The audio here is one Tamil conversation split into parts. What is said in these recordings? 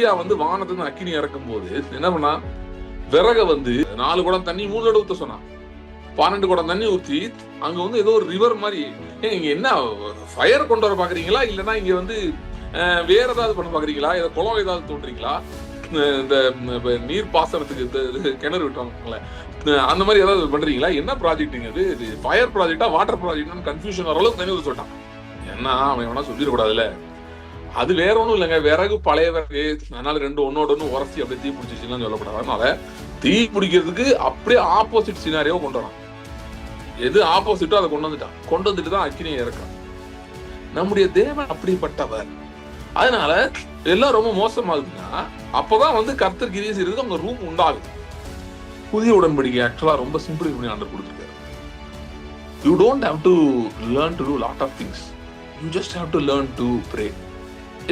எலியா வந்து வானத்துல அக்கினி இறக்கும் போது என்ன பண்ணா, விறக வந்து 4 குடம் தண்ணி 3 தடவை ஊத்த சொன்னான். 12 குடம் தண்ணி ஊத்தி அங்க வந்து ஏதோ ஒரு ரிவர் மாதிரி, இங்க என்ன ஃபயர் கொண்டு வர பாக்குறீங்களா, இல்லைன்னா இங்க வந்து வேற ஏதாவது பண்ண பாக்குறீங்களா, குளம் ஏதாவது தோன்றீங்களா, இந்த நீர் பாசனத்துக்கு கிணறு விட்டுவாங்கல்ல அந்த மாதிரி ஏதாவது பண்றீங்களா, என்ன ப்ராஜெக்ட் இது ஃபயர் ப்ராஜெக்டா வாட்டர் ப்ராஜெக்ட் கன்ஃபியூஷன் வர அளவுக்கு தண்ணி ஊத்த சொல்லிட்டான். என்ன அவன் வேணா சொல்லிடக்கூடாதுல்ல, அது வேற ஒண்ணும் இல்லைங்க, விறகு பழைய விறகு, அதனால ஒன்னோட ஒண்ணு உரசி அப்படியே தீ பிடிச்சிச்சுன்னு சொல்லப்படாது. அதனால தீ பிடிக்கிறதுக்கு அப்படியே ஆப்போசிட் சினாரியோ கொண்டு வரான். எது ஆப்போசிட்டோ அதை கொண்டு வந்துட்டு தான் அக்கினியை இறக்கான். நம்முடைய தேவன் அப்படிப்பட்டவர். அதனால எல்லாம் ரொம்ப மோசமாகுதுன்னா அப்பதான் வந்து கர்த்தர் கிரியை செய்யறதுக்கு அவங்க ரூம் உண்டாகுது. புதிய உடன்படிக்கை ஆக்சுவலா ரொம்ப சிம்பிள் பண்ணி ஆண்டவர் கொடுத்துருக்காரு. You don't have to learn to do lot of things, you just have to learn to pray.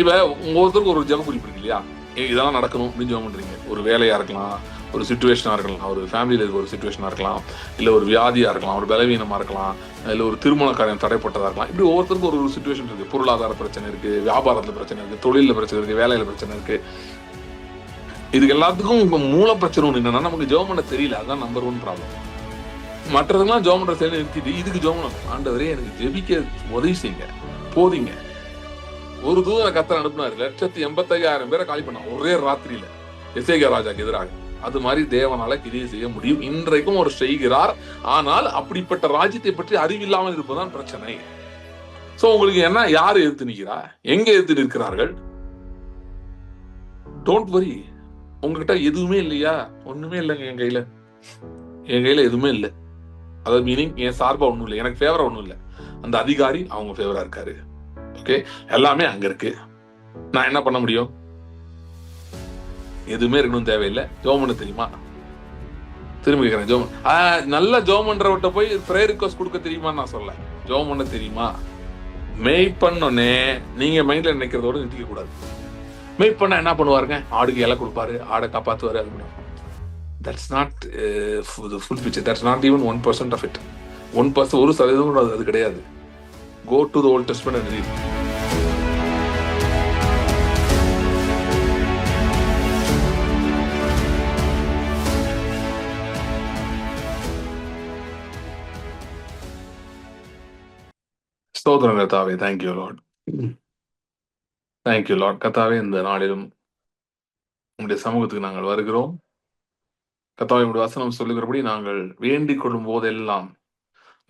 இப்ப ஒவ்வொருத்தருக்கு ஒரு ஜெப குறிப்பு இருக்கு இல்லையா, இதெல்லாம் நடக்கணும் அப்படின்னு ஜெபம் பண்றீங்க. ஒரு வேலையா இருக்கலாம், ஒரு சிச்சுவேஷனா இருக்கலாம், ஒரு ஃபேமிலியில இருக்க ஒரு சிச்சுவேஷனா இருக்கலாம், இல்ல ஒரு வியாதியா இருக்கலாம், ஒரு பலவீனமா இருக்கலாம், இல்ல ஒரு திருமண காரியம் தடைப்பட்டதா இருக்கலாம். இப்படி ஒவ்வொருத்தருக்கும் ஒரு சிச்சுவேஷன் இருக்கு. பொருளாதார பிரச்சனை இருக்கு, வியாபாரத்துல பிரச்சனை இருக்கு, தொழில பிரச்சனை இருக்கு, வேலையில பிரச்சனை இருக்கு. இதுக்கு எல்லாத்துக்கும் இப்ப மூல பிரச்சனை ஒண்ணு என்னன்னா, நமக்கு ஜெபம் பண்ண தெரியல. அதுதான் நம்பர் 1 ப்ராப்ளம். மற்றதுக்கெல்லாம் ஜெபம் பண்ற செயல் நிறுத்திட்டு இதுக்கு ஜெபம் பண்ணணும். ஆண்டவரே எனக்கு ஜெபிக்க உதவி செய்யுங்க, போதிங்க. ஒரு தூதரை கர்த்தர் அனுப்பினாரு, 185,000 பேரை காலி பண்ணான் ஒரே ராத்திரியில எசேக்கியா ராஜாக்கு எதிராக. அது மாதிரி தேவனால கிரியை செய்ய முடியும். இன்றைக்கும் ஒரு செய்கிறார். ஆனால் அப்படிப்பட்ட ராஜ்யத்தை பற்றி அறிவில்லாமல் இருப்பதுதான் பிரச்சனை. சோ உங்களுக்கு என்ன, யாரு எதிர்த்து நிற்கிறா, எங்க எதிர்த்து நிற்கிறார்கள்? Don't worry. உங்ககிட்ட எதுவுமே இல்லையா? ஒண்ணுமே இல்லைங்க என் கையில எதுவுமே இல்லை. அதாவது மீனிங் என் சார்பா ஒண்ணும் இல்லை, எனக்கு ஃபேவரா ஒண்ணும் இல்லை. அந்த அதிகாரி அவங்க ஃபேவரா இருக்காரு. ஓகே, எல்லாமே அங்க இருக்கு. நான் என்ன பண்ண முடியும்? எதுவுமே இருக்கணும் தேவையில்லை. ஜெபம் பண்ண தெரியுமா? திரும்ப கேட்கிறேன், ஜெபம் நல்ல ஜெபம் பண்றவட்ட போய் பிரேயர் ரிக்வெஸ்ட் கொடுக்க தெரியுமா? நான் சொல்ல, ஜெபம் பண்ண தெரியுமா? மெய் பண்ணோன்னே நீங்க மைண்ட்ல நினைக்கிறதோட நிறுத்திக்க கூடாது. மெய் பண்ண என்ன பண்ணுவாருங்க? ஆடுக்கு இலை கொடுப்பாரு, ஆடை காப்பாத்துவாரு. அது that's not full picture. That's not even 1% of it. 1%, 1% அது கிடையாது. Go to the Old Testament and read. ஸ்தோத்திரம் கர்த்தாவே. Thank you Lord. Thank you Lord. கர்த்தாவே, இந்த நாளிலும் உங்களுடைய சமூகத்துக்கு நாங்கள் வருகிறோம். கர்த்தாவே, உங்களுடைய வசனம் சொல்லுகிறபடி நாங்கள் வேண்டிக் கொள்ளும் போதெல்லாம்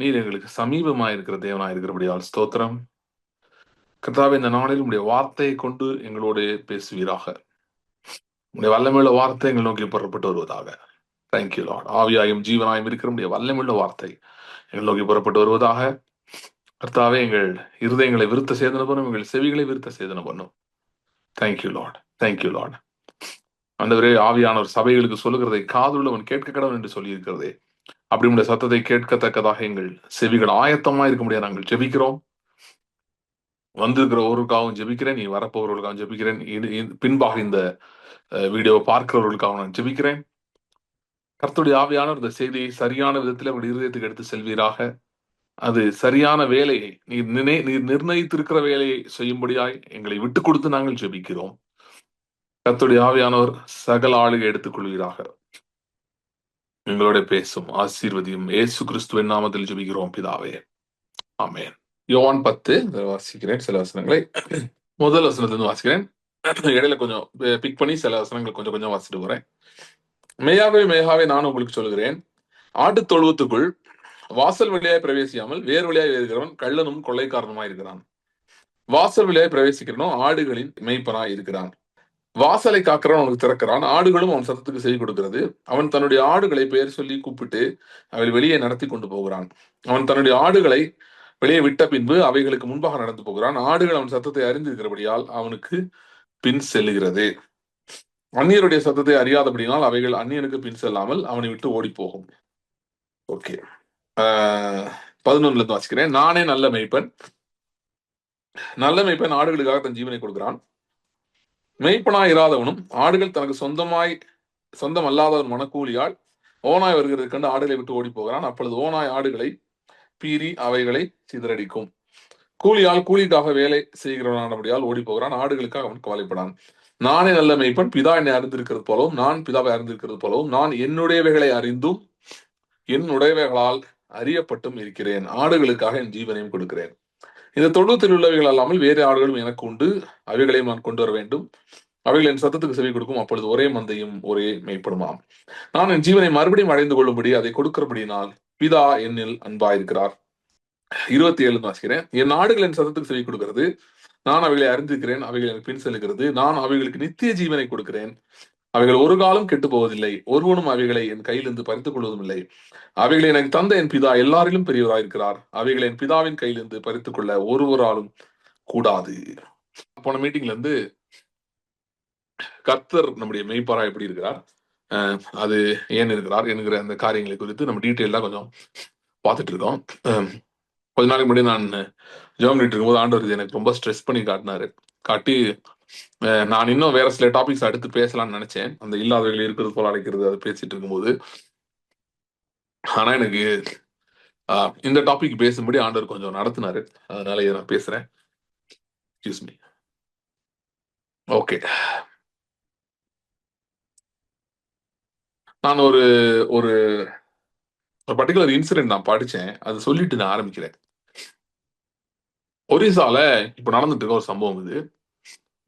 நீர் எங்களுக்கு சமீபமாயிருக்கிற தேவனாயிருக்கிறபடியால் ஸ்தோத்திரம். கர்த்தாவே, இந்த நாளில் உடைய வார்த்தையை கொண்டு எங்களோடு பேசுவீராக. உடைய வல்லமையுள்ள வார்த்தை எங்கள் நோக்கி புறப்பட்டு வருவதாக. Thank you Lord. ஆவியாயும் ஜீவனாயும் இருக்கிற உடைய வல்லமையுள்ள வார்த்தை எங்கள் நோக்கி புறப்பட்டு வருவதாக. கர்த்தாவே, எங்கள் இருதயங்களை விருத்த சேதனை பண்ணும், எங்கள் செவிகளை விருத்த சேதனை பண்ணும். Thank you Lord. Thank you Lord. ஆண்டவரே, ஆவியானவர் சபைகளுக்கு சொல்லுகிறதை காதுள்ளவன் கேட்க கடவன் என்று சொல்லி இருக்கிறதே, அப்படி உடைய சத்தத்தை கேட்கத்தக்கதாக எங்கள் செவிகள் ஆயத்தமா இருக்க முடியாது. நாங்கள் ஜெபிக்கிறோம். வந்திருக்கிற ஒருவருக்காகவும் ஜெபிக்கிறேன், நீ வரப்போவர்களுக்காகவும் ஜெபிக்கிறேன், பின்பாக இந்த வீடியோவை பார்க்கிறவர்களுக்காக நான் ஜெபிக்கிறேன். கர்த்தருடைய ஆவியானவர் இந்த செய்தியை சரியான விதத்தில் அவருடைய இருதயத்துக்கு எடுத்து செல்வீராக. அது சரியான வேலையை நீர் நிர்ணயித்திருக்கிற வேலையை செய்யும்படியாய் எங்களை விட்டு கொடுத்து நாங்கள் ஜெபிக்கிறோம். கர்த்தருடைய ஆவியானவர் சகல ஆளுகை எடுத்துக் கொள்வீராக. எங்களோட பேசும், ஆசீர்வதியும். இயேசு கிறிஸ்துவின் நாமத்தில் ஜெபிக்கிறோம் பிதாவே, ஆமென். யோவான் 10 வாசிக்கிறேன் சில வசனங்களை. முதல் வசனத்திலிருந்து வாசிக்கிறேன். இடையில கொஞ்சம் பிக் பண்ணி சில வசனங்கள் கொஞ்சம் கொஞ்சம் வாசிட்டு போறேன். மெய்யாவே நான் உங்களுக்கு சொல்கிறேன், ஆட்டு தொழுவத்துக்குள் வாசல் வழியாய் பிரவேசியாமல் வேறு வழியாய் இருக்கிறவன் கள்ளனும் கொள்ளைக்காரனுமாய் இருக்கிறான். வாசல் வழியாய் பிரவேசிக்கிறவனும் ஆடுகளின் மேய்ப்பனாய் இருக்கிறான். வாசலை காக்கிறவன் அவனுக்கு திறக்கிறான், ஆடுகளும் அவன் சத்தத்துக்கு செய்து கொடுக்கிறது. அவன் தன்னுடைய ஆடுகளை பெயர் சொல்லி கூப்பிட்டு அவை வெளியே நடத்தி கொண்டு போகிறான். அவன் தன்னுடைய ஆடுகளை வெளியே விட்ட பின்பு அவைகளுக்கு முன்பாக நடந்து போகிறான். ஆடுகள் அவன் சத்தத்தை அறிந்திருக்கிறபடியால் அவனுக்கு பின் செல்லுகிறது. அந்நியருடைய சத்தத்தை அறியாதபடியால் அவைகள் அந்நியனுக்கு பின் செல்லாமல் அவனை விட்டு ஓடி போகும். ஓகே, 11 வாசிக்கிறேன். நானே நல்ல மேய்ப்பன். நல்ல மேய்ப்பன் ஆடுகளுக்காக தன் ஜீவனை கொடுக்கிறான். மேய்ப்பனாய் இராதவனும் ஆடுகள் தனக்கு சொந்தம் அல்லாதவன் மனக்கூலியால் ஓனாய் வருகிறது கண்டு ஆடுகளை விட்டு ஓடி போகிறான். அப்பொழுது ஓனாய் ஆடுகளை பீறி அவைகளை சிதறடிக்கும். கூலியால் கூலிக்காக வேலை செய்கிறவனானபடியால் ஓடி போகிறான். ஆடுகளுக்காக அவன் கவலைப்படான். நானே நல்ல மேய்ப்பன், பிதா என்னை அறிந்திருக்கிறது போலவும் நான் பிதாவை அறிந்திருக்கிறது போலவும் நான் என்னுடையவைகளை அறிந்தும் என்னுடையவைகளால் அறியப்பட்டும் இருக்கிறேன். ஆடுகளுக்காக என் ஜீவனையும் கொடுக்கிறேன். இந்த தொழுவத்தில் உள்ளவைகள் அல்லாமல் வேறு ஆடுகளும் எனக்கு உண்டு, அவைகளையும் நான் கொண்டு வர வேண்டும். அவைகள் என் சத்தத்துக்கு செவி கொடுக்கும், அப்பொழுது ஒரே மந்தையும் ஒரே மேய்ப்படுமாம். நான் என் ஜீவனை மறுபடியும் அடைந்து கொள்ளும்படி அதை கொடுக்கிறபடினால் பிதா என்னில் அன்பாயிருக்கிறார். 27 வாசிக்கிறேன். என் ஆடுகள் என் சத்தத்துக்கு செவி கொடுக்கிறது, நான் அவைகளை அறிந்திருக்கிறேன், அவைகள் எனக்கு பின் செல்கிறது, நான் அவைகளுக்கு நித்திய ஜீவனை கொடுக்கிறேன். அவைகள் ஒரு காலம் கெட்டு போவதில்லை, ஒருவனும் அவைகளை என் கையிலிருந்து பறித்துக் கொள்வதும் இல்லை. அவைகளை எனக்கு தந்த என் பிதா எல்லாரிலும் பெரியவராயிருக்கிறார். அவைகளை என் பிதாவின் கையிலிருந்து பறித்துக் கொள்ள ஒருவராலும் கூடாது. போன மீட்டிங்ல இருந்து கர்த்தர் நம்முடைய மெய்ப்பாரா எப்படி இருக்கிறார், அது ஏன் இருக்கிறார் என்கிற அந்த காரியங்களை குறித்து நம்ம டீட்டெயிலா கொஞ்சம் பார்த்துட்டு இருக்கோம். கொஞ்ச நாளைக்கு முன்னாடி நான் ஜெபம் பண்ணிட்டு இருக்கும்போது ஆண்டவர் இது எனக்கு ரொம்ப ஸ்ட்ரெஸ் பண்ணி காட்டினாரு. காட்டி நான் இன்னும் வேற சில டாபிக்ஸ் அடுத்து பேசலாம்னு நினைச்சேன், அந்த இல்லாதவைகள் இருக்கிறது போல அழைக்கிறது அதை பேசிட்டு இருக்கும்போது. ஆனா எனக்கு இந்த டாபிக் பேசும்படி ஆண்டவர் கொஞ்சம் நடத்தினாரு, அதனால இதை நான் பேசுறேன். Excuse me. ஓகே, நான் ஒரு ஒரு பர்டிகுலர் இன்சிடென்ட் நான் படிச்சேன், அது சொல்லிட்டு நான் ஆரம்பிக்கிறேன். ஒரிசால இப்ப நடந்துட்டு இருக்க ஒரு சம்பவம் இது.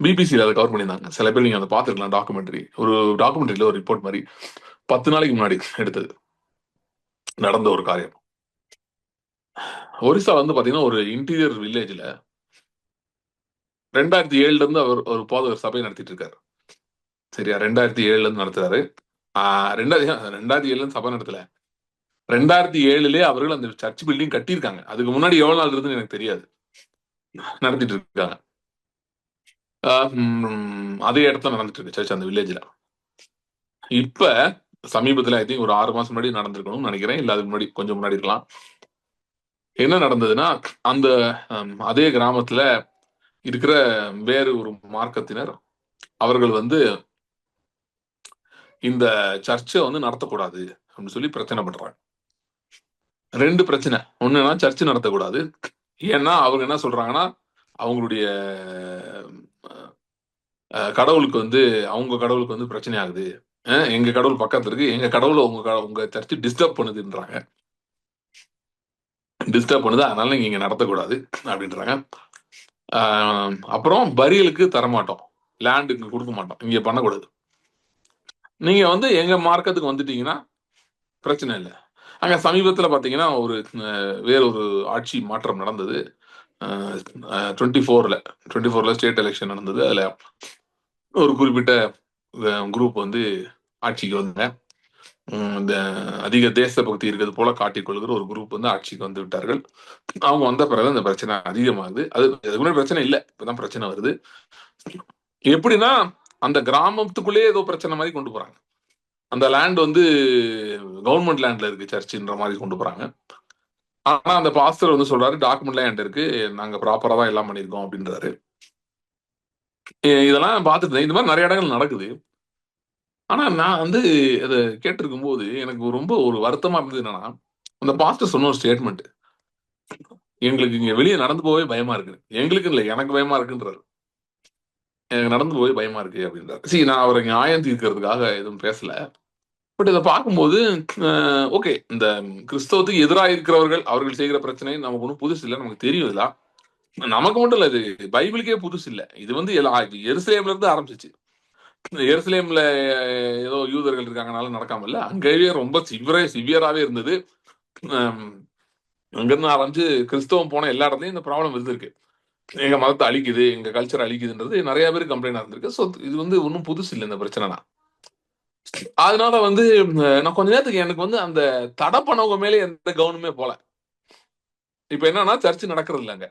பிபிசியில் அதை கவர் பண்ணியிருந்தாங்க. சில பேர் நீங்க அதை பார்த்துருக்கலாம். டாக்குமெண்ட்ரி, ஒரு டாக்குமெண்ட்ரியில ஒரு ரிப்போர்ட் மாதிரி 10 நாளைக்கு முன்னாடி எடுத்தது, நடந்த ஒரு காரியம். ஒரிசா வந்து பாத்தீங்கன்னா ஒரு இன்டீரியர் வில்லேஜ்ல 2007 இருந்து அவர் ஒரு போதகர் சபை நடத்திட்டு இருக்காரு. சரியா, 2007 இருந்து நடத்துறாரு. 2007 இருந்து சபை நடத்தல, 2007 அவர்கள் அந்த சர்ச் பில்டிங் கட்டியிருக்காங்க. அதுக்கு முன்னாடி எவ்வளவு நாள் இருக்குன்னு எனக்கு தெரியாது, நடத்திட்டு இருக்காங்க. அதே இடத்துல நடந்துட்டு இருக்கு சர்ச், அந்த வில்லேஜ்ல. இப்ப சமீபத்துல ஐ திங்க் ஒரு 6 மாசம் முன்னாடி நடந்திருக்கணும்னு நினைக்கிறேன், இல்ல அதுக்கு முன்னாடி கொஞ்சம் முன்னாடி இருக்கலாம். என்ன நடந்ததுன்னா, அந்த அதே கிராமத்துல இருக்கிற வேறு ஒரு மார்க்கத்தினர் அவர்கள் வந்து இந்த சர்ச்சை வந்து நடத்தக்கூடாது அப்படின்னு சொல்லி பிரச்சனை பண்றாங்க. 2 பிரச்சனை. ஒண்ணுன்னா சர்ச் நடத்தக்கூடாது, ஏன்னா அவங்க என்ன சொல்றாங்கன்னா அவங்களுடைய கடவுளுக்கு வந்து, அவங்க கடவுளுக்கு வந்து பிரச்சனை ஆகுது, எங்க கடவுள் பக்கத்துல இருக்கு, எங்க கடவுளை உங்க சர்ச் டிஸ்டர்ப் பண்ணுதுன்றாங்க. டிஸ்டர்ப் பண்ணுது, அதனால நீங்க இங்க நடத்தக்கூடாது அப்படின்றாங்க. அப்புறம் பரியலுக்கு தரமாட்டோம், லேண்ட் இங்க கொடுக்க மாட்டோம், இங்க பண்ணக்கூடாது. நீங்க வந்து எங்க மார்க்கத்துக்கு வந்துட்டீங்கன்னா பிரச்சனை இல்லை. அங்க சமீபத்துல பாத்தீங்கன்னா ஒரு வேறொரு ஆட்சி மாற்றம் நடந்தது. 24ல ஸ்டேட் எலெக்ஷன் நடந்தது. அதுல ஒரு குறிப்பிட்ட குரூப் வந்து ஆட்சிக்கு வந்தாங்க. இந்த அதிக தேசபக்தி இருக்கிறது போல காட்டிக்கொள்கிற ஒரு குரூப் வந்து ஆட்சிக்கு வந்து விட்டார்கள். அவங்க வந்த பிறகு இந்த பிரச்சனை அதிகமாகுது. அது அதுக்கு முன்னாடி பிரச்சனை இல்லை, இப்பதான் பிரச்சனை வருது. எப்படின்னா அந்த கிராமத்துக்குள்ளேயே ஏதோ பிரச்சனை மாதிரி கொண்டு போறாங்க. அந்த லேண்ட் வந்து கவர்மெண்ட் லேண்ட்ல இருக்கு சர்ச்சுன்ற மாதிரி கொண்டு போறாங்க. ஆனா அந்த பாஸ்டர் வந்து சொல்றாரு டாக்குமெண்ட்லாம் என்கிட்ட இருக்கு, நாங்க ப்ராப்பரா தான் எல்லாம் பண்ணிருக்கோம் அப்படின்றாரு. இதெல்லாம் பார்த்துட்டு இந்த மாதிரி நிறைய இடங்கள் நடக்குது. ஆனா நான் வந்து அதை கேட்டிருக்கும் போது எனக்கு ரொம்ப ஒரு வருத்தமா இருந்தது. என்னன்னா, அந்த பாஸ்டர் சொன்ன ஒரு ஸ்டேட்மெண்ட், எங்களுக்கு இங்க வெளியே நடந்து போவே பயமா இருக்கு. எங்களுக்கு இல்ல, எனக்கு பயமா இருக்குன்றாரு. எனக்கு நடந்து போய் பயமா இருக்கு அப்படின்றாரு. சரி, நான் அவரை நியாயம் தீர்க்கிறதுக்காக எதுவும் பேசல. பட் இதை பார்க்கும்போது ஓகே, இந்த கிறிஸ்தவத்துக்கு எதிராக இருக்கிறவர்கள் அவர்கள் செய்கிற பிரச்சனை நமக்கு ஒன்றும் புதுசு இல்லை, நமக்கு தெரியும். இதெல்லாம் நமக்கு மட்டும் இல்ல, இது பைபிளுக்கே புதுசு இல்ல. இது வந்து எருசலேம்ல இருந்து ஆரம்பிச்சிச்சு. எருசலேம்ல ஏதோ யூதர்கள் இருக்காங்கனால நடக்காம இல்ல, அங்கேயே ரொம்ப சிவியராவே இருந்தது. அங்கிருந்து ஆரம்பிச்சு கிறிஸ்தவம் போன எல்லா இடத்துலயும் இந்த ப்ராப்ளம் இருந்திருக்கு. எங்க மதத்தை அழிக்குது, எங்க கல்ச்சர் அழிக்குதுன்றது நிறைய பேருக்கு கம்ப்ளைண்ட் இருந்திருக்கு. ஸோ இது வந்து ஒன்றும் புதுசு இல்லை இந்த பிரச்சனைனா. அதனால வந்து நான் கொஞ்ச நேரத்துக்கு எனக்கு வந்து அந்த தடை பண்ணவங்க மேலே எந்த கவனமே போல. இப்ப என்னன்னா சர்ச் நடக்கிறது இல்ல அங்க.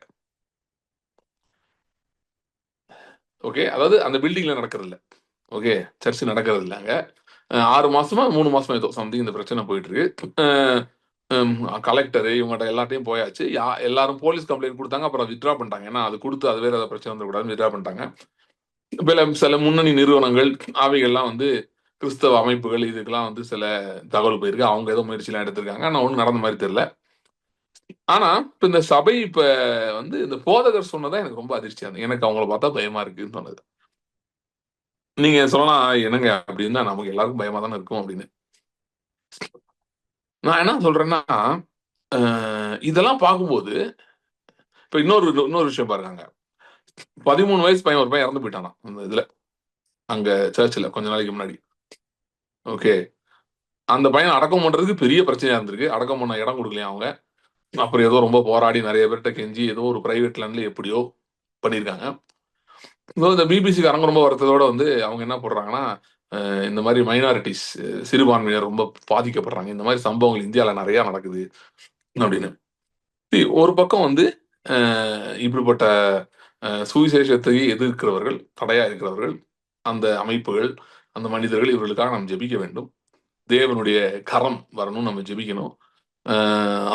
ஓகே, அதாவது அந்த பில்டிங்ல நடக்கிறது இல்ல. ஓகே, சர்ச் நடக்கிறது இல்ல அங்க. 6 மாசமா 3 மாசமா ஏதோ சம்திங் இந்த பிரச்சனை போயிட்டு இருக்கு. கலெக்டர் இவங்ககிட்ட எல்லாத்தையும் போயாச்சு. எல்லாரும் போலீஸ் கம்ப்ளைண்ட் கொடுத்தாங்க, அப்புறம் வித்ரா பண்ணிட்டாங்க. ஏன்னா அது கொடுத்து அது வேற ஏதாவது பிரச்சனை வந்துடக்கூடாதுன்னு வித்ரா பண்ணிட்டாங்க. சில முன்னணி நிறுவனங்கள் அவைகள்லாம் வந்து கிறிஸ்தவ அமைப்புகள் இதுக்கெல்லாம் வந்து சில தகவல் போயிருக்கு, அவங்க ஏதோ முயற்சிலாம் எடுத்திருக்காங்க. ஆனா ஒன்றும் நடந்த மாதிரி தெரியல. ஆனா இப்ப இந்த சபை இப்ப வந்து இந்த போதகர் சொன்னதா எனக்கு ரொம்ப அதிர்ச்சியா இருந்தது. எனக்கு அவங்கள பார்த்தா பயமா இருக்குன்னு சொன்னது. நீங்க சொல்லலாம், என்னங்க அப்படின்னா நமக்கு எல்லாருக்கும் பயமா தானே இருக்கும் அப்படின்னு. நான் என்ன சொல்றேன்னா, இதெல்லாம் பார்க்கும்போது இப்ப இன்னொரு விஷயம் பாருங்க. 13 வயசு பையன், ஒரு பையன் இறந்து போயிட்டானாம் அந்த இதுல, அங்க சர்ச்சில் கொஞ்ச நாளைக்கு முன்னாடி. ஓகே, அந்த பையன் அடக்கம் பண்றதுக்கு பெரிய பிரச்சனையா இருந்திருக்கு. அடக்கம் பண்ண இடம் கொடுக்கலையா அவங்க. அப்புறம் ஏதோ ரொம்ப போராடி நிறைய பேர்கிட்ட கெஞ்சி ஏதோ ஒரு பிரைவேட் லேண்ட்ல எப்படியோ பண்ணியிருக்காங்க. இந்த பிபிசிக்கு அரங்க ரொம்ப வருத்தத்தோட வந்து அவங்க என்ன போடுறாங்கன்னா, இந்த மாதிரி மைனாரிட்டிஸ், சிறுபான்மையினர் ரொம்ப பாதிக்கப்படுறாங்க, இந்த மாதிரி சம்பவங்கள் இந்தியாவில் நிறைய நடக்குது அப்படின்னு. ஒரு பக்கம் வந்து இப்படிப்பட்ட சுவிசேஷத்தை எதிர்க்கிறவர்கள், தடையா இருக்கிறவர்கள், அந்த அமைப்புகள், அந்த மனிதர்கள், இவர்களுக்காக நாம் ஜெபிக்க வேண்டும். தேவனுடைய கரம் வரணும், நம்ம ஜெபிக்கணும்.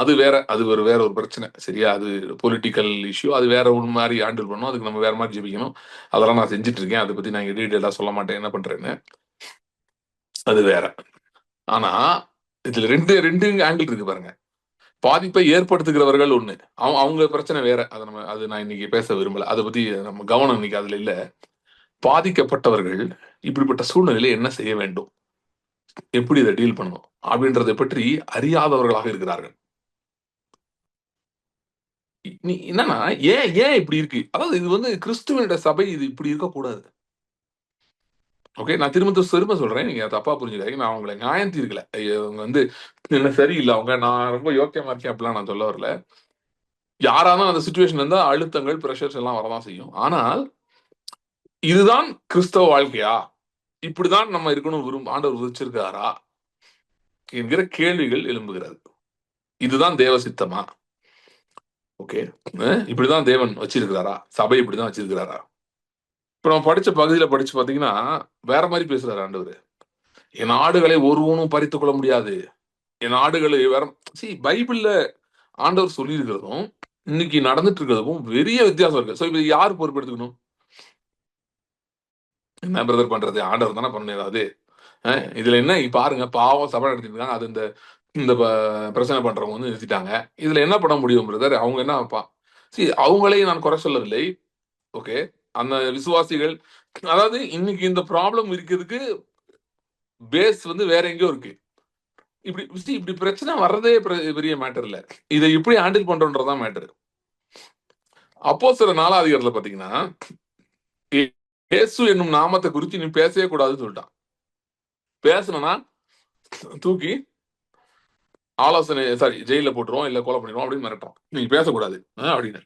அது வேற, அது வேற ஒரு பிரச்சனை, சரியா? அது பொலிட்டிக்கல் இஷ்யூ, அது வேற ஒரு மாதிரி ஹேண்டில் பண்ணணும், அதுக்கு நம்ம வேற மாதிரி ஜெபிக்கணும். அதெல்லாம் நான் செஞ்சுட்டு இருக்கேன், அதை பத்தி நான் டீட்டெயிலாக சொல்ல மாட்டேன் என்ன பண்றேன்னு, அது வேற. ஆனா இதுல ரெண்டு ரெண்டு ஆங்கிள் இருக்கு பாருங்க. பாதிப்பை ஏற்படுத்துகிறவர்கள் ஒண்ணு, அவங்க பிரச்சனை வேற. அது நான் இன்னைக்கு பேச விரும்பல, அதை பத்தி நம்ம கவனம் இன்னைக்கு அதுல இல்ல. பாதிக்கப்பட்டவர்கள் இப்படிப்பட்ட சூழ்நிலையில என்ன செய்ய வேண்டும், எப்படி இதை டீல் பண்ணணும் அப்படின்றதை பற்றி அறியாதவர்களாக இருக்கிறார்கள். நீ என்னன்னா, ஏன் ஏன் இப்படி இருக்கு? அதாவது இது வந்து கிறிஸ்துவனுடைய சபை, இது இப்படி இருக்கக்கூடாது. ஓகே, நான் திரும்ப சொல்றேன், நீங்க தப்பா புரிஞ்சுக்காதீங்க. நான் உங்களை நியாயம் தீர்க்கல. அவங்க வந்து என்ன சரியில்லை, அவங்க நான் ரொம்ப யோக்கியமா இருக்கேன் அப்படிலாம் நான் சொல்ல வரல. யாராலும் அந்த சுச்சுவேஷன் இருந்தா அழுத்தங்கள், பிரஷர்ஸ் எல்லாம் வரதான் செய்யும். ஆனால் இதுதான் கிறிஸ்தவ வாழ்க்கையா, இப்படிதான் நம்ம இருக்கணும் ஆண்டவர் விதிச்சிருக்காரா என்கிற கேள்விகள் எழும்புகிறது. இதுதான் தேவ சித்தமா? ஓகே, இப்படிதான் தேவன் வச்சிருக்கிறாரா? சபை இப்படிதான் வச்சிருக்கிறாரா? இப்ப நம்ம படிச்ச பகுதியில படிச்சு பாத்தீங்கன்னா வேற மாதிரி பேசுறாரு ஆண்டவர். என் ஆடுகளை ஒருவனும் பறித்துக் கொள்ள முடியாது, என் ஆடுகளை வேற. பைபிள்ல ஆண்டவர் சொல்லி இருக்கிறதும் இன்னைக்கு நடந்துட்டு இருக்கிறதுக்கும் பெரிய வித்தியாசம் இருக்கு. சோ இது யார் பொறுப்பெடுத்துக்கணும்? என்ன பிரதர் பண்றது, ஆண்டவர் தானே பண்ணணும் ஏதாவது. இதுல என்ன பாருங்க, பாவம் சபை நடத்திட்டு இருக்காங்க, அது இந்த இந்த பிரச்சனை பண்றவங்க வந்து நிறுத்திட்டாங்க. இதுல என்ன பண்ண முடியும் பிரதர்? அவங்க என்ன அவங்களே நான் குறை சொல்லவில்லை. ஓகே, அந்த விசுவாசிகள், அதாவது இன்னைக்கு இந்த ப்ராப்ளம் இருக்கிறதுக்கு பேஸ் வந்து வேற எங்கேயோ இருக்கு. இப்படி பிரச்சனை வர்றதே பெரிய மேட்டர் இல்ல, இதை எப்படி ஹேண்டில் பண்றோன்றதான் மேட்டர். அப்போஸ்தலர் 4ஆம் அதிகாரத்துல பாத்தீங்கன்னா, இயேசு என்னும் நாமத்தை குறித்து நீ பேசவே கூடாதுன்னு சொல்லிட்டான். பேசணும்னா தூக்கி ஆலோசனை, ஜெயில போட்டுருவோம், இல்ல கொலை பண்ணிடுவோம் அப்படின்னு மிரட்டோம். நீங்க பேசக்கூடாது அப்படின்னு.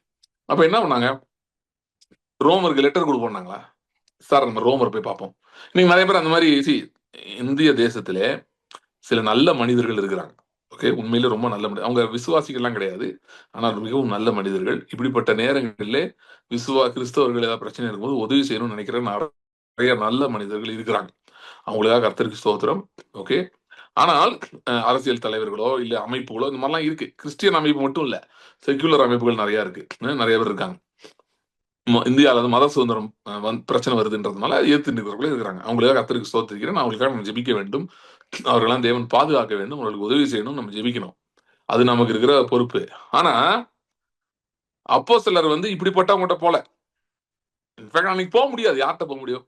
அப்ப என்ன பண்ணாங்க? ரோமருக்கு லெட்டர் கொடுப்போம்னாங்களா? சார் நம்ம ரோமர் போய் பார்ப்போம். நீங்க நிறைய பேர் அந்த மாதிரி இந்திய தேசத்திலே சில நல்ல மனிதர்கள் இருக்கிறாங்க. ஓகே, உண்மையிலே ரொம்ப நல்ல மனிதர், அவங்க விசுவாசிகள்லாம் கிடையாது, ஆனால் மிகவும் நல்ல மனிதர்கள். இப்படிப்பட்ட நேரங்களிலே கிறிஸ்தவர்கள் ஏதாவது பிரச்சனை இருக்கும்போது உதவி செய்யணும்னு நினைக்கிற நிறைய நல்ல மனிதர்கள் இருக்கிறாங்க. அவங்களுக்காக கர்த்தருக்கு ஸ்தோத்திரம். ஓகே, ஆனால் அரசியல் தலைவர்களோ இல்ல அமைப்புகளோ இந்த மாதிரிலாம் இருக்கு. கிறிஸ்டியன் அமைப்பு மட்டும் இல்ல, செக்குலர் அமைப்புகள் நிறைய இருக்கு, நிறைய பேர் இருக்காங்க. இந்தியாவில மத சுதந்திரம் பிரச்சனை வருதுன்றதுனால ஏத்து நிற்கிறவர்களே இருக்கிறாங்க. அவங்களுக்காக கர்த்தருக்கு ஸ்தோத்திரிக்கிறேன். அவங்களுக்காக நம்ம ஜெபிக்க வேண்டும். அவர்களெல்லாம் தேவன் பாதுகாக்க வேண்டும், அவர்களுக்கு உதவி செய்யணும், நம்ம ஜெபிக்கணும். அது நமக்கு இருக்கிற பொறுப்பு. ஆனா அப்போஸ்தலர் வந்து இப்படிப்பட்டவங்ககிட்ட போல. இன்ஃபேக்ட் அன்னைக்கு போக முடியாது. யார்கிட்ட போக முடியும்?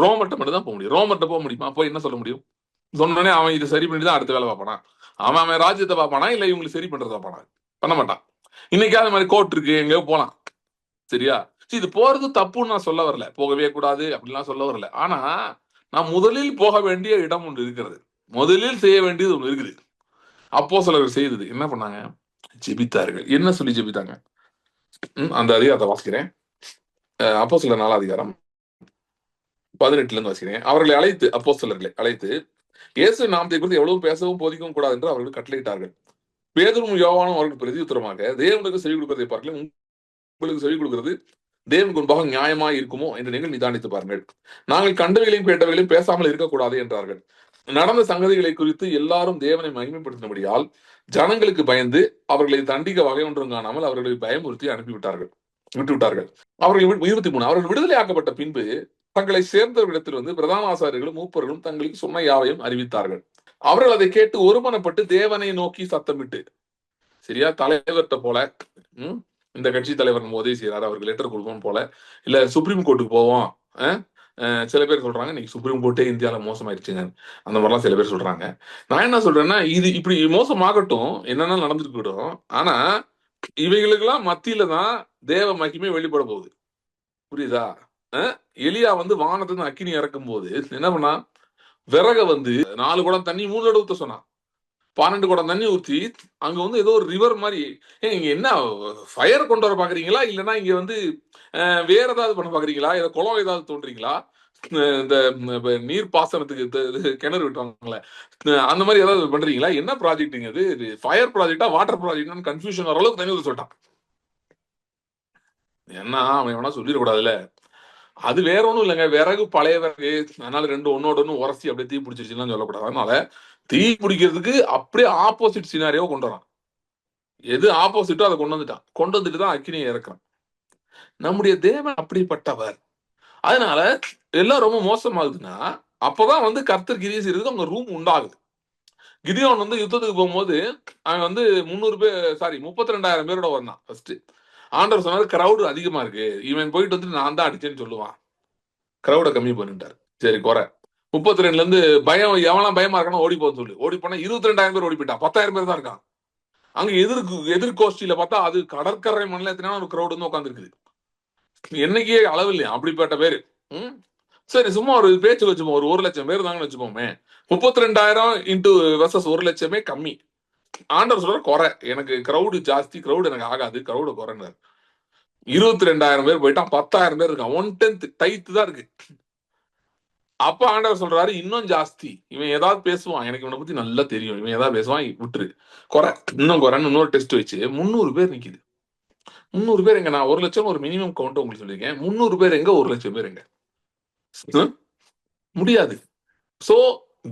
ரோமர்ட்ட மட்டும் தான் போக முடியும். ரோமர்ட்ட போக முடியுமா? போய் என்ன சொல்ல முடியும்? சொன்னோடனே அவன் இதை சரி பண்ணி தான் அடுத்த வேலை பார்ப்பானா? அவன் ராஜ்யத்தை பார்ப்பானா, இல்ல இவங்களுக்கு சரி பண்றத பார்ப்பானா? பண்ண மாட்டான். இன்னைக்கு அது மாதிரி கோர்ட் இருக்கு, எங்கேயோ போலாம், சரியா? இது போறது தப்புன்னு நான் சொல்ல வரல, போகவே கூடாது அப்படிலாம் சொல்ல வரல. ஆனா நான் முதலில் போக வேண்டிய இடம் ஒன்று இருக்கிறது, முதலில் செய்ய வேண்டியது ஒன்று இருக்குது. அப்போஸ்தலர்கள் செய்தது என்ன பண்ணாங்க? ஜெபித்தார்கள். என்ன சொல்லி ஜெபித்தாங்க? அந்த அதிகாரத்தை வாசிக்கிறேன். அப்போஸ்தலர் 4ஆம் அதிகாரம் 18ல இருந்து வாசிக்கிறேன். அவர்களை அழைத்து, அப்போஸ்தலர்களை அழைத்து, இயேசு நாமத்தை குறித்து எவ்வளவு பேசவும் போதிக்கவும் கூடாது என்று அவர்கள் கட்டளையிட்டார்கள். பேதுரும் யோவானும் அவர்கள் பிரதியுத்தரமாக, தேவனுக்கு செவி கொடுக்கிறதை பார்க்கல, உங்களுக்கு செவி கொடுக்கிறது தேவனுக்கு முன்பாக நியாயமாய் இருக்குமோ என்று நீங்கள் நிதானித்து பாருங்கள். நாங்கள் கண்டவைகளையும் கேட்டவைகளையும் பேசாமல் இருக்கக்கூடாது என்றார்கள். நடந்த சங்கதிகளை குறித்து எல்லாரும் தேவனை மகிமைப்படுத்தினபடியால் ஜனங்களுக்கு பயந்து அவர்களை தண்டிக்க வகை ஒன்றும் காணாமல் அவர்களை பயமுறுத்தி விட்டுவிட்டார்கள். அவர்கள் 23, அவர்கள் விடுதலை ஆக்கப்பட்ட பின்பு தங்களை சேர்ந்தவர்களிடத்தில் வந்து பிரதான ஆசாரியர்களும் மூப்பர்களும் தங்களுக்கு சொன்ன யாவையும் அறிவித்தார்கள். அவர்கள் அதை கேட்டு ஒருமனப்பட்டு தேவனை நோக்கி சத்தமிட்டு, சரியா, தலைவர்கிட்ட போல, இந்த கட்சி தலைவர் நம்ம உதவி செய்யறாரு, அவருக்கு லெட்டர் கொடுப்போம் போல, இல்ல சுப்ரீம் கோர்ட்டுக்கு போவோம், சில பேர் சொல்றாங்க இன்னைக்கு சுப்ரீம் கோர்ட்டே இந்தியாவில் மோசமாயிருச்சுங்க. அந்த மாதிரிலாம் சில பேர் சொல்றாங்க. நான் என்ன சொல்றேன்னா, இது இப்படி மோசமாகட்டும், என்னென்ன நடந்துருக்கட்டும். ஆனா இவைகளுக்கெல்லாம் மத்தியில தான் தேவ மகிமை வெளிப்பட போகுது. புரியுதா? எலியா வந்து வானத்துல இருந்து அக்கினி இறக்கும் போது என்ன பண்ணா, விறக வந்து 4 குடம் தண்ணி 3 தடவை ஊத்த சொன்னான். 12 குடம் தண்ணி ஊத்தி, அங்க வந்து ஏதோ ஒரு ரிவர் மாரி, ஏங்க இங்க என்ன ஃபயர் கொண்டு வர பாக்குறீங்களா? இல்லன்னா இங்க வந்து வேற ஏதாவது பண்ண பாக்குறீங்களா? ஏதோ குளம் ஏதாவது தோன்றீங்களா? இந்த நீர் பாசனத்துக்கு கிணறு விட்டுவாங்கல்ல, அந்த மாரி ஏதாவது பண்றீங்களா? என்ன ப்ராஜெக்ட்ங்க இது? ஃபயர் ப்ராஜெக்ட்டா? வாட்டர் ப்ராஜெக்ட்டான்னு கன்ஃப்யூஷன் வர அளவுக்கு தண்ணி ஊத்த சொல்லிட்டான். ஏன்னா அவன் வேணா சொல்லிடக்கூடாதுல்ல. அது வேற ஒண்ணும் இல்லைங்க. விறகு பழைய விறகு. அதனால 2 ஒண்ணோட ஒண்ணு உரசி அப்படியே தீ பிடிச்சிருச்சுன்னு சொல்லக்கூடாது. அதனால தீ பிடிக்கிறதுக்கு அப்படியே ஆப்போசிட் சினாரியோ கொண்டு வரான். எது ஆப்போசிட்டோ அதை கொண்டு வந்துட்டான். கொண்டு வந்துட்டு தான் அக்கினியை இறக்குறான். நம்முடைய தேவன் அப்படிப்பட்டவர். அதனால எல்லாம் ரொம்ப மோசமாகுதுன்னா, அப்பதான் வந்து கர்த்தர் கிரியை செய்யறதுக்கு அவங்க ரூம் உண்டாகுது. கிதியோன் வந்து யுத்தத்துக்கு போகும்போது அவன் வந்து 300 பேர், சாரி 32,000 பேரோட வந்தான் ஃபர்ஸ்ட். ஆண்டவர் சொன்னாரு கிரௌடு அதிகமா இருக்கு. இவன் போயிட்டு வந்து நான் தான் அடிச்சேன்னு சொல்லுவான். கிரௌட கம்மி பண்ணிட்டாரு. சரி குறை. 32ல இருந்து பயம், எவனா பயமா இருக்கானோ ஓடி போக சொல்லு. ஓடி போனா 22,000 பேர் ஓடி போயிட்டான். 10,000 பேர் தான் இருக்கான். அங்க எதிர் கோஷ்டியில பார்த்தா அது கடற்கரை மண்ணில எத்தனை ஒரு கிரௌட் வந்து உட்காந்துருக்குது. என்னைக்கே அளவு இல்லையா அப்படிப்பட்ட பேரு. ம்? சரி சும்மா ஒரு பேச்சு வச்சுப்போம். ஒரு 1,00,000 பேர் தாங்கன்னு வச்சுப்போமே. 32,000 இன்டு வெர்சஸ் 1,00,000 கம்மி. ஆண்டவர் சொல்ற குறை. எனக்கு கிரௌடு ஜாஸ்தி, கிரௌடு எனக்கு ஆகாது, கிரௌடு குறைனாரு. 22,000 பேர் போயிட்டான், 10,000 பேர் இருக்கான். 1/10 டைத்து தான் இருக்கு. அப்ப ஆண்டவர் சொல்றாரு இன்னும் ஜாஸ்தி. இவன் ஏதாவது பேசுவான். எனக்கு இவனை பத்தி நல்லா தெரியும். இவன் ஏதாவது பேசுவான், விட்டுரு. குறை. இன்னும் குறைன்னு இன்னொரு டெஸ்ட் வச்சு 300 பேர் நிக்குது. 300 பேர் எங்க? நான் 1,00,000 ஒரு மினிமம் கவுண்ட் உங்களுக்கு சொல்லியிருக்கேன். 300 பேர் எங்க? 1,00,000 பேர் எங்க? முடியாது. So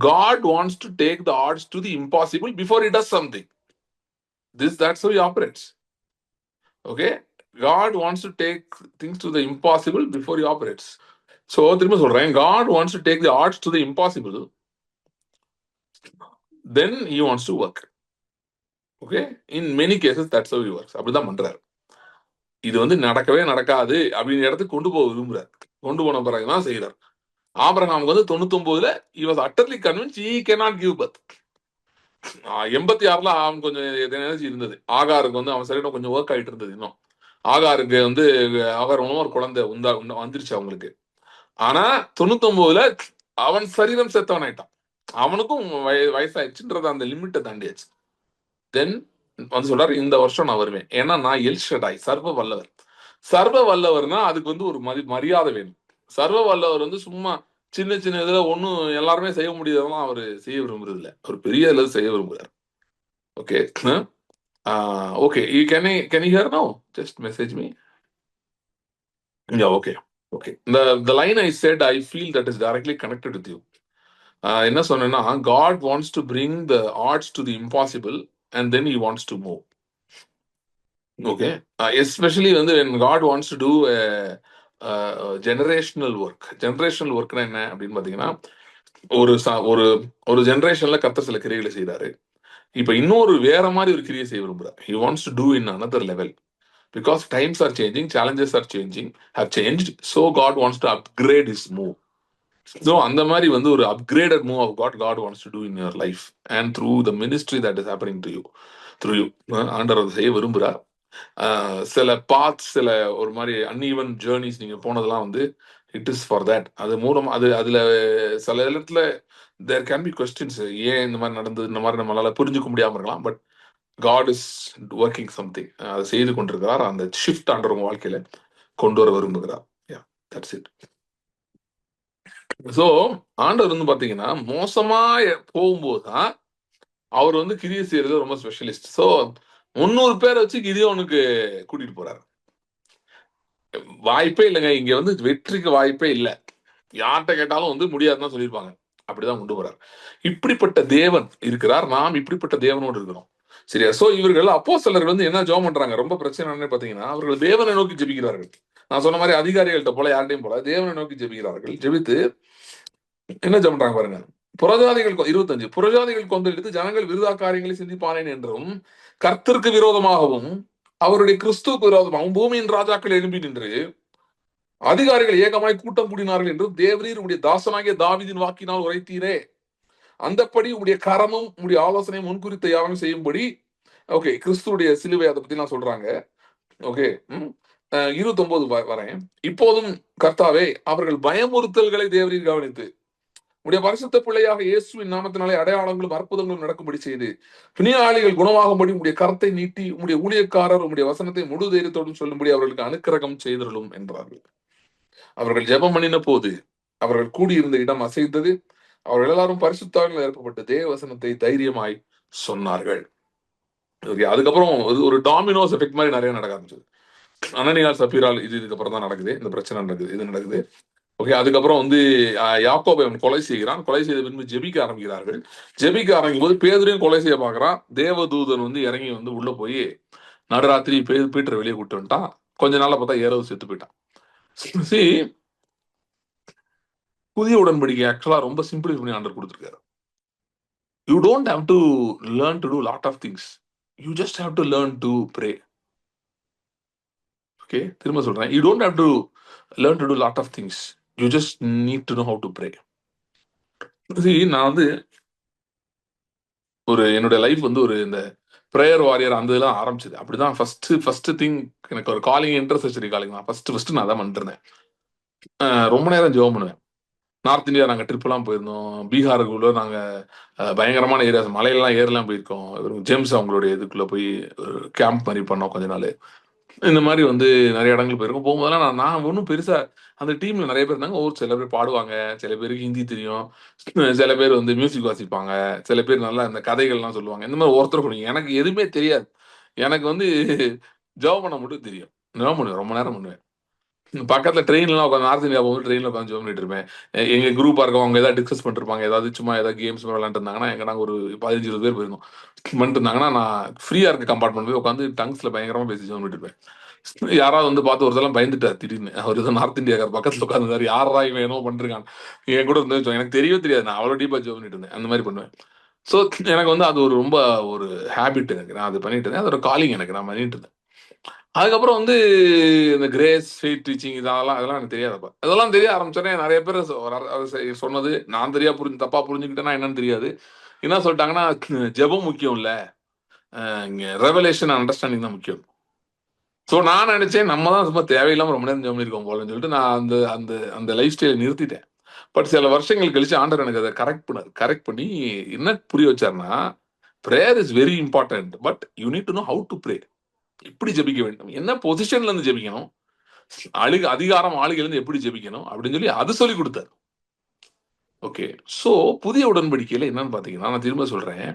God wants to take the odds to the impossible before he does something. That's how he operates. Okay? God wants to take things to the impossible before he operates. So திரும்ப சொல்றேன், God wants to take the odds to the impossible, then he wants to work. Okay? In many cases that's how he works. அப்படிதான் பண்றாரு. இது வந்து நடக்கவே நடக்காது அப்படிங்கிற இடத்துக்கு கொண்டு போக விரும்புறாரு. கொண்டு போன பிறகுதான் செய்யறாரு. ஆபிரகாமுக்கு வந்து 99ல he was utterly convinced he cannot give birth. 86ல அவன் கொஞ்சம் எனர்ஜி இருந்தது. ஆகாருக்கு வந்து அவன் சரீரம் கொஞ்சம் ஒர்க் ஆயிட்டு இருந்தது இன்னும். ஆகாருக்கு வந்து ஆகார் மூலமா ஒரு குழந்தை வந்துருச்சு அவங்களுக்கு. ஆனா 99ல அவன் சரீரம் செத்தவன் ஆயிட்டான். அவனுக்கும் வயசாயிடுச்சுன்றது அந்த லிமிட்டை தாண்டியாச்சு. தென் வந்து சொல்றாரு இந்த வருஷம் நான் வருவேன். ஏன்னா நான் எல்ஷடாய், சர்வ வல்லவர். சர்வ வல்லவர்னா அதுக்கு வந்து ஒரு மரியாதை வேணும். சர்வ வல்லவர் வந்து சும்மா சின்ன சின்ன இதுல ஒன்னும் எல்லாருமே செய்ய முடியாதெல்லாம் அவர் செய்ய விரும்புறது இல்ல. அவர் பெரிய அளவு செய்ய விரும்புகிறார். Okay. Okay. Can you hear now? Just message me. Yeah, okay. Okay. The line I said, I feel that is directly connected with you. என்ன சொன்னேன்னா, God wants to bring the odds to the impossible and then he wants to move. Okay. Especially when God wants to do generational work. Generational workனா என்ன அப்படின்னு பாத்தீங்கன்னா, ஒரு ஒரு ஜெனரேஷன்ல கர்த்தர் சில கிரியைகளை செய்யறாரு. இப்ப இன்னொரு வேற மாதிரி ஒரு கிரியை செய்ய விரும்புறாரு. He wants to do in another level. Because times are changing, challenges are changing, have changed. So God wants to upgrade his move. So அந்த மாதிரி வந்து ஒரு upgraded move of God wants to do in your life and through the ministry that is happening to you, through you. ஆண்டவர் அதை செய்ய விரும்புறார். சில பாத்ஸ், சில ஒரு மாதிரி அன்ஈவன் ஜேர்னிஸ் நீங்க போனதெல்லாம் வந்து இட் இஸ் ஃபார் தட். அது மூலம் அதுல சில இடத்துல தேர் கேன் பி கொஸ்டின்ஸ். ஏன் இந்த மாதிரி நடந்தது, இந்த மாதிரி நம்மளால புரிஞ்சுக்க முடியாம இருக்கலாம். But God is working something. அதை செய்து கொண்டிருக்கிறார். அந்த ஷிஃப்ட் ஆண்டவர் உங்க வாழ்க்கையில கொண்டு வர விரும்புகிறார். That's it. ஸோ ஆண்டவர் வந்து பாத்தீங்கன்னா மோசமா போகும்போது தான் அவர் வந்து கிரியை செய்யறது ரொம்ப ஸ்பெஷலிஸ்ட். ஸோ 300 பேரை வச்சு கிதியோனுக்கு கூட்டிட்டு போறாரு. வாய்ப்பே இல்லைங்க. இங்க வந்து வெற்றிக்கு வாய்ப்பே இல்லை. யார்கிட்ட கேட்டாலும் வந்து முடியாதுன்னு சொல்லியிருப்பாங்க. அப்படிதான் கொண்டு போறார். இப்படிப்பட்ட தேவன் இருக்கிறார். நாம் இப்படிப்பட்ட தேவனோடு இருக்கிறோம். சரியா? சோ இவர்கள் அப்போஸ்தலர்கள் வந்து என்ன ஜெபம் பண்றாங்க? ரொம்ப பிரச்சனை என்னன்னு பாத்தீங்கன்னா, அவர்கள் தேவனை நோக்கி ஜெபிக்கிறார்கள். நான் சொன்ன மாதிரி அதிகாரிகள்கிட்ட போல யார்ட்டையும் போல தேவனை நோக்கி ஜெபிக்கிறார்கள். ஜெபித்து என்ன ஜெபம் பண்றாங்க பாருங்க. புறஜாதிகள் 25 புறஜாதிகள் கொந்தளித்து ஜனங்கள் விருதா காரியங்களை சிந்திப்பானேன் என்றும், கர்த்தருக்கு விரோதமாகவும் அவருடைய கிறிஸ்துவுக்கு விரோதமாகவும் பூமியின் ராஜாக்கள் எழும்பி நின்று அதிகாரிகள் ஏகமாய் கூட்டம் கூடினார்கள் என்று தேவரீர் உடைய தாசனாகிய தாவீதின் வாக்கினால் உரைத்தீரே. அந்தப்படி உடைய கரமும் உடைய ஆலோசனையும் முன்குறித்த யாரும் செய்யும்படி. ஓகே, கிறிஸ்துடைய சிலுவை அதை பத்தி நான் சொல்றாங்க. ஓகே. 29 வரேன். இப்போதும் கர்த்தாவே அவர்கள் பயமுறுத்தல்களை தேவரீர் கவனித்து உடைய பரிசுத்த பிள்ளையாக இயேசுவின் நாமத்தினாலே அடையாளங்களும் அற்புதங்களும் நடக்கும்படி செய்து பிணியாளிகள் குணமாகும்படி உடைய கரத்தை நீட்டி உடைய ஊழியக்காரர் உடைய வசனத்தை முழு தைரியத்தோடும் சொல்லும்படி அவர்களுக்கு அனுக்கிரகம் செய்தருளும் என்றார்கள். அவர்கள் ஜெபம் பண்ணின போது அவர்கள் கூடியிருந்த இடம் அசைந்தது. அவர்கள் எல்லாரும் பரிசுத்தாவில் ஏற்பப்பட்டு தேவ வசனத்தை தைரியமாய் சொன்னார்கள். ஓகே, அதுக்கப்புறம் ஒரு டாமினோஸ் எஃபெக்ட் மாதிரி நிறைய நடக்க ஆரம்பிச்சது. அனனியால் சப்பீரால் இதுக்கப்புறம் தான் நடக்குது, இந்த பிரச்சனை நடக்குது, இது நடக்குது. ஓகே, அதுக்கப்புறம் யாக்கோபை அவன் கொலை செய்கிறான். கொலை செய்த பின்பு ஜெபிக்க ஆரம்பிக்கிறார்கள். ஜெபிக்க ஆரம்பிக்கும் போது பேதுரையும் கொலை செய்ய பார்க்கறான். தேவதூதன் இறங்கி உள்ள போய் நடுராத்திரி பீட்டரை வெளியே கூட்டு வந்துட்டான். கொஞ்ச நாள்ல பார்த்தா ஏறவு செத்து போயிட்டான். See, புதிய உடன்படிக்கை ஆக்சுவலா ரொம்ப சிம்பிளை பண்ணி ஆண்டர் கொடுத்துருக்காரு. You don't have to learn to do lot of things. You just have to learn to pray. Okay, திரும்ப சொல்றேன். You don't have to learn to do lot of things. You just need to know how to pray. நான் என்னுடைய லைஃப் ஒரு இந்த ப்ரேயர் வாரியர் அந்த இதெல்லாம் ஆரம்பிச்சது அப்படிதான். ஃபர்ஸ்ட் திங் எனக்கு ஒரு காலிங் இன்டர்செசரி காலிங் தான். ஃபர்ஸ்ட் நான் அதான் பண்ணிட்டு இருந்தேன். ரொம்ப நேரம் ஜெபம் பண்ணுவேன். நார்த் இந்தியா நாங்கள் ட்ரிப்லாம் போயிருந்தோம். பீகாருக்குள்ள நாங்கள் பயங்கரமான ஏரியாஸ் மலையெல்லாம் ஏறலாம் போயிருக்கோம். ஜேம்ஸ் அவங்களுடைய இதுக்குள்ள போய் கேம்ப் மாதிரி பண்ணோம் கொஞ்ச நாள். இந்த மாதிரி நிறைய இடங்கள் போயிருக்கோம். போகும்போதெல்லாம் நான் ஒன்றும் பெருசா அந்த டீம்ல நிறைய பேர் இருந்தாங்க. சில பேர் பாடுவாங்க, சில பேருக்கு ஹிந்தி தெரியும், சில பேர் மியூசிக் வாசிப்பாங்க, சில பேர் நல்லா இந்த கதைகள்லாம் சொல்லுவாங்க. இந்த மாதிரி ஒருத்தர் எனக்கு எதுவுமே தெரியாது. எனக்கு ஜெபம் பண்ண மட்டும் தெரியும். ஜெபம் பண்ணுவேன், ரொம்ப நேரம் பண்ணுவேன். பக்கத்துல ட்ரெயின்லாம் உட்காந்து நார்த் இந்தியா போகும்போது ட்ரெயின்ல உட்காந்து ஜெபம் பண்ணிட்டு இருப்பேன். எங்க குரூப்பா இருக்கவங்க அவங்க ஏதாவது டிஸ்கஸ் பண்ணிருப்பாங்க. ஏதாவது சும்மா ஏதாவது கேம்ஸ் விளையாண்டு இருந்தாங்கன்னா நாங்க ஒரு 15-20 பேர் போயிருந்தோம். பண்ணிட்டு இருந்தாங்கன்னா நான் ஃப்ரீயா இருக்க கம்பார்ட்மெண்ட் போய் உட்காந்து டங்ஸ்ல பயங்கரமா பேசி ஜெபம் பண்ணிட்டு இருப்பேன். யாராவது பார்த்து ஒருத்தெல்லாம் பயந்துட்டார் திடீர்னு. அவர் நார்த் இந்தியாக்கார் பக்கத்துல உட்காந்துருந்தாரு. யாரா இவன் என்னவோ பண்றான் என் கூட இருந்து எனக்கு தெரியவே தெரியாது. நான் அவ்வளவு டீப்பா ஜெபம் பண்ணிட்டு இருந்தேன். அந்த மாதிரி பண்ணுவேன். ஸோ எனக்கு அது ரொம்ப ஒரு ஹேபிட். எனக்கு நான் அது பண்ணிட்டு இருந்தேன். அது ஒரு காலிங். எனக்கு நான் பண்ணிட்டு இருந்தேன். அதுக்கப்புறம் இந்த கிரேஸ் ஃபெய்த் டீச்சிங் அதெல்லாம் எனக்கு தெரியாதப்ப. அதெல்லாம் தெரிய ஆரம்பிச்சோன்னே நிறைய பேர் சொன்னது நான் தப்பா புரிஞ்சுக்கிட்டேன்னா என்னன்னு தெரியாது. என்ன சொல்லிட்டாங்கன்னா, ஜெபம் முக்கியம் இல்ல, ரெவலேஷன் அண்டர்ஸ்டாண்டிங் தான் முக்கியம். ஸோ நான் நினைச்சேன் நம்ம தான் சும்மா தேவையில்லாம ரொம்ப நேரம் ஜெபம் பண்ணிருக்கோம் போலன்னு சொல்லிட்டு நான் அந்த அந்த அந்த லைஃப் ஸ்டைலை நிறுத்திட்டேன். பட் சில வருஷங்கள் கழிச்சு ஆண்டவர் எனக்கு அதை கரெக்ட் பண்ணி என்ன புரிய வச்சாருன்னா, prayer is very important, but you need to know how to pray. எப்படி ஜெபிக்க வேண்டும், என்ன பொசிஷன்ல இருந்து ஜெபிக்கணும், அதிகாரம் ஆளுகையில இருந்து எப்படி ஜெபிக்கணும் அப்படின்னு சொல்லி அது சொல்லி கொடுத்தாரு. ஓகே, சோ புதிய உடன்படிக்கையில என்னன்னு பாத்தீங்கன்னா, நான் திரும்ப சொல்றேன்,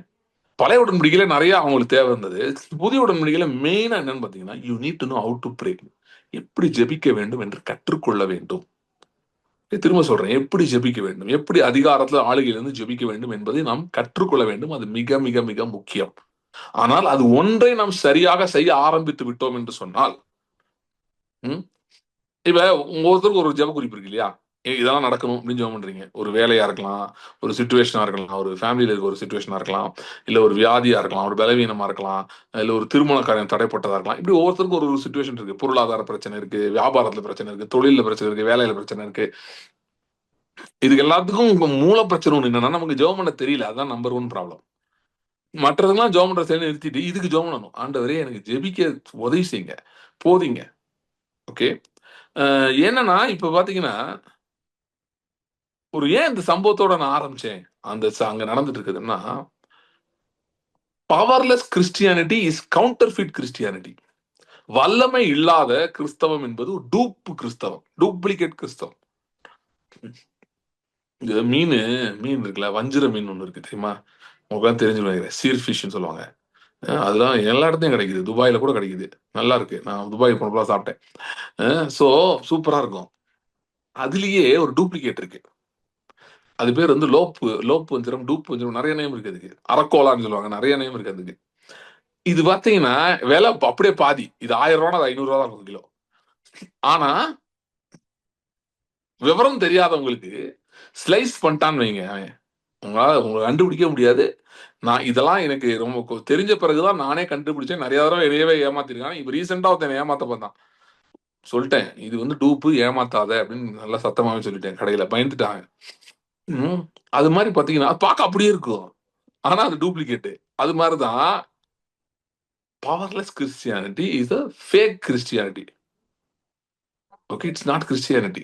பழைய உடன்படிக்கையில நிறைய அவங்களுக்கு தேவை இருந்தது. புதிய உடன்படிக்கையில மெயினா என்னன்னு பாத்தீங்கன்னா, you need to know how to pray. எப்படி ஜெபிக்க வேண்டும் என்று கற்றுக்கொள்ள வேண்டும். திரும்ப சொல்றேன், எப்படி ஜெபிக்க வேண்டும், எப்படி அதிகாரத்துல ஆளுகையிலிருந்து ஜெபிக்க வேண்டும் என்பதை நாம் கற்றுக்கொள்ள வேண்டும். அது மிக மிக மிக முக்கியம். ஆனால் அது ஒன்றை நாம் சரியாக செய்ய ஆரம்பித்து விட்டோம் என்று சொன்னால், இப்ப ஒருத்தருக்கு ஒரு ஜெப குறிப்பு இருக்கு இல்லையா, இதெல்லாம் நடக்கணும் அப்படின்னு ஜெபம் பண்றீங்க. ஒரு வேலையா இருக்கலாம், ஒரு சிச்சுவேஷனா இருக்கலாம், ஒரு ஃபேமிலியில இருக்க ஒரு சிச்சுவேஷனா இருக்கலாம், இல்ல ஒரு வியாதியா இருக்கலாம், ஒரு பலவீனமா இருக்கலாம், இல்ல ஒரு திருமண காரியம் தடைப்பட்டதா இருக்கலாம். இப்படி ஒவ்வொருத்தருக்கும் ஒரு சிச்சுவேஷன் இருக்கு. பொருளாதார பிரச்சனை இருக்கு, வியாபாரத்துல பிரச்சனை இருக்கு, தொழில பிரச்சனை இருக்கு, வேலையில பிரச்சனை இருக்கு. இதுக்கு எல்லாத்துக்கும் மூல பிரச்சனை ஒண்ணு என்னன்னா, நமக்கு ஜெபம் பண்ண தெரியல. அதுதான் நம்பர் 1 ப்ராப்ளம். மற்றதெல்லாம் ஜெபம் பண்ற செயலை நிறுத்திட்டு இதுக்கு ஜெபம் பண்ணணும். ஆண்டவரே எனக்கு ஜெபிக்க உதவி செய்யுங்க, போதிங்க. ஓகே, என்னன்னா இப்ப பாத்தீங்கன்னா, ஏன் இந்த சம்பவத்தோட நான் ஆரம்பிச்சேன், அங்க நடந்துட்டு இருக்குதுன்னா, powerless Christianity is counterfeit Christianity. வல்லமை இல்லாத கிறிஸ்தவம் என்பது டூப் கிறிஸ்தவம், டூப்ளிகேட் கிறிஸ்தவம். இந்த மீன் இருக்குல்ல, வஞ்சிர மீன் ஒண்ணு இருக்கு தெரியுமா? உங்களுக்கு தெரிஞ்சுருவாங்க, சீர் ஃபிஷ்ன்னு சொல்லுவாங்க. அதெல்லாம் எல்லா இடத்தையும் கிடைக்குது. துபாயில கூட கிடைக்குது. நல்லா இருக்கு. நான் துபாய் போனப்பலாம் சாப்பிட்டேன். சோ சூப்பரா இருக்கும். அதுலயே ஒரு டூப்ளிகேட் இருக்கு. அது பேர் லோப் வஞ்சிரம், டூப் வஞ்சிரம், நிறைய நேம் இருக்கு அதுக்கு. அரக்கோலான்னு சொல்லுவாங்க. நிறைய நேம் இருக்கு அதுக்கு. இது பாத்தீங்கன்னா விலை அப்படியே பாதி. இது 1000 ரூபா, அது 500 ரூபா தான் இருக்கும் கிலோ. ஆனா விவரம் தெரியாதவங்களுக்கு ஸ்லைஸ் பண்ணிட்டான்னு வைங்க, உங்களை கண்டுபிடிக்க முடியாது. நான் இதெல்லாம் எனக்கு ரொம்ப தெரிஞ்ச பிறகுதான் நானே கண்டுபிடிச்சேன். நிறைய தடவை என்னையவே ஏமாத்திருக்காங்க. இப்ப ரீசெண்டா ஒருத்தன் ஏமாத்த பார்த்தான். சொல்லிட்டேன், இது வந்து டூப்பு, ஏமாத்தாத அப்படின்னு நல்லா சத்தமாவே சொல்லிட்டேன். கடையில பயந்துட்டாங்க. ம். அது மாரி பார்த்தீங்கன்னா, பார்க்க அப்படியே இருக்கும். ஆனா அது டூப்ளிகேட். அது மாரி தான் powerless Christianity is a fake Christianity. Okay, it's not Christianity.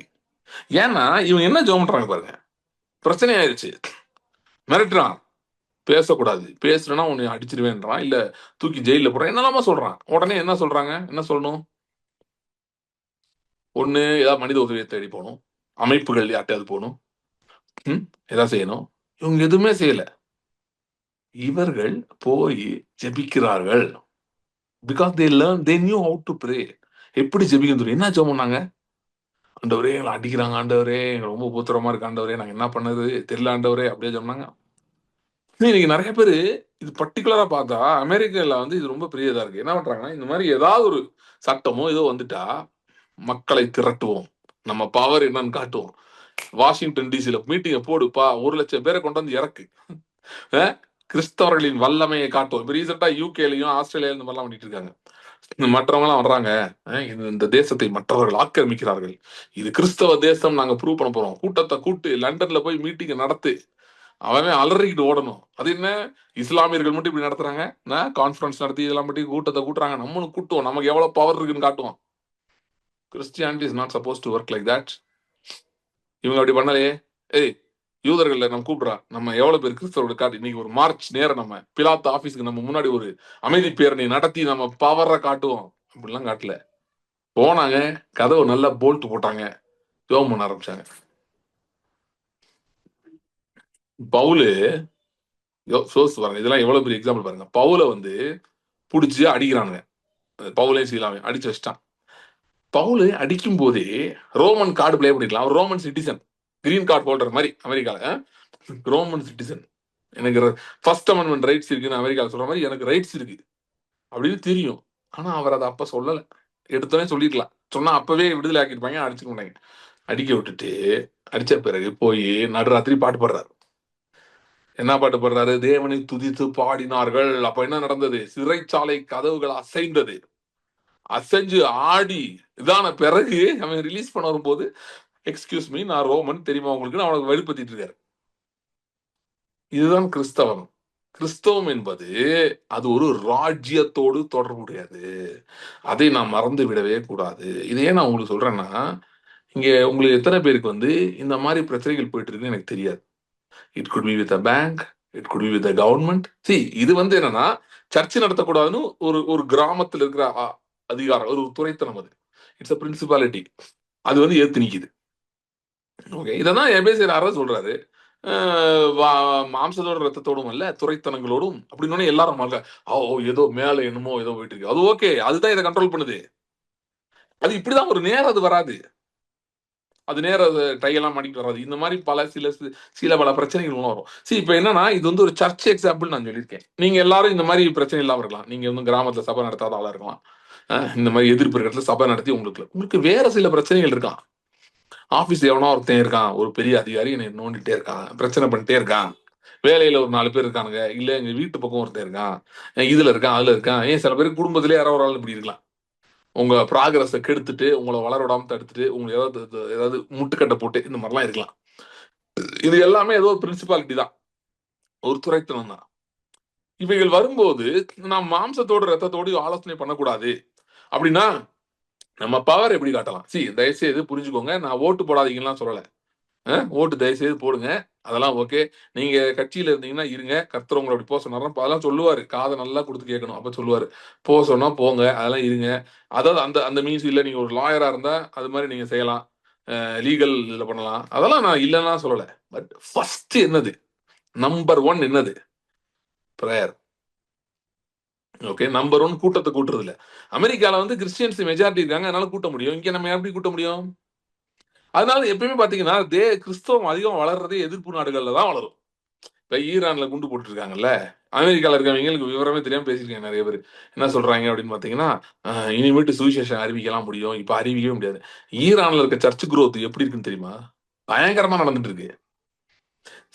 ஏன்னா, இவங்க என்ன ஜெபம் பண்றாங்க பாருங்க. பிரச்சனை ஆயிருச்சு. மிரட்டுறான். பேசக்கூடாது. பேசுனேன்னா உன்னைய அடிச்சுருவேன்றான். இல்ல தூக்கி ஜெயில்ல போடுறேன். என்னெல்லாமோ சொல்றான். உடனே என்ன சொல்றாங்க? என்ன சொல்லணும்? ஒண்ணு ஏதாவது மனித உதவிய தேடி போணும். அமைப்புகள் யார்ட்டயாவது போணும். ம். ஏதாவது செய்யணும். இவங்க எதுவுமே செய்யல. இவர்கள் போய் ஜெபிக்கிறார்கள். Because they knew how to pray. எப்படி ஜெபிக்கணும் தெரியும். என்ன ஜெபம் பண்ணாங்க? ஆண்டவரே எங்கள அடிக்கிறாங்க ஆண்டவரே. எங்களுக்கு ரொம்ப உபத்திரவமா இருக்கு ஆண்டவரே. நாங்க என்ன பண்ணது தெரியல ஆண்டவரே. அப்படியே சொன்னாங்க. இன்னைக்கு நெறைய பேரு இது பர்ட்டிகுலரா பார்த்தா, அமெரிக்கால வந்து இது ரொம்ப பெரிய இதா இருக்கு. என்ன பண்றாங்கன்னா, இந்த மாரி ஏதாவது ஒரு சட்டமோ ஏதோ வந்துட்டா, மக்களை திரட்டுவோம். நம்ம பவர் என்னன்னு காட்டுவோம். வாஷிங்டன் டிசில மீட்டிங்க போடுப்பா. 1,00,000 பேர கொண்டு வந்து இறக்கு. அ கிறிஸ்தவர்களின் வல்லமையை காட்டுவோம். இப்ப ரீசென்ட்டா யுகேலயும், ஆஸ்திரேலியாலயும் இந்த மாரிலாம் பண்ணிட்டு இருக்காங்க. மற்றவங்கலாம் வர்றாங்க. இந்த தேசத்தை மற்றவர்கள் ஆக்கிரமிக்கிறார்கள். இது கிறிஸ்தவ தேசம் நாங்க ப்ரூவ் பண்ண போறோம். கூட்டத்த கூட்டு லண்டன்ல போய் மீட்டிங்க நடத்து. அவன் அலறிக்கிட்டு ஓடணும். அது என்ன இஸ்லாமியர்கள் மட்டும் இப்படி நடத்துறாங்க. கான்ஃபரன்ஸ் நடத்தி இதெல்லாம் பண்ணி கூட்டத்த கூட்டுறாங்க. நம்மளும் கூட்டுவோம். நமக்கு எவ்வளவு பவர் இருக்குன்னு காட்டுவோம். Christianity is not suppose to work like that. இவங்க அப்படி பண்ணலையே. ஏய், யூதர்கள நம்ம கூப்பிடுறா. நம்ம எவ்வளவு பேர் கிறிஸ்தவர்கள் காட்டு. இன்னைக்கு ஒரு மார்ச் நேரம் நம்ம பிலாத்து ஆபீஸ்க்கு நம்ம முன்னாடி ஒரு அமைதி பேரணி நடத்தி நம்ம பவர காட்டுவோம். அப்படிலாம் காட்டல. போனாங்க, கதவு நல்லா போல்ட் போட்டாங்க. ஜெபம் பண்ண ஆரம்பிச்சாங்க. பவுலு சோர்ஸ் பாருங்க. இதெல்லாம் எவ்வளவு பெரிய எக்ஸாம்பிள் பாருங்க. பவுல வந்து புடிச்சு அடிக்கிறானுங்க. பவுலையும் சீலாவையும் அடிச்சு வச்சிட்டான். பவுலு அடிக்கும் போதே ரோமன் கார்டு பிளே பண்ணிக்கலாம். அவர் Roman citizen. Green card holder மாதிரி அமெரிக்கால. Roman citizen. எனக்கு ஃபர்ஸ்ட் அமெண்ட்மெண்ட் ரைட்ஸ் இருக்குன்னு அமெரிக்கால சொல்ற மாதிரி எனக்கு ரைட்ஸ் இருக்கு அப்படின்னு தெரியும். ஆனா அவர் அதை அப்ப சொல்லல. எடுத்தோடனே சொல்லிருக்கலாம். சொன்னா அப்பவே விடுதலை ஆக்கிருப்பாங்க, அடிச்சுக்க மாட்டாங்க. அடிக்க விட்டுட்டு அடிச்ச பிறகு போய் நடுராத்திரி பாட்டு பாடுறாரு. என்ன பாட்டு பாடுறாரு? தேவனை துதித்து பாடினார்கள். அப்ப என்ன நடந்தது? சிறைச்சாலை கதவுகள் அசைந்தது. அசைஞ்சு ஆடி இதான பிறகு அவன் ரிலீஸ் பண்ண வரும்போது, எக்ஸ்கியூஸ் மீ நான் ரோமன் தெரியுமா உங்களுக்கு? அவனுக்கு வெளிப்படுத்திட்டு இருக்காரு. இதுதான் கிறிஸ்தவம். கிறிஸ்தவம் என்பது அது ஒரு ராஜ்யத்தோடு தொடர்புடையது. அதை நாம் மறந்து விடவே கூடாது. இதை ஏன் நான் உங்களுக்கு சொல்றேன்னா, இங்க உங்களுக்கு எத்தனை பேருக்கு வந்து இந்த மாதிரி பிரச்சனைகள் போயிட்டு இருக்குன்னு எனக்கு தெரியாது. It could be with a bank, it could be with a government. இது வந்து என்னன்னா, சர்ச் நடத்தக்கூடாதுன்னு ஒரு ஒரு கிராமத்துல இருக்கிற அதிகாரம், ஒரு துறைத்தனம் அது. It's a principality. அது வந்து ஏத்து நிக்குது. ஓகே. இததான் எபேசியர் 6 சொல்றாரு. அ மாம்சத்தோடும் ரத்தத்தோடும் அல்ல, துரைத்தனங்களோடும் அப்படின்னு எல்லாரும் ஏதோ மேல என்னமோ ஏதோ போயிட்டு இருக்கு. அது ஓகே. அதுதான் இதை கண்ட்ரோல் பண்ணுது. அது இப்படிதான் ஒரு நேரம் அது வராது. அது நேரம் அது டை எல்லாம் மாட்டிட்டு வராது. இந்த மாதிரி சில பல பிரச்சனைகள் வரும். இப்ப என்னன்னா, இது வந்து ஒரு சர்ச் எக்ஸாம்பிள் நான் சொல்லியிருக்கேன். நீங்க எல்லாரும் இந்த மாதிரி பிரச்சனை இல்லாம இருக்கலாம். நீங்க வந்து கிராமத்துல சபை நடத்தாத ஆளா இருக்கலாம். இந்த மாதிரி எதிர்ப்பு இருக்கிற இடத்துல சபை நடத்தி உங்களுக்கு உங்களுக்கு வேற சில பிரச்சனைகள் இருக்கான். ஆபீஸ் எவனோ ஒருத்தன் இருக்கான். ஒரு பெரிய அதிகாரி என்னை நோண்டிட்டே இருக்கான். பிரச்சனை பண்ணிட்டே இருக்கான். வேலையில ஒரு 4 பேர் இருக்கானுங்க. இல்ல எங்க வீட்டு பக்கம் ஒருத்தன் இருக்கான். இதுல இருக்கான், அதுல இருக்கான். ஏன் சில பேர் குடும்பத்திலே யாரோ ஒரு ஆள் இப்படி இருக்கலாம். உங்க ப்ராகிரஸ கெடுத்துட்டு, உங்கள வளர விடாம தடுத்துட்டு, உங்களுக்கு ஏதாவது முட்டுக்கட்டை போட்டு இந்த மாரிலாம் இருக்கலாம். இது எல்லாமே ஏதோ ஒரு பிரின்சிபாலிட்டி தான். ஒரு துரைத்தனம் தான். இவைகள் வரும்போது, நாம் மாம்சத்தோடு, ரத்தத்தோடு ஆலோசனை பண்ணக்கூடாது. அப்படின்னா, நம்ம பவர் எப்படி காட்டலாம்? தயவுசெய்து புரிஞ்சுக்கோங்க. நான் ஓட்டு போடாதீங்கன்னுலாம் சொல்லல. ஓட்டு தயவுசெய்து போடுங்க. அதெல்லாம் ஓகே. நீங்க கட்சியில இருந்தீங்கன்னா இருங்க. கர்த்தர் உங்கள அப்படி போக சொன்னாருன்னா, அதெல்லாம் சொல்லுவாரு. காத நல்லா குடுத்து கேட்கணும். அப்ப சொல்லுவாரு. சொன்னா போங்க. அதெல்லாம் இருங்க. அதாவது அந்த அந்த மீன்ஸ் இல்ல நீங்க ஒரு லாயரா இருந்தா, அது மாரி நீங்க செய்யலாம். லீகல் இதுல பண்ணலாம். அதெல்லாம் நான் இல்லன்னுலாம் சொல்லல. பட் ஃபர்ஸ்ட் என்னது? நம்பர் 1 என்னது? பிரேயர். ஓகே. நம்பர் 1 கூட்டத்த கூட்டுறது இல்ல. அமெரிக்கால வந்து கிறிஸ்டியன்ஸ் மெஜாரிட்டி இருக்காங்க. அதனால கூட்ட முடியும். இங்க நம்ம எப்படி கூட்ட முடியும்? அதனால எப்பயுமே பாத்தீங்கன்னா, கிறிஸ்தவம் அதிகம் வளர்றதே எதிர்ப்பு நாடுகள்ல தான் வளரும். இப்ப ஈரான்ல குண்டு போட்டுருக்காங்கல்ல. அமெரிக்கால இருக்கிறவங்களுக்கு விவரமே தெரியாம பேசியிருக்காங்க நெறைய பேரு. என்ன சொல்றாங்க அப்படின்னு பார்த்தீங்கன்னா, இனிமேட்டு சுவிசேஷம் அறிவிக்கலாம் முடியும். இப்ப அறிவிக்கவே முடியாது. ஈரான்ல இருக்க சர்ச் குரோத் எப்படி இருக்குன்னு தெரியுமா? பயங்கரமா நடந்துட்டு இருக்கு.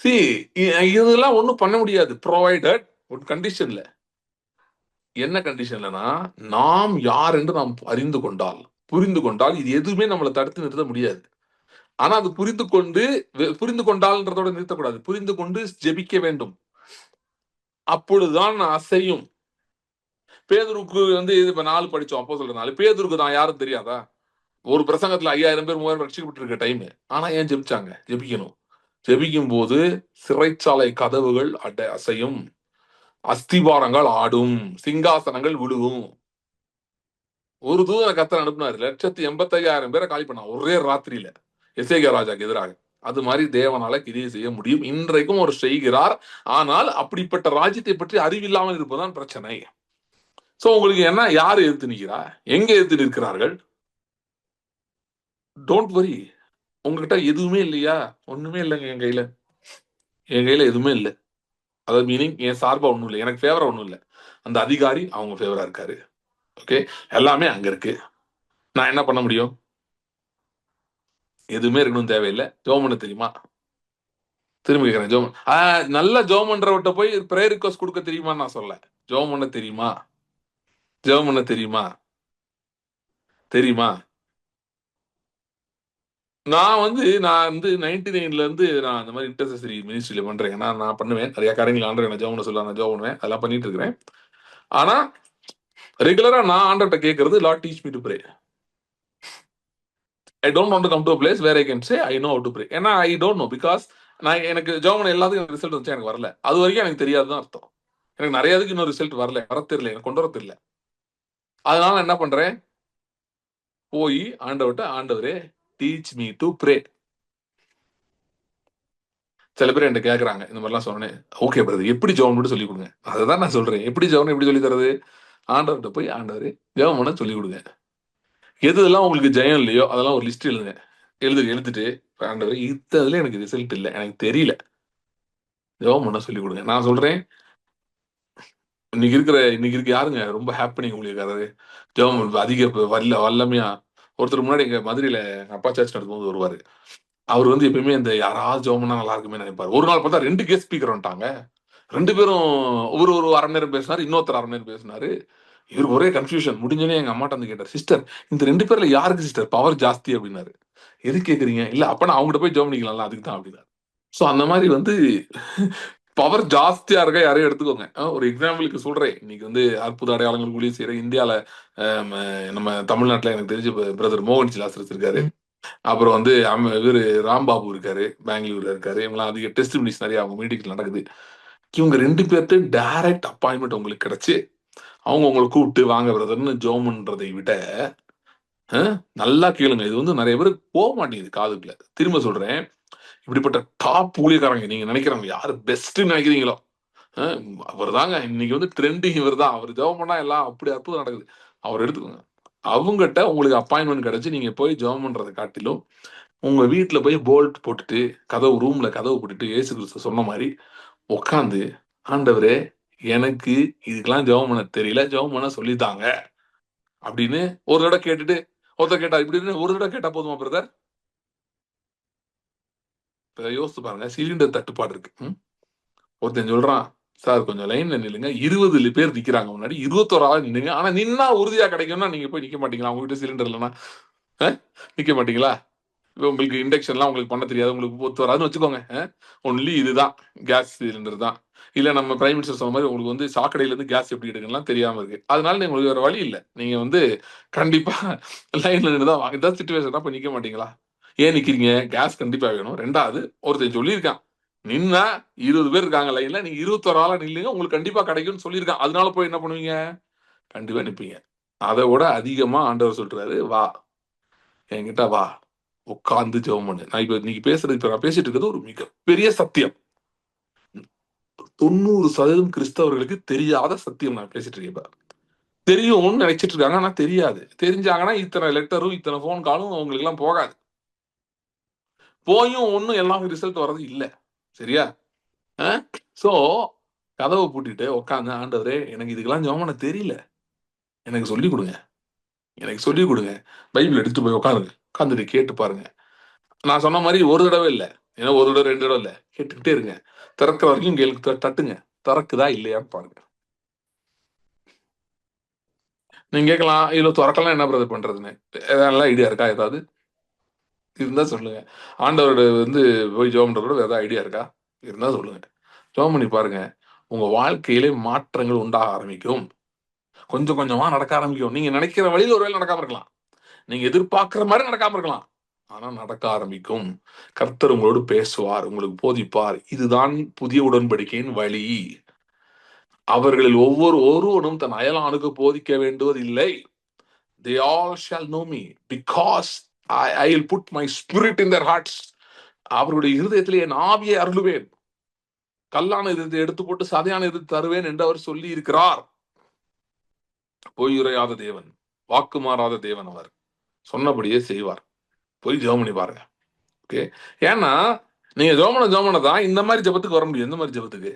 சி இ இதெல்லாம் ஒண்ணும் பண்ண முடியாது. புரொவைடட் ஒரு கண்டிஷன்ல. என்ன கண்டிஷன்லனா, நாம் யார் என்று நாம் அறிந்து கொண்டால். புரிந்து கொண்டால் இது எதுவுமே நம்மளை தடுத்து நிறுத்த முடியாது. ஆனா அது புரிந்து கொண்டால்ன்றதோட நிறுத்தக்கூடாது. புரிந்து கொண்டு ஜெபிக்க வேண்டும். அப்பொழுதுதான் அசையும். பேதுருக்கு வந்து இது இப்ப 4 படிச்சோம். அப்போஸ்தலர் 4. பேதுருக்கு தான் யாரும் தெரியாதா? ஒரு பிரசங்கத்துல 5000 பேர் 3000 ரட்சிக்கப்பட்டு இருக்க டைம். ஆனா ஏன் ஜெபிச்சாங்க? ஜெபிக்கணும். ஜெபிக்கும் போது சிறைச்சாலை கதவுகள் அசையும், அஸ்திபாரங்கள் ஆடும், சிங்காசனங்கள் விழுகும். ஒரு தூதனை கர்த்தர் அனுப்புனாரு. 185,000 பேரை காலி பண்ணான் ஒரே ராத்திரியில. எசேக்கியா ராஜாக்கு எதிராக. அது மாதிரி தேவனால கிரியை செய்ய முடியும். இன்றைக்கும் அவர் செய்கிறார். ஆனால் அப்படிப்பட்ட ராஜ்யத்தை பற்றி அறிவில்லாமல் இருப்பதுதான் பிரச்சனை. சோ உங்களுக்கு என்ன யாரு எதிர்த்து நிக்கிறா? எங்க எதிர்த்து நிற்கிறார்கள்? Don't worry. உங்ககிட்ட எதுவுமே இல்லையா? ஒண்ணுமே இல்லைங்க என் கையில. என் கையில எதுவுமே இல்ல. அதாவது மீனிங் என் சார்பா ஒண்ணும் இல்ல. எனக்கு ஃபேவரா ஒண்ணும் இல்ல. அந்த அதிகாரி அவங்க ஃபேவரா இருக்காரு. ஓகே. எல்லாமே அங்க இருக்கு. நான் என்ன பண்ண முடியும்? எதுவுமே இருக்கணும்னு தேவையில்ல. ஜெபம் பண்ண தெரியுமா? திரும்பி கேட்கிறேன். நல்ல ஜெபம் பண்றவர்ட்ட போய் பிரேயர் ரிக்வெஸ்ட் கொடுக்க தெரியுமான்னு நான் சொல்லல. ஜெபம் பண்ண தெரியுமா? ஜெபம் பண்ண தெரியுமா? தெரியுமா? நான் வந்து 99ல இருந்து நான் இந்த மாதிரி இன்டர்செசரி மினிஸ்ட்ரியில பண்றேன். ஏன்னா நான் பண்ணுவேன். நிறைய காரியங்கள் ஆண்டவர் என்ன ஜெபம் பண்ண சொல்லுவாங்க. நான் ஜெபம் பண்ணுவேன். அதெல்லாம் பண்ணிட்டு இருக்கிறேன். ஆனா ரெகுலரா நான் ஆண்டவர்ட்ட கேட்கறது Lord teach me to pray. I don't want to come to a place where I can say I know how to pray. ஏன்னா ஐ டோன்ட் நோ பிகாஸ் நான் எனக்கு ஜெபம் பண்ண எல்லாத்துக்கும் ரிசல்ட் வந்துச்சு எனக்கு வரல. அது வரைக்கும் எனக்கு தெரியாதுதான் அர்த்தம். எனக்கு நிறைய இதுக்கு இன்னும் ரிசல்ட் வரல. வர தெரியல. எனக்கு கொண்டு வர தெரியல. அதனால நான் என்ன பண்றேன்? போய் ஆண்டவர்ட்ட ஆண்டவரே டீச் மீ டு பிரே. சில பேர் என்கிட்ட கேட்கறாங்க இந்த மாதிரிலாம் சொன்னேன். ஓகே பிரதர் எப்படி ஜெபம் பண்ண சொல்லி கொடுங்க. அதுதான் நான் சொல்றேன். எப்படி ஜெபம் எப்படி சொல்லி தரது? ஆண்டவர்கிட்ட போய் ஆண்டவரே ஜெபம் பண்ண சொல்லி கொடுங்க. எதுலாம் உங்களுக்கு ஜெயம் இல்லையோ அதெல்லாம் ஒரு லிஸ்ட் எழுதுங்க. எழுதிட்டு ஆண்டவரே இதுல எனக்கு ரிசல்ட் இல்லை எனக்கு தெரியல. ஜெபம் பண்ண சொல்லி கொடுங்க. நான் சொல்றேன் இன்னைக்கு இருக்க யாருங்க ரொம்ப ஹாப்பனிங் ஊழியக்காரரு ஜெபம் அதிக வல்லமையா ஒருத்தர் முன்னாடி எங்க மதுரையில எங்க அப்பா சர்ச் நடக்கும்போது வருவாரு. அவர் வந்து எப்பயுமே இந்த யாராவது ஜெபம் பண்ணா நல்லா இருக்குமே நினைப்பாரு. ஒரு நாள் பார்த்தா 2 கெஸ்ட் ஸ்பீக்கர் வந்துட்டாங்க. 2 பேரும் ஒரு அரை மணி நேரம் பேசினாரு. இன்னொருத்தர் அரை மணி நேரம் பேசினாரு. இவருக்கு ஒரே கன்ஃபியூஷன். முடிஞ்சோனே எங்க அம்மாட்ட வந்து கேட்டார், சிஸ்டர் இந்த 2 பேர்ல யாருக்கு சிஸ்டர் பவர் ஜாஸ்தி அப்படின்னாரு. எது கேக்குறீங்க? இல்ல அப்ப நான் அவங்ககிட்ட போய் ஜெபம் பண்ணிக்கலாம்ல அதுக்கு தான் அப்படின்னாரு. சோ அந்த மாதிரி வந்து பவர் ஜாஸ்தியா இருக்க யாரையும் எடுத்துக்கோங்க. ஒரு எக்ஸாம்பிளுக்கு சொல்றேன். இன்னைக்கு வந்து அற்புத அடையாளங்கள் ஊழியம் செய்யற இந்தியால நம்ம தமிழ்நாட்டுல எனக்கு தெரிஞ்ச பிரதர் மோகன் சிலாசரஸ் இருக்காரு. அப்புறம் வந்து இவரு ராம்பாபு இருக்காரு. பெங்களூர்ல இருக்காரு. இவங்கலாம் அதிக டெஸ்ட் மினிஸ் நிறைய அவங்க மீட்டிங்ஸ் நடக்குது. இவங்க 2 பேர்ட்டு டைரக்ட் அப்பாயின்மெண்ட் உங்களுக்கு கிடைச்சு அவங்க உங்களை கூப்பிட்டு வாங்க பிரதர்னு ஜோம் பண்றதை விட நல்லா கேளுங்க. இது வந்து நிறைய பேருக்கு போக மாட்டேங்குது காதுக்குள்ள. திரும்ப சொல்றேன். இப்படிப்பட்ட டாப் ஊழியக்காரங்க நீங்க நினைக்கிறவங்க யாரு பெஸ்ட் நினைக்கிறீங்களோ அவர் தாங்க இன்னைக்கு வந்து ட்ரெண்டிங் இவர் தான். அவர் ஜெபம் பண்ணா எல்லாம் அப்படி அற்புதம் நடக்குது. அவர் எடுத்துக்கோங்க. அவங்ககிட்ட உங்களுக்கு அப்பாயின்மெண்ட் கிடைச்சு நீங்க போய் ஜெபம் பண்றதை காட்டிலும் உங்க வீட்டுல போய் போல்ட் போட்டுட்டு ரூம்ல கதவு போட்டுட்டு இயேசு கிறிஸ்து சொன்ன மாதிரி உட்காந்து ஆண்டவரே எனக்கு இதுக்கெல்லாம் ஜெபம் பண்ண தெரியல ஜெபம் பண்ண சொல்லித்தாங்க அப்படின்னு ஒரு தடவை கேட்டுட்டு ஒருத்தர் கேட்டா இப்படின்னு ஒரு தடவை கேட்டா போதுமா பிரதர்? யோசிச்சு பாருங்க. சிலிண்டர் தட்டுப்பாடு இருக்கு. ஒருத்தன் சொல்றான் சார் கொஞ்சம் லைன்ல நில்லுங்க. 20 பேர் நிக்கிறாங்க முன்னாடி 21 ஆள் நின்னுங்க. ஆனா நின்னா உறுதியா கிடைக்கும்னா நீங்க போய் நிக்க மாட்டீங்களா? உங்ககிட்ட சிலிண்டர் இல்லைன்னா நிக்க மாட்டீங்களா? உங்களுக்கு இண்டக்ஷன்லாம் உங்களுக்கு பண்ண தெரியாது. உங்களுக்கு ஒத்து வராதுன்னு வச்சுக்கோங்க. ஒன்லி இதுதான் கேஸ் சிலிண்டர் தான். இல்ல நம்ம பிரைம் மினிஸ்டர் சொன்ன மாதிரி உங்களுக்கு வந்து சாக்கடையில இருந்து கேஸ் எப்படி எடுக்கலாம் தெரியாம இருக்கு. அதனால உங்களுக்கு வேற வழி இல்லை. நீங்க வந்து கண்டிப்பா லைன்ல நின்றுதான் வாங்க. இதான் சிச்சுவேஷன். அப்ப நிக்க மாட்டீங்களா? ஏன் நிக்கிறீங்க? கேஸ் கண்டிப்பா வேணும். 2வது ஒருத்தன் சொல்லியிருக்கான் நின்னா 20 பேர் இருக்காங்க லைன்ல நீங்க 21 ஆளா நில்லுங்க உங்களுக்கு கண்டிப்பா கிடைக்கும்னு சொல்லியிருக்கான். அதனால போய் என்ன பண்ணுவீங்க? கண்டிப்பா நிப்பீங்க. அதை விட அதிகமா ஆண்டவர் சொல்றாரு வா என்கிட்ட வா உட்கார்ந்து ஜெபம் பண்ணு. நான் இப்ப நீங்க பேசுறது நான் பேசிட்டு இருக்கிறது ஒரு மிகப்பெரிய சத்தியம். 90% கிறிஸ்தவர்களுக்கு தெரியாத சத்தியம் நான் பேசிட்டு இருக்கேன். தெரியும்னு நினைச்சிட்டு இருக்காங்க. ஆனா தெரியாது. தெரிஞ்சாங்கன்னா இத்தனை லெட்டரும் இத்தனை போன் காலும் அவங்களுக்கு எல்லாம் போகாது. போயும் ஒன்னும் எல்லாம் ரிசல்ட் வர்றது இல்ல. சரியா? சோ கதவை பூட்டிட்டு உட்காந்து ஆண்டவரே எனக்கு இதுக்கெல்லாம் ஜெபம் பண்ண தெரியல. எனக்கு சொல்லி கொடுங்க. எனக்கு சொல்லி கொடுங்க. பைபிள் எடுத்துட்டு போய் உட்காருங்க. உட்காந்துட்டு கேட்டு பாருங்க. நான் சொன்ன மாதிரி ஒரு தடவை இல்ல. ஏன்னா ஒரு தடவை 2 தடவை இல்ல. கேட்டுக்கிட்டே இருங்க. திறக்கிற வரைக்கும் கேள்வி தட்டுங்க. திறக்குதா இல்லையான்னு பாருங்க. நீங்க கேட்கலாம், இதுல துறக்கலாம் என்ன பிரதர் பண்றதுன்னு. நல்ல ஐடியா இருக்கா ஏதாவது? இருந்தா சொல்லுங்க. ஆண்டவரோட போய் ஜெபம் பண்றத விட வேற ஏதாவது ஐடியா இருக்கா? இருந்தா சொல்லுங்க. ஜெபம் பண்ணி பாருங்க. உங்க வாழ்க்கையிலே மாற்றங்கள் உண்டாக ஆரம்பிக்கும். கொஞ்சம் கொஞ்சமா நடக்க ஆரம்பிக்கும். நீங்க நினைக்கிற வழியில ஒருவேளை நடக்காம இருக்கலாம். நீங்க எதிர்பார்க்கிற மாரி நடக்காம இருக்கலாம். ஆனா நடக்க ஆரம்பிக்கும். கர்த்தர் உங்களோடு பேசுவார், உங்களுக்கு போதிப்பார். இதுதான் புதிய உடன்படிக்கையின் வழி. அவர்களில் ஒருவனும் தன் அயலானுக்கு போதிக்க வேண்டுவதில்லை. They all shall know me because I will put my spirit in their hearts. அவருடைய இருதயத்திலே என் ஆவியை அருளுவேன். கல்லான இதயத்தை எடுத்து போட்டு சதையான இதயத்தை தருவேன் என்று அவர் சொல்லி இருக்கிறார். பொய் உரையாத தேவன், வாக்கு மாறாத தேவன் அவர். சொன்னபடியே செய்வார். போய் ஜெபம் பண்ணி பாருங்க. ஓகே. ஏன்னா நீங்க ஜெபம் தான் இந்த மாதிரி ஜெபத்துக்கு வர முடியும். எந்த மாதிரி ஜெபத்துக்கு?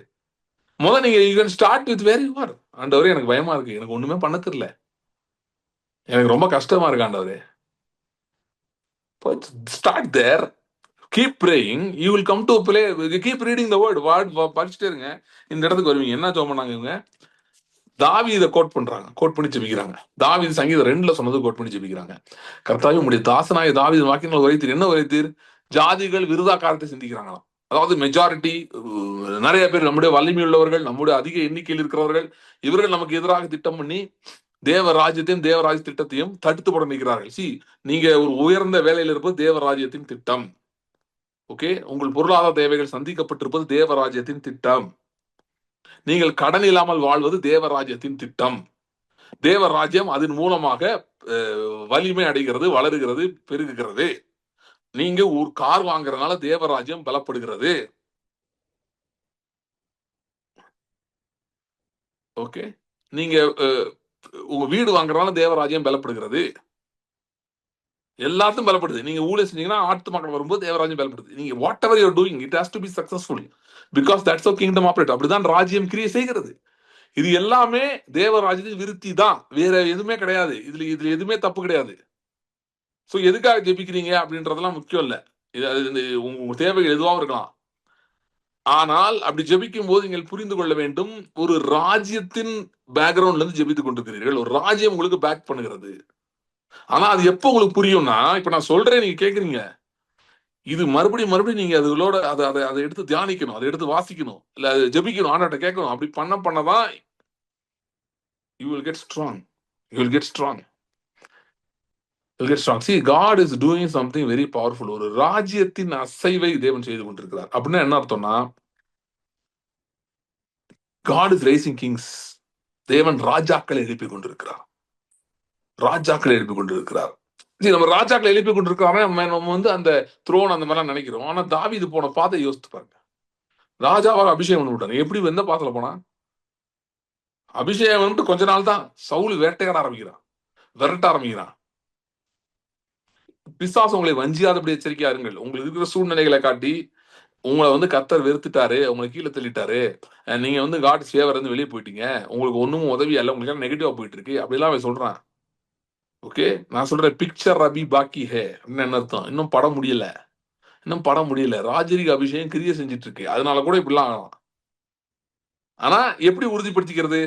நீங்க you can start with where you are. ஆண்டவரே எனக்கு பயமா இருக்கு. எனக்கு ஒண்ணுமே பண்ண தெரியல. எனக்கு ரொம்ப கஷ்டமா இருக்கு ஆண்டவரே. Start there. Keep praying. You will come to pray. Keep reading the word படிச்சுட்டே இருங்க. இந்த இடத்துக்கு வருவீங்க. என்ன ஜெபம் பண்ணாங்க இவங்க? தாவீதை கோட் பண்றாங்க. கோட் பண்ணி ஜெபிக்கிறாங்க. தாவீது சங்கீதம் 2ல சொன்னது கோட் பண்ணி ஜெபிக்கிறாங்க. கர்த்தாவே உம்முடைய தாசனாய தாவீது வாக்கியங்கள் உரைத்தீர். என்ன உரைத்தீர்? ஜாதிகள் விருதாக்காரத்தை சிந்திக்கிறாங்களாம். அதாவது மெஜாரிட்டி, நிறைய பேர், நம்முடைய வலிமை உள்ளவர்கள், நம்முடைய அதிக எண்ணிக்கையில் இருக்கிறவர்கள், இவர்கள் நமக்கு எதிராக திட்டம் பண்ணி தேவராஜ்யத்தையும் தேவராஜ் திட்டத்தையும் தடுத்து போட நிற்கிறார்கள். நீங்க ஒரு உயர்ந்த வேலையில் இருப்பது தேவராஜ்யத்தின் திட்டம். ஓகே. உங்கள் பொருளாதார தேவைகள் சந்திக்கப்பட்டிருப்பது தேவராஜ்யத்தின் திட்டம். நீங்கள் கடன் இல்லாமல் வாழ்வது தேவராஜ்யத்தின் திட்டம். தேவராஜ்யம் அதன் மூலமாக வலிமை அடைகிறது, வளருகிறது, பெருகுகிறது. நீங்க ஒரு கார் வாங்குறதுனால தேவராஜ்யம் பலப்படுகிறது. ஓகே. நீங்க உங்க வீடு வாங்குறதுனால தேவராஜ்யம் பலப்படுகிறது. எல்லாத்தையும் பலப்படுது. நீங்க ஊழியம் செஞ்சீங்கன்னா ஆட்டு மக்கள் வரும்போது தேவராஜ்யம் பலப்படுது. நீங்க what ever you're doing it has to be successful because that's how kingdom operate. அப்படிதான் ராஜ்யம் கிரியை செய்கிறது. இது எல்லாமே தேவராஜ்யத்தின் விருத்தி தான். வேற எதுவுமே கிடையாது. இதுல எதுவுமே தப்பு கிடையாது. சோ எதுக்காக ஜெபிக்கிறீங்க அப்படின்றதெல்லாம் முக்கியம் இல்ல. உங்க தேவைகள் எதுவாகவும் இருக்கலாம். ஆனால் அப்படி ஜெபிக்கும் போது நீங்கள் புரிந்து கொள்ள வேண்டும், ஒரு ராஜ்யத்தின் பேக்ரவுண்ட்ல இருந்து ஜெபித்துக் கொண்டிருக்கிறீர்கள். ஒரு ராஜ்யம் உங்களுக்கு பேக் பண்ணுகிறது. ஆனா அது எப்போ உங்களுக்கு புரியும்னா, இப்ப நான் சொல்றேன், நீங்க கேக்குறீங்க. இது மறுபடியும் நீங்க அதுகளோட அதை எடுத்து தியானிக்கணும், அதை எடுத்து வாசிக்கணும், இல்ல அதை ஜெபிக்கணும், ஆண்டாட்ட கேட்கணும். அப்படி பண்ணதான் you will get strong. You will get strong. See, God is doing something very powerful. ஒரு ராஜ்யத்தின் அசைவை தேவன் செய்து கொண்டிருக்கிறார். அப்படின்னா என்ன அர்த்தம்னா, God is raising kings. தேவன் ராஜாக்களை எழுப்பிக் கொண்டிருக்கிறார். ராஜாக்களை எழுப்பிக் கொண்டிருக்கிறார். நம்ம ராஜாக்களை எழுப்பிக் கொண்டிருக்கிறோம். நம்ம அந்த த்ரோன் அந்த மாதிரிலாம் நினைக்கிறோம். ஆனா தாவீது போன பாதை யோசித்து பாருங்க. ராஜாவாக அபிஷேகம் பண்ணி விட்டாங்க. எப்படி எந்த பாதையில போனா? அபிஷேகம் வந்து கொஞ்ச நாள் தான். சவுல் வேட்டையாட ஆரம்பிக்கிறான், விரட்ட ஆரம்பிக்கிறான். பிசாசு உங்களை வஞ்சியாதபடி எச்சரிக்கையா இருங்கள். உங்களுக்கு இருக்கிற சூழ்நிலைகளை காட்டி உங்களை கர்த்தர் வெறுத்துட்டாரு, உங்களை கீழே தள்ளிட்டாரு, நீங்க காட் ஃபேவர் இருந்து வெளியே போயிட்டீங்க, உங்களுக்கு ஒண்ணும் உதவி அல்ல, உங்களுக்கு நெகட்டிவா போயிட்டு இருக்கு, அப்படிலாம் அவன் சொல்றான். ஓகே. நான் சொல்றேன், பிக்சர் அபி பாக்கி ஹே. என்ன அர்த்தம்? இன்னும் படம் முடியல. இன்னும் படம் முடியல. ராஜரிக அபிஷேகம் கிரியை செஞ்சுட்டு இருக்கு. அதனால கூட இப்படிலாம் ஆகலாம். ஆனா எப்படி உறுதிப்படுத்திக்கிறது?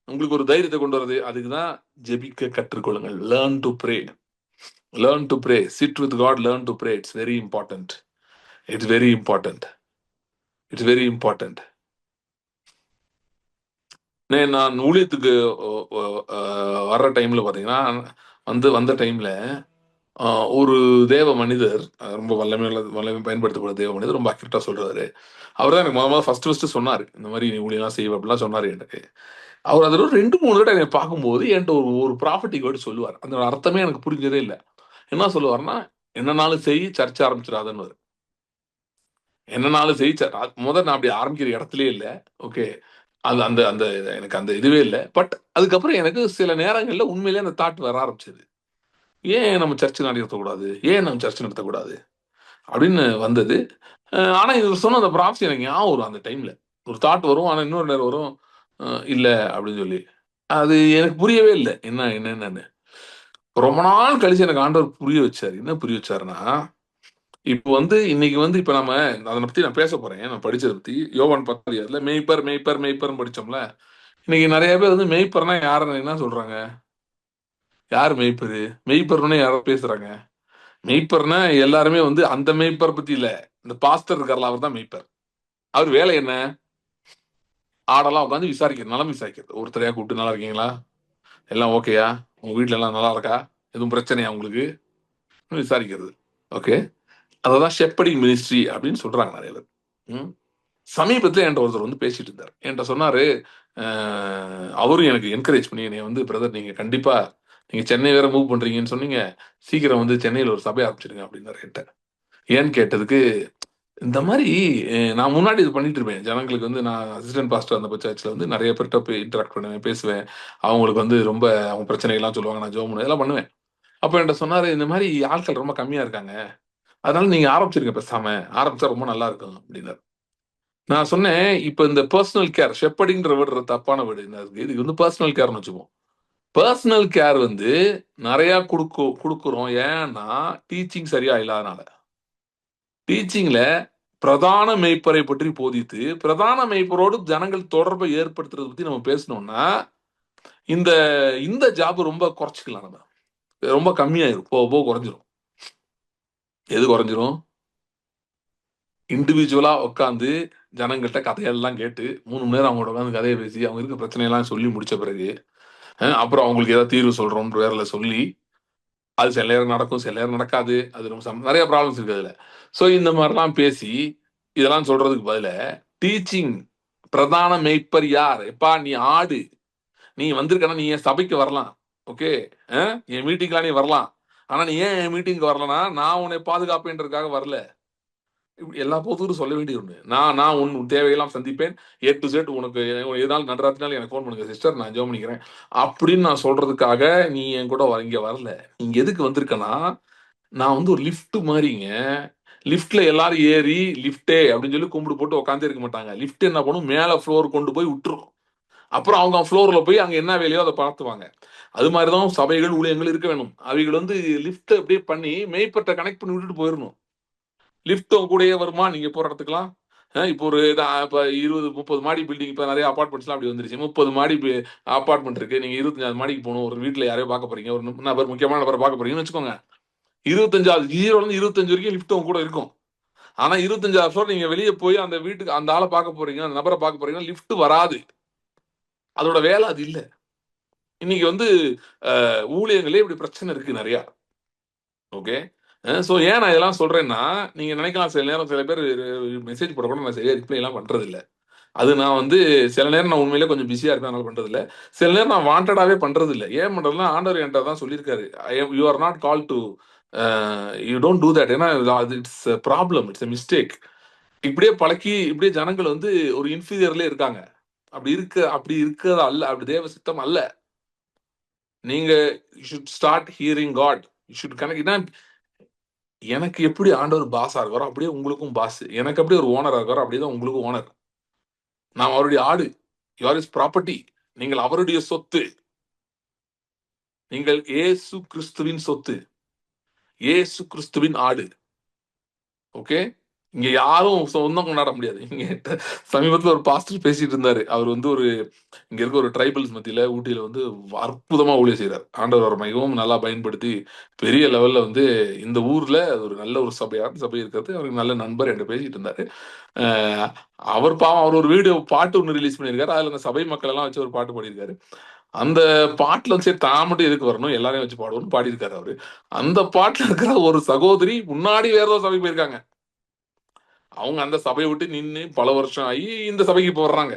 உங்களுக்கு ஒரு தைரியத்தை கொண்டு வருது. அதுக்குதான் ஜெபிக்க கற்றுக்கொள்ளுங்கள். Learn to pray. Learn to pray. Sit with God, learn to pray. It's very important. It's very important. It's very important. நான் ஊழியத்துக்கு வர்ற டைம்ல பாத்தீங்கன்னா, வந்த டைம்ல ஒரு தேவ மனிதர், ரொம்ப வல்லமை பயன்படுத்தக்கூடிய தேவ மனிதர், ரொம்ப அக்யூரேட்டா சொல்றாரு. அவர் தான் எனக்கு முதல்ல ஃபர்ஸ்ட் சொன்னாரு. இந்த மாதிரி நீ ஊழியெல்லாம் செய்வ அப்படிலாம் சொன்னாரு எனக்கு. அவர் அதில் 2-3 தடவை என்னை பார்க்கும்போது என்கிட்ட ஒரு ப்ராஃபிட்டிக் வேர்டு சொல்லுவார். அந்த அர்த்தமே எனக்கு புரிஞ்சதே இல்லை. என்ன சொல்லுவார்னா, என்னனாலும் செய், சர்ச்சை ஆரம்பிச்சிடாதன்னு. என்னனாலும் செய். நான் அப்படி ஆரம்பிக்கிற இடத்துலயே இல்லை. ஓகே. அது அந்த அந்த எனக்கு அந்த இதுவே இல்லை. பட் அதுக்கப்புறம் எனக்கு சில நேரங்கள்ல உண்மையிலேயே அந்த தாட் வர ஆரம்பிச்சது. ஏன் நம்ம சர்ச்சை நடத்தக்கூடாது? ஏன் நம்ம சர்ச்சை நடத்தக்கூடாது? அப்படின்னு வந்தது. ஆனா இவர் சொன்ன அந்த ப்ராஃப்ஸி எனக்கு ஞாபகம் வரும். அந்த டைம்ல ஒரு தாட் வரும். ஆனா இன்னொரு நேரம் வரும், இல்ல அப்படின்னு சொல்லி. அது எனக்கு புரியவே இல்லை. என்னன்னு ரொம்ப நாள் கழிச்சு எனக்கு ஆண்டவர் புரிய வச்சாரு. என்ன புரிய வச்சாருன்னா, இப்போ இன்னைக்கு இப்ப நம்ம அதை பத்தி நான் பேச போறேன். நான் படிச்சதை பத்தி யோவான் 10 மேய்ப்பர் மேய்ப்பர் மேய்ப்பர்னு படிச்சோம்ல. இன்னைக்கு நிறைய பேர் மேய்ப்பர்னா யாருன்னு என்ன சொல்றாங்க? யார் மெய்ப்பரு? மெய்ப்பர்னே யாரோ பேசுறாங்க. மெய்ப்பர்னா எல்லாருமே வந்து அந்த மெய்ப்பர் பத்தி இல்ல. இந்த பாஸ்டர் இருக்கார்ல, அவர் தான் மெய்ப்பர். அவர் வேலை என்ன? ஆடெல்லாம் உட்காந்து விசாரிக்கிறது, நலம் விசாரிக்கிறது. ஒருத்தரையா கூப்பிட்டு, நல்லா இருக்கீங்களா? எல்லாம் ஓகேயா? உங்க வீட்ல எல்லாம் நல்லா இருக்கா? எதுவும் பிரச்சனையா உங்களுக்கு? விசாரிக்கிறது. ஓகே. அததான் ஷெப்பர்டிங் மினிஸ்ட்ரி அப்படின்னு சொல்றாங்க நிறைய பேர். ம். சமீபத்துல என்கிட்ட ஒருத்தர் வந்து பேசிட்டு இருந்தார். என்கிட்ட சொன்னாரு, அவரும் எனக்கு என்கரேஜ் பண்ணி என்னைய வந்து, பிரதர் நீங்க கண்டிப்பா நீங்க சென்னை வேற மூவ் பண்றீங்கன்னு சொன்னீங்க. சீக்கிரம் வந்து சென்னையில ஒரு சபை ஆரம்பிச்சிடுங்க அப்படின்னாரு என்ட்ட. ஏன்னு கேட்டதுக்கு, இந்த மாரி நான் முன்னாடி இது பண்ணிட்டு இருப்பேன். ஜனங்களுக்கு வந்து நான் அசிஸ்டன்ட் பாஸ்டர் அந்த சர்ச்ல வந்து நெறைய பேர்ட்ட போய் இன்டராக்ட் பண்ணுவேன், பேசுவேன். அவங்களுக்கு வந்து ரொம்ப அவங்க பிரச்சனைகள்லாம் சொல்லுவாங்க. நான் ஜெபம் பண்ணுவேன். இதெல்லாம் பண்ணுவேன். அப்ப என்ட்ட சொன்னாரு, "இந்த மாரி ஆட்கள் ரொம்ப கம்மியா இருக்காங்க. அதனால நீங்க ஆரம்பிச்சிருங்க பேசாம. ஆரம்பிச்சா ரொம்ப நல்லா இருக்கும்" அப்படின்னாரு. நான் சொன்னேன், "இப்ப இந்த பெர்சனல் கேர், ஷெப்பர்டிங்ன்ற வேர்ட் தப்பான வேர்டு. இதுக்கு வந்து பெர்சனல் கேர்ன்னு வச்சுக்குவோம். பெர்சனல் கேர் வந்து நெறையா குடுக்குறோம். ஏன்னா, டீச்சிங் சரியா இல்லாதனால. டீச்சிங்ல பிரதான மேய்ப்பரை பற்றி போதித்து, பிரதான மேய்ப்பரோடு ஜனங்கள் தொடர்பை ஏற்படுத்துறத பத்தி நம்ம பேசினோம்னா, இந்த இந்த ஜாப் ரொம்ப குறைச்சுக்கலாம் நம்ம. ரொம்ப கம்மியாயிரும். போக போக குறைஞ்சிரும். எது குறைஞ்சிரும்? இண்டிவிஜுவலா உட்காந்து ஜனங்கள்ட்ட கதையெல்லாம் கேட்டு 3 மணி நேரம் அவங்களோட உட்காந்து கதைய பேசி, அவங்க இருக்க பிரச்சனையெல்லாம் சொல்லி முடிச்ச பிறகு, அப்புறம் அவங்களுக்கு ஏதாவது தீர்வு சொல்றோம்ன்ற பேர்ல சொல்லி, அது சில நேரம் நடக்கும், சில நேரம் நடக்காது. அது ரொம்ப நெறைய ப்ராப்ளம்ஸ் இருக்கு அதுல. ஸோ இந்த மாரிலாம் பேசி, இதெல்லாம் சொல்றதுக்கு பதிலா, டீச்சிங் பிரதான மேய்ப்பர் யார்? எப்பா நீ ஆடு. நீ வந்திருக்கன்னா, நீ என் சபைக்கு வரலாம். ஓகே. அ என் மீட்டிங்லாம் நீ வரலாம். ஆனா நீ ஏன் என் மீட்டிங்க்கு வரலன்னா, நான் உன்னை பாதுகாப்பேன்றதுக்காக வரல. இப்படி எல்லா பொதுவரும் சொல்ல வேண்டியது ஒண்ணு. நான் நான் உன் தேவையெல்லாம் சந்திப்பேன். ஏ டூ இசட் உனக்கு எதுனாலும் நடுராத்திரினாலும் எனக்கு ஃபோன் பண்ணுங்க சிஸ்டர். நான் ஜெபம் பண்ணிக்கிறேன். அப்படின்னு நான் சொல்றதுக்காக நீ என் கூட இங்க வரல. நீங்க எதுக்கு வந்திருக்கன்னா, நான் வந்து ஒரு லிஃப்ட் மாரிங்க. லிஃப்ட்ல எல்லாரும் ஏறி, லிஃப்டே அப்படின்னு சொல்லி கும்பிடு போட்டு உட்கார்ந்தே இருக்க மாட்டாங்க. லிஃப்ட் என்ன பண்ணும், மேல ஃப்ளோர் கொண்டு போய் விட்டுரும். அப்புறம் அவங்க ஃப்ளோர்ல போய் அங்க என்ன வேலையோ அத பார்த்துவாங்க. அது மாரி தான் சபைகள், ஊழியங்கள் இருக்க வேணும். அவைகள் வந்து லிஃப்ட் அப்படியே பண்ணி மேய்ப்பர்ட்ட கனெக்ட் பண்ணி விட்டுட்டு போயிரணும். லிஃப்ட் உங்க கூடயே வருமா நீங்க போற இடத்துக்குலாம்? இப்போ ஒரு இப்ப 20, 30 மாடி பில்டிங் இப்ப நெறைய அபார்ட்மெண்ட்ஸ்லாம் அப்படி வந்துருச்சு. 30 மாடி அபார்ட்மெண்ட் இருக்கு. நீங்க 25வது மாடிக்கு போணும். ஒரு வீட்ல யாரையோ பார்க்க போறீங்க. ஒரு நபர் முக்கியமான நபர பார்க்க போறீங்கன்னு வச்சுக்கோங்க. 25வது 0ல இருந்து 25 வரைக்கும் லிஃப்ட் உங்க கூட இருக்கும். ஆனா 25வது ஃப்ளோர் நீங்க வெளிய போய் அந்த வீட்டுக்கு அந்த ஆள பார்க்க போறீங்க, அந்த நபர பார்க்க போறீங்கன்னா லிஃப்ட் வராது. அதோட வேல அது இல்ல. இன்னைக்கு வந்து ஊழியங்களே இப்படி பிரச்சனை இருக்கு நெறையா. ஓகே. சோ ஏன் நான் இதெல்லாம் சொல்றேன்னா, நீங்க நினைக்கலாம் சில நேரம் சில பேர் மெசேஜ் போட கூட நான் சரியா ரிப்ளைலாம் பண்றதில்ல. அது நான் வந்து சில நேரம் நான் உண்மையிலேயே கொஞ்சம் பிஸியா இருப்பேன். அதனால பண்றதில்ல. சில நேரம் நான் வாண்டடாவே பண்றதில்ல. ஏன் பண்றதில்லன்னா, ஆண்டவர் என்ட்ட அதான் சொல்லியிருக்காரு. You are not called to a you don't do that. ஏன்னா அது it's a problem. It's a mistake. இப்படியே பழக்கி, இப்படியே ஜனங்கள் வந்து ஒரு இன்ஃபீரியர்லயே இருக்காங்க. அப்படி இருக்கிறது அல்ல. அப்படி தேவ சித்தம் அல்ல. நீங்க you should start hearing God. You should connect. ஏன்னா எனக்கு எப்படி ஆண்டவர் பாஸா இருக்காரோ, அப்படியே உங்களுக்கும் பாஸ். எனக்கு எப்படி ஒரு ஓனரா இருக்காரோ, அப்படியே தான் உங்களுக்கும் ஓனர். நான் அவருடைய ஆடு. You are his property. நீங்கள் அவருடைய சொத்து. நீங்கள் இயேசு கிறிஸ்துவின் சொத்து. இயேசு கிறிஸ்துவின் ஆடு. ஓகே. இங்க யாரும் சொந்தம் கொண்டாட முடியாது. இங்க சமீபத்துல ஒரு பாஸ்டர் பேசிட்டு இருந்தாரு. அவர் வந்து இங்க இருக்க ஒரு ட்ரைபல்ஸ் மத்தியில ஊட்டியில வந்து அற்புதமா ஊழியம் செய்றாரு. ஆண்டவர் அவர மிகவும் நல்லா பயன்படுத்தி, பெரிய லெவல்ல வந்து இந்த ஊர்ல அது ஒரு நல்ல ஒரு சபை இருக்கிறது. அவருக்கு நல்ல நண்பர் என்ட்ட பேசிட்டு இருந்தாரு. அ அவர் பாவம் அவர் ஒரு வீடியோ பாட்டு ஒண்ணு ரிலீஸ் பண்ணியிருக்காரு. அதுல அந்த சபை மக்கள் எல்லாம் வச்சு ஒரு பாட்டு பாடியிருக்காரு. அந்த பாட்டுல வந்து சரி தான் மட்டும் எதுக்கு வரணும்? எல்லாரையும் வச்சு பாடுவோம்ன்னு பாடியிருக்காரு அவரு. அந்த பாட்டுல இருக்கிற ஒரு சகோதரி முன்னாடி வேற ஏதோ சபைக்கு போயிருக்காங்க. அவங்க அந்த சபைய விட்டு நின்னு பல வருஷம் ஆயி இந்த சபைக்கு இப்ப வர்றாங்க.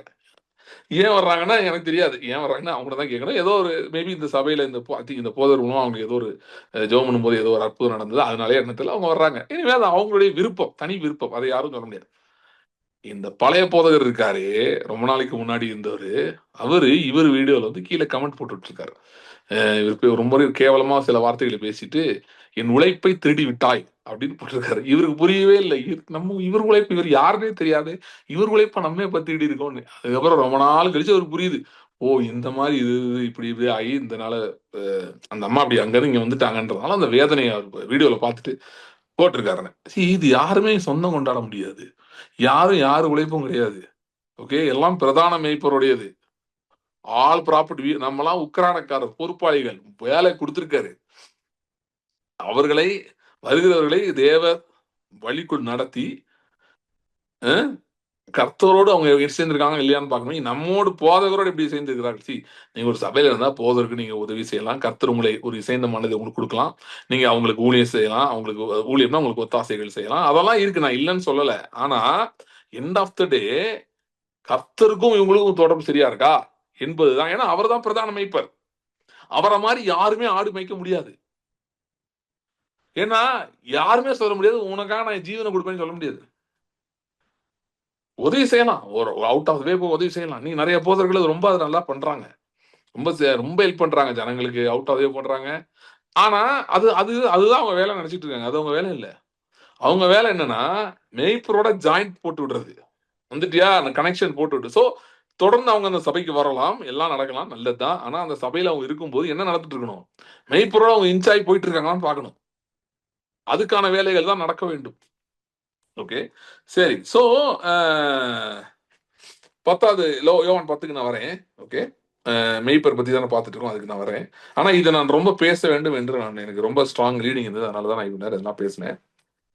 ஏன் வர்றாங்கன்னா எனக்கு தெரியாது. ஏன் வர்றாங்கன்னு அவங்கட்ட தான் கேட்கணும். ஏதோ ஒரு மேபி இந்த சபையில இந்த போதர் மூலமா அவங்க ஏதோ ஒரு ஜெபம் பண்ணும்போது ஏதோ ஒரு அற்புதம் நடந்தது. அதனாலயோ என்னன்னு தெரியல அவங்க வர்றாங்க. எனவே அது அவங்களுடைய விருப்பம். தனி விருப்பம். அத யாரும் சொல்ல முடியாது. இந்த பழைய போதகர் இருக்காரே, ரொம்ப நாளைக்கு முன்னாடி இருந்தவரு, இவரு வீடியோல வந்து கீழ கமெண்ட் போட்டுட்டு இருக்காரு. இவரு ரொம்ப கேவலமா சில வார்த்தைகள பேசிட்டு, "என் உழைப்பை திருடி விட்டாய்" அப்படின்னு போட்டிருக்காரு. இவருக்கு புரியவே இல்ல. இவர் உழைப்பு இவர் யாருன்னே தெரியாது. இவர் உழைப்ப நம்ம எப்ப திருடி இருக்கோம்ன்னு. அதுக்கப்புறம் ரொம்ப நாள் கழிச்சு அவருக்கு புரியுது. ஓ! இந்த மாரி இது இப்படி இப்படி ஆகி இதனால அ அந்த அம்மா அப்படி அங்கருந்து இங்க வந்துட்டாங்கன்றதுனால அந்த வேதனைய அவர் வீடியோல பார்த்துட்டு போட்டிருக்காருன்னு. இது யாருமே சொந்தம் கொண்டாட முடியாது. யாரும் யார் உழைப்பும் கிடையாது. ஓகே. எல்லாம் பிரதான மேய்ப்பருடையது. ஆல் ப்ராப்பர்ட்டி நம்மலாம் உக்ரானக்காரர் பொறுப்பாளிகள், வேலை கொடுத்திருக்காரு. அவர்களை வருகிறவர்களை தேவ வழிக்குள் நடத்தி கர்த்தரோடு அவங்க சேர்ந்திருக்காங்க இல்லையான்னு பார்க்கணும். நம்மோடு போதகரோடு எப்படி சேர்ந்திருக்கிறார்கள். நீங்க ஒரு சபையில இருந்தா போதகருக்கு நீங்க உதவி செய்யலாம். கர்த்தர் உங்களை ஒரு இசைந்த மனதை உங்களுக்கு கொடுக்கலாம். நீங்க அவங்களுக்கு ஊழியம் செய்யலாம். அவங்களுக்கு ஊழியம்னா உங்களுக்கு ஒத்தாசைகள் செய்யலாம். அதெல்லாம் இருக்கு. நான் இல்லைன்னு சொல்லல. ஆனா எண்ட் ஆஃப் த டே கர்த்தருக்கும் இவங்களுக்கும் தொடர்பு சரியா இருக்கா என்பதுதான். ஏன்னா அவர் தான் பிரதான மேய்ப்பர். அவரை மாதிரி யாருமே ஆடு மேய்க்க முடியாது. ஏன்னா யாருமே சொல்ல முடியாது உனக்காக நான் ஜீவனை கொடுப்பேன்னு சொல்ல முடியாது. உதவி செய்யலாம். ஒரு அவுட் ஆஃப் வே உதவி செய்யலாம். நீங்க நிறைய போதர்கள் ரொம்ப அது நல்லா பண்றாங்க. ரொம்ப ரொம்ப ஹெல்ப் பண்றாங்க ஜனங்களுக்கு. அவுட் ஆஃப் வே பண்றாங்க. ஆனா அது அது அதுதான் அவங்க வேலை நினைச்சிட்டு இருக்காங்க. அது அவங்க வேலை இல்ல. அவங்க வேலை என்னன்னா மேய்ப்பரோட ஜாயிண்ட் போட்டு விடுறது. வந்துட்டியா அந்த கனெக்ஷன் போட்டு விடு. சோ தொடர்ந்து அவங்க அந்த சபைக்கு வரலாம். எல்லாம் நடக்கலாம். நல்லதுதான். ஆனா அந்த சபையில அவங்க இருக்கும்போது என்ன நடந்துட்டு இருக்கணும்? மேய்ப்பரோட அவங்க இன்ச் ஆகி போயிட்டு இருக்காங்களான்னு பார்க்கணும். அதுக்கான வேலைகள் தான் நடக்க வேண்டும். ஓகே. சரி. சோ 10வது யோவான் 10க்கு நான் வரேன். ஓகே. மெய்ப்பர் பத்தி தானே பார்த்துட்டு இருக்கோம். அதுக்கு நான் வரேன். ஆனா இதை நான் ரொம்ப பேச வேண்டும் என்று எனக்கு ரொம்ப ஸ்ட்ராங் ரீடிங் இருந்தது. அதனால தான் நான் இவ்வளவு நேரம் இதெல்லாம் பேசினேன்.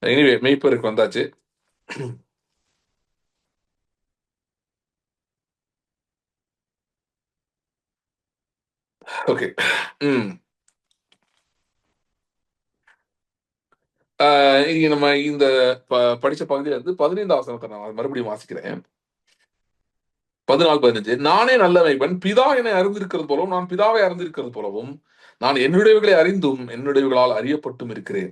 எனிவே மெய்ப்பருக்கு வந்தாச்சு. ஓகே. இங்க நம்ம இந்த படிச்ச பகுதியில இருந்து 15வது வசனத்தை நான் மறுபடியும் வாசிக்கிறேன். 14, 15. நானே நல்ல மேய்ப்பன், பிதா என்னை அறிந்திருக்கிறது போலவும் நான் பிதாவை அறிந்திருக்கிறது போலவும் நான் என்னுடையவைகளை அறிந்தும் என்னுடையவர்களால் அறியப்பட்டும் இருக்கிறேன்.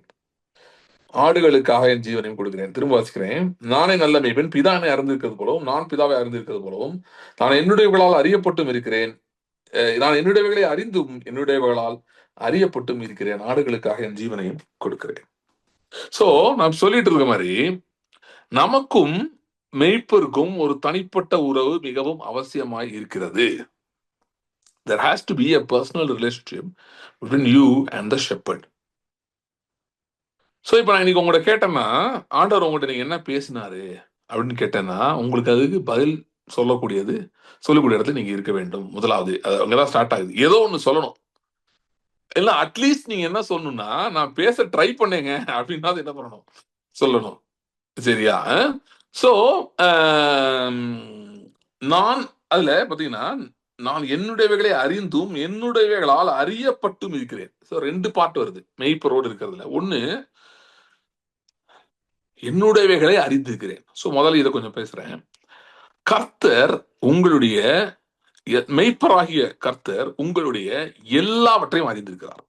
ஆடுகளுக்காக என் ஜீவனையும் கொடுக்கிறேன். திரும்ப வாசிக்கிறேன். நானே நல்ல மேய்ப்பன், பிதா என்னை அறிந்திருக்கிறது போலவும் நான் பிதாவை அறிந்திருக்கிறது போலவும் நான் என்னுடையவர்களால் அறியப்பட்டும் இருக்கிறேன். நான் என்னுடையவைகளை அறிந்தும் என்னுடையவர்களால் அறியப்பட்டும் இருக்கிறேன். ஆடுகளுக்காக என் ஜீவனையும் கொடுக்கிறேன். சோ நான் சொல்லிட்டு இருக்க மாதிரி நமக்கும் மெய்ப்பருக்கும் ஒரு தனிப்பட்ட உறவு மிகவும் அவசியமாய் இருக்கிறது. There has to be a personal relationship between you and the shepherd. So இப்ப நான் இன்னைக்கு உங்கள்ட்ட கேட்டேன்னா ஆண்டவர் உங்கள்ட்ட நீங்க என்ன பேசினாரு அப்படின்னு கேட்டேன்னா உங்களுக்கு அதுக்கு பதில் சொல்லக்கூடியது சொல்லக்கூடிய இடத்துல நீங்க இருக்க வேண்டும். முதலாவது அது அங்கதான் ஸ்டார்ட் ஆகுது. ஏதோ ஒண்ணு சொல்லணும். இல்ல அட்லீஸ்ட் நீங்க என்ன சொல்லணும்னா நான் பேச ட்ரை பண்ணேங்க அப்படின்னா என்ன பண்ணணும் சொல்லணும். சரியா? சோ நான் அதுல பாத்தீங்கன்னா நான் என்னுடையவைகளை அறிந்தும் என்னுடையவைகளால் அறியப்பட்டும் இருக்கிறேன். சோ 2 பார்ட் வருது மெய்ப்பரோடு இருக்கிறதுல. ஒண்ணு என்னுடையவைகளை அறிந்திருக்கிறேன். சோ முதல்ல இதை கொஞ்சம் பேசுறேன். கர்த்தர் உங்களுடைய மெய்ப்பராகிய கர்த்தர் உங்களுடைய எல்லாவற்றையும் அறிந்திருக்கிறார்.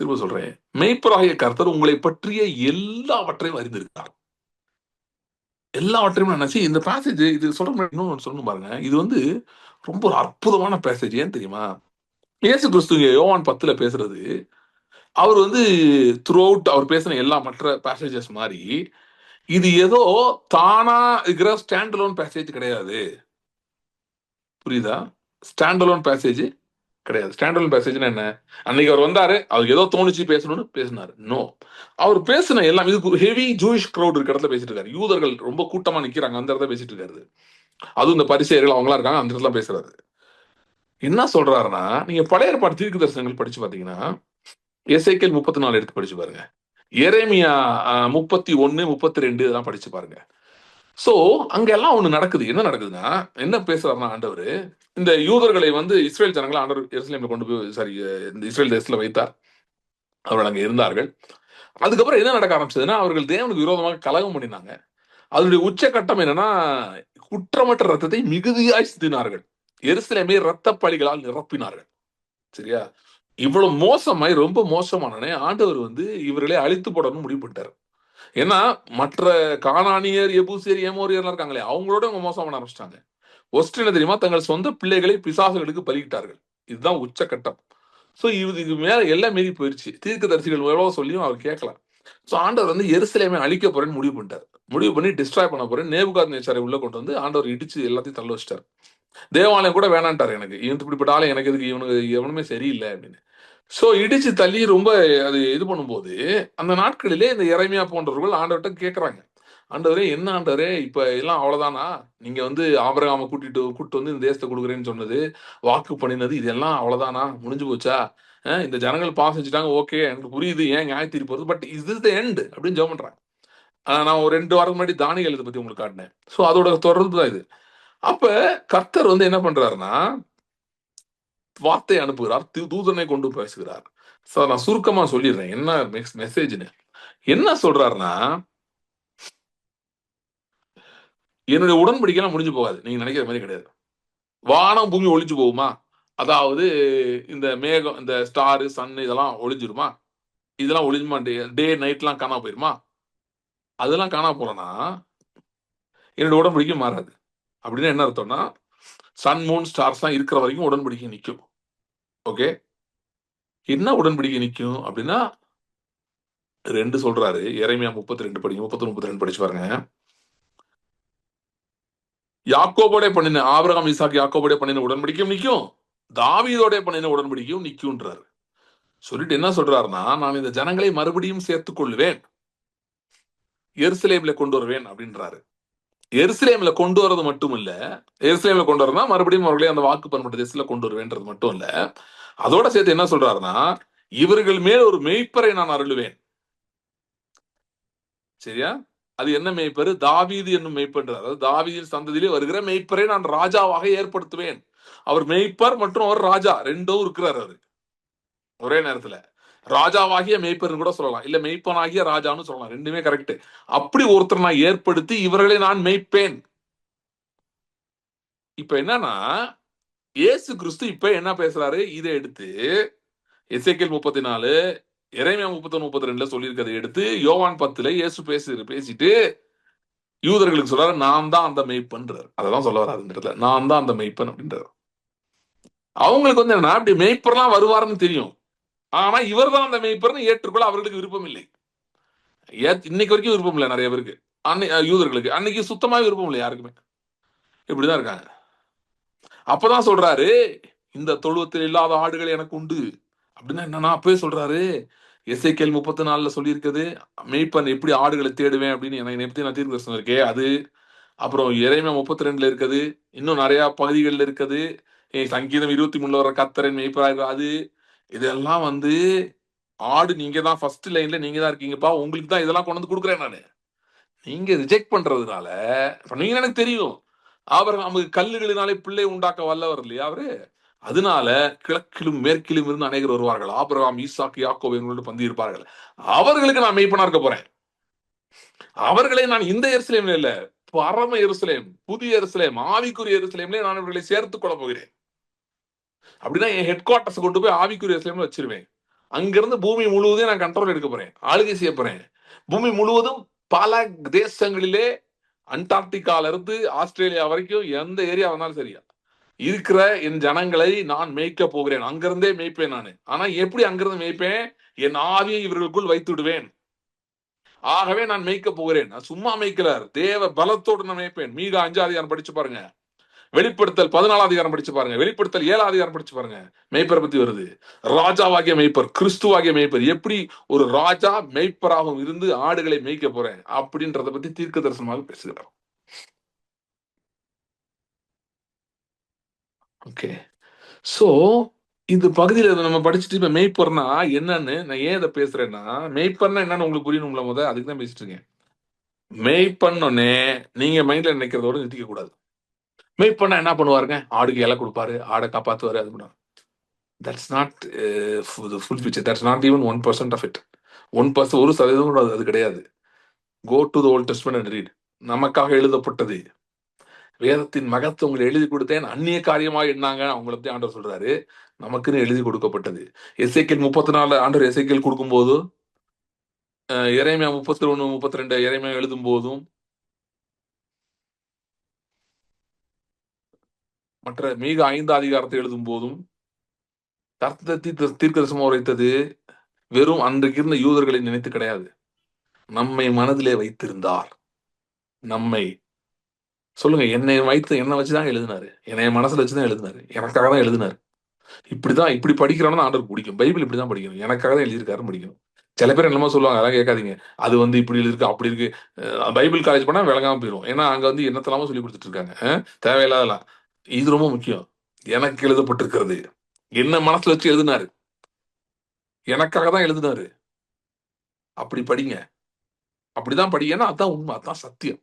திரும்ப சொல்றேன். மெய்ப்பராகிய கர்த்தர் உங்களை பற்றிய எல்லாவற்றையும் அறிந்திருக்கிறார். எல்லாவற்றையும் நினைச்சு இந்த பேசேஜ் இது சொல்ற இன்னொன்னு சொல்லணும் பாருங்க. இது வந்து ரொம்ப ஒரு அற்புதமான பேசேஜ். ஏன் தெரியுமா? இயேசு கிறிஸ்து யோவான் 10ல பேசுறது அவர் வந்து த்ரூ அவுட் அவர் பேசின எல்லா மற்ற பேசேஜஸ் மாதிரி இது ஏதோ தானா இருக்கிற ஸ்டாண்ட் அலோன் பேசேஜ் கிடையாது. புரியுதா? ஸ்டாண்ட் அலோன் பேசேஜ் கிடையாது. ஸ்டாண்ட் அலோன் பேசேஜ்னா என்ன? அன்னைக்கு அவர் வந்தாரு, அவருக்கு ஏதோ தோணுச்சு பேசணும்னு பேசினாரு. நோ. அவர் பேசின எல்லாம் இதுக்கு ஹெவி ஜூயிஷ் க்ரௌட் இருக்க இடத்துல பேசிட்டு இருக்காரு. யூதர்கள் ரொம்ப கூட்டமா நிக்கிறாங்க அந்த இடத்துல பேசிட்டு இருக்காரு. அதுவும் இந்த பரிசேயர்கள் அவங்களா இருக்காங்க அந்த இடத்துல பேசுறாரு. என்ன சொல்றாருன்னா நீங்க பழைய ஏற்பாடு தீர்க்க தரிசனங்கள் படிச்சு பாத்தீங்கன்னா எசேக்கியேல் 34 எடுத்து படிச்சு பாருங்க. எரேமியா 31, 32 இதெல்லாம் படிச்சு பாருங்க. சோ அங்க எல்லாம் ஒண்ணு நடக்குது. என்ன நடக்குதுன்னா என்ன பேசுறாருன்னா ஆண்டவர் இந்த யூதர்களை வந்து இஸ்ரேல் ஜனங்களை ஆண்டவர் எருசலேம்ல கொண்டு போய் சாரி இந்த இஸ்ரேல் தேசத்துல வைத்தார். அவர்கள் அங்க இருந்தார்கள். அதுக்கப்புறம் என்ன நடக்க ஆரம்பிச்சதுன்னா அவர்கள் தேவனுக்கு விரோதமாக கலகம் பண்ணினாங்க. அதனுடைய உச்சகட்டம் என்னன்னா குற்றமற்ற ரத்தத்தை மிகுதியாய் சிந்தினார்கள். எருசலேமை ரத்த பழிகளால் நிரப்பினார்கள். சரியா? இவ்வளவு மோசமாய் ரொம்ப மோசமான ஆண்டவர் வந்து இவர்களை அழித்து போடணும்னு முடிவு பண்ணிட்டார். ஏன்னா மற்ற கானானியர் எபூசியர் ஏமோரியர்லாம் இருக்காங்களே அவங்களோட அவங்க மோசம் பண்ண ஆரம்பிச்சிட்டாங்க. ஒஸ்ட் என்ன தெரியுமா? தங்கள் சொந்த பிள்ளைகளை பிசாசுகளுக்கு பலியிட்டார்கள். இதுதான் உச்சகட்டம். சோ இதுக்கு மேல எல்லாம் மீறி போயிருச்சு. தீர்க்கதரிசிகள் எவ்வளவு சொல்லியும் அவர் கேட்கல. சோ ஆண்டவர் வந்து எருசலேமை அழிக்க போறேன்னு முடிவு பண்ணிட்டார். முடிவு பண்ணி டிஸ்ட்ராய் பண்ண போறேன் நேபுகாத்நேச்சாரை உள்ள கொண்டு வந்து ஆண்டவர் இடிச்சு எல்லாத்தையும் தள்ள வச்சிட்டார். தேவாலயம் கூட வேணான்ட்டார். எனக்கு இவன் இப்படிப்பட்ட ஆளு எனக்கு எதுக்கு இவனுக்கு எவனுமே சரியில்லை அப்படின்னு. சோ இடிச்சு தள்ளி ரொம்ப அது இது பண்ணும்போது அந்த நாட்களிலே இந்த எரேமியா போன்றவர்கள் ஆண்டவர்கிட்ட கேட்கறாங்க. ஆண்டவரே என்ன ஆண்டவரே இப்ப எல்லாம் அவ்வளவுதானா? நீங்க வந்து ஆபிரகாம கூட்டிட்டு வந்து இந்த தேசத்தை கொடுக்குறேன்னு சொன்னது, வாக்கு பண்ணினது இதெல்லாம் அவ்வளவுதானா? முடிஞ்சு போச்சா? இந்த ஜனங்கள் பாஸ் வச்சுட்டாங்க. ஓகே, எனக்கு புரியுது ஏன் நியாய தீர்ப்பு வருது. But is this the end அப்படின்னு ஜெபம் பண்றாங்க. நான் ஒரு 2 வாரம் முன்னாடி தானியேல் இத பத்தி உங்களுக்கு காட்டினேன். சோ அதோட தொடர்பு தான் இது. அப்ப கர்த்தர் வந்து என்ன பண்றாருன்னா, வார்த்தை அனுப்புகிறார். தூதனை கொண்டு பேசுகிறார். சோ நான் சுருக்கமா சொல்லிடுறேன். என்ன மெசேஜ்ன்னு. என்ன சொல்றாருன்னா, என்னுடைய உடன்படிக்கைலாம் முடிஞ்சு போகாது. நீங்க நினைக்கிற மாரி கிடையாது. வானம் பூமி ஒழிஞ்சு போகுமா? அதாவது இந்த மேகம், இந்த ஸ்டார், சன் இதெல்லாம் ஒழிஞ்சிருமா? இதெல்லாம் ஒழிஞ்சுமா? டே நைட்லாம் காணாம போயிருமா? அதெல்லாம் காணாம போலன்னா, என்னோட உடன்படிக்கை மாறாது. அப்படின்னா என்ன அர்த்தம்னா, சன், மூன், ஸ்டார்ஸ்லாம் இருக்கிற வரைக்கும் உடன்படிக்கை நிக்கும். ஓகே. என்ன உடன்படிக்கை நிக்கும் அப்படின்னா, 2 சொல்றாரு. எரேமியா 32 படிங்க. 31, 32 படிச்சு பாருங்க. யாக்கோபோட பண்ணின ஆபிரகாம், ஈசாக்கு, யாக்கோபோட பண்ணின உடன்படிக்கையும் நிக்கும். தாவீதோட பண்ணின உடன்படிக்கையும் நிக்கும்ன்றாரு. சொல்லிட்டு என்ன சொல்றாருன்னா, நான் இந்த ஜனங்களை மறுபடியும் சேர்த்துக் கொள்ளுவேன். எருசலேம்ல கொண்டு வருவேன் அப்படின்றாரு. எருசலேம்ல கொண்டு வரது மட்டும் இல்ல. எருசலேம்ல கொண்டு வரனா மறுபடியும் அவர்களே அந்த வாக்கு பண்ணப்பட்ட தேசத்துல கொண்டு வருவேன்றது மட்டும் இல்ல. அதோட சேர்த்து என்ன சொல்றாருன்னா, இவர்கள் மேல் ஒரு மேய்ப்பரை நான் அருளுவேன். சரியா? அது என்ன மேய்ப்பரு? தாவீது என்னும் மேய்ப்பன்றார். அதாவது தாவீதின் சந்ததியிலே வருகிற மேய்ப்பரை நான் ராஜாவாக ஏற்படுத்துவேன். அவர் மேய்ப்பர் மற்றும் அவர் ராஜா 2ம் இருக்கிறார் அவரு. ஒரே நேரத்துல. ராஜாவாகிய மேய்ப்பர்னு கூட சொல்லலாம். இல்ல மேய்ப்பனாகிய ராஜான்னு சொல்லலாம். 2மே கரெக்ட். அப்படி ஒருத்தர் நான் ஏற்படுத்தி இவர்களை நான் மேய்ப்பேன். இப்ப என்னன்னா, இயேசு கிறிஸ்து இப்ப என்ன பேசுறாரு? இதை எடுத்து எசேக்கியேல் 34, எரேமியா 31, 32ல சொல்லியிருக்கிறதை எடுத்து யோவான் 10ல இயேசு பேசிட்டு யூதர்களுக்கு சொல்றாரு, நான் தான் அந்த மெய்ப்பன்றார். அததான் சொல்ல வராது இந்த இடத்துல. நான் தான் அந்த மெய்ப்பன் அப்படின்றார். அவங்களுக்கு வந்து என்ன அப்படி மெய்ப்பர்லாம் வருவாருன்னு தெரியும். ஆனா இவர் தான் அந்த மெய்ப்பர்னு ஏற்றுக்கொள்ள அவர்களுக்கு விருப்பம் இல்லை. இன்னைக்கு வரைக்கும் விருப்பம் இல்லை நிறைய பேருக்கு. யூதர்களுக்கு அன்னைக்கு சுத்தமா விருப்பம் இல்லை யாருக்குமே. இப்படிதான் இருக்காங்க. அப்பதான் சொல்றாரு, இந்த தொழுவத்தில் இல்லாத ஆடுகள் எனக்கு உண்டு. அப்படின்னா என்னன்னா அப்பவே சொல்றாரு. எசேக்கியேல் 34ல சொல்லியிருக்குது. மேய்ப்பன் எப்படி ஆடுகளை தேடுவேன் அப்படின்னு என்னை பத்தி நான் தீர்க்கதரிசனம் இருக்கே அது. அப்புறம் எரேமியா 32ல இருக்குது. இன்னும் நிறைய பகுதிகள்ல இருக்குது. சங்கீதம் 23ல வர கர்த்தரின் மேய்ப்பராக அது. இதெல்லாம் வந்து ஆடு நீங்க தான் ஃபர்ஸ்ட் லைன்ல நீங்க தான் இருக்கீங்கப்பா. உங்களுக்கு தான் இதெல்லாம் கொண்டு வந்து கொடுக்குறேன் நானு. நீங்க ரிஜெக்ட் பண்றதுனால இப்ப நீங்க எனக்கு தெரியும். அவர் நமக்கு கல்லுகளினாலே பிள்ளை உண்டாக்க வல்லவர் இல்லையா அவரு. அதனால கிழக்கிலும் மேற்கிலும் இருந்து அநேகர் வருவார்கள். ஆபிரகாம், ஈசாக்கு, யாக்கோபு எங்களோடு பந்தி இருப்பார்கள். அவர்களுக்கு நான் மெய்ப்பனா இருக்க போறேன். அவர்களை நான் இந்த எருசலேம்ல இல்ல, பரம எருசலேம், புதிய எருசலேம், ஆவிக்குரிய எருசலேம்ல நான் இவர்களை சேர்த்துக் கொள்ள போகிறேன். அப்படின்னா என் ஹெட் குவார்டர்ஸ் கொண்டு போய் ஆவிக்குரிய எருசலேம்ல வச்சிருவேன். அங்கிருந்து பூமி முழுவதும் நான் கண்ட்ரோல் எடுக்க போறேன். ஆளுகை செய்ய போறேன். பூமி முழுவதும் பல தேசங்களிலே அண்டார்டிகால இருந்து ஆஸ்திரேலியா வரைக்கும் எந்த ஏரியா வந்தாலும் சரியா இருக்கிற என் ஜனங்களை நான் மேய்க்க போகிறேன். அங்கிருந்தே மேய்ப்பேன் நானு. ஆனா எப்படி அங்கிருந்து மேய்ப்பேன்? என் ஆவியை இவர்களுக்குள் வைத்து விடுவேன். ஆகவே நான் மேய்க்க போகிறேன். நான் சும்மா மேய்க்கிறார். தேவ பலத்தோடு நான் மேய்ப்பேன். மீக 5ஆம் அதிகாரம் படிச்சு பாருங்க. வெளிப்படுத்தல் 14ஆம் அதிகாரம் படிச்சு பாருங்க. வெளிப்படுத்தல் 7ஆம் அதிகாரம் படிச்சு பாருங்க. மேய்ப்பரை பத்தி வருது. ராஜாவாகிய மேய்ப்பர், கிறிஸ்துவாகிய மேய்ப்பர். எப்படி ஒரு ராஜா மேய்ப்பராகவும் இருந்து ஆடுகளை மேய்க்க போறேன் அப்படின்றத பத்தி தீர்க்க தரிசனமாக பேசுகிறார். ஓகே. சோ இந்த பகுதியில நம்ம படிச்சுட்டு இப்ப மேய்ப்பர்னா என்னன்னு நான் ஏன் இதை பேசுறேன்னா, மேய்ப்பர்னா என்னன்னு உங்களுக்கு புரியணும்ல அதுக்கு தான் பேசிட்டு இருக்கேன். மேய்ப்பன்னொன்னே நீங்க மைண்ட்ல நினைக்கிறதோட நிறுத்திக்க கூடாது. மேய்ப்பன்னா என்ன பண்ணுவாருங்க? ஆடுக்கு இலை கொடுப்பாரு, ஆடை காப்பாத்துவாரு அது பண்ணுவாரு. That's not full picture. That's not even 1% of it. 1% 1% கூட அது கிடையாது. Go to the Old Testament and read. நமக்காக எழுதப்பட்டது. வேதத்தின் மகத்துவங்களை எழுதி கொடுத்தேன். அந்நிய காரியமா என்னாங்க அவங்கள பத்தி ஆண்டவர் சொல்றாரு. நமக்குன்னு எழுதி கொடுக்கப்பட்டது. எசேக்கியேல் 34 ஆண்டவர் எசேக்கியேல் கொடுக்கும்போது, எரேமியா 31, 32 எரேமியா எழுதும் போதும், மற்ற மீக 5ஆம் அதிகாரத்தை எழுதும் போதும், கர்த்தர் தீர்க்கதரிசனம் உரைத்தது வெறும் அன்றைக்கு இருந்த யூதர்களை நினைத்து கிடையாது. நம்மை மனதிலே வைத்திருந்தார். நம்மை சொல்லுங்க என்னை வைத்து என்ன வச்சுதான் எழுதினாரு. என்னைய மனசுல வச்சுதான் எழுதினாரு. எனக்காக தான் எழுதினாரு. இப்படி படிக்கிறோம்னா ஆண்டவருக்கு பிடிக்கும். பைபிள் இப்படிதான் படிக்கணும். எனக்காக தான் எழுதியிருக்காருன்னு படிக்கணும். சில பேர் என்னமோ சொல்லுவாங்க, அதெல்லாம் கேட்காதீங்க. அது வந்து இப்படி இருக்கு, அப்படி இருக்கு. பைபிள் காலேஜ் போனா விளங்காம போயிரும். ஏன்னா அங்க வந்து என்னத்தெல்லாமோ சொல்லி கொடுத்துட்டு இருக்காங்க. தேவையில்லாதலாம். இது ரொம்ப முக்கியம். எனக்கு எழுதப்பட்டிருக்கிறது. என்ன மனசுல வச்சு எழுதினாரு. எனக்காக தான் எழுதினாரு. அப்படி படிங்க. அப்படிதான் படி. ஏன்னா அதான் உண்மை, அதான் சத்தியம்.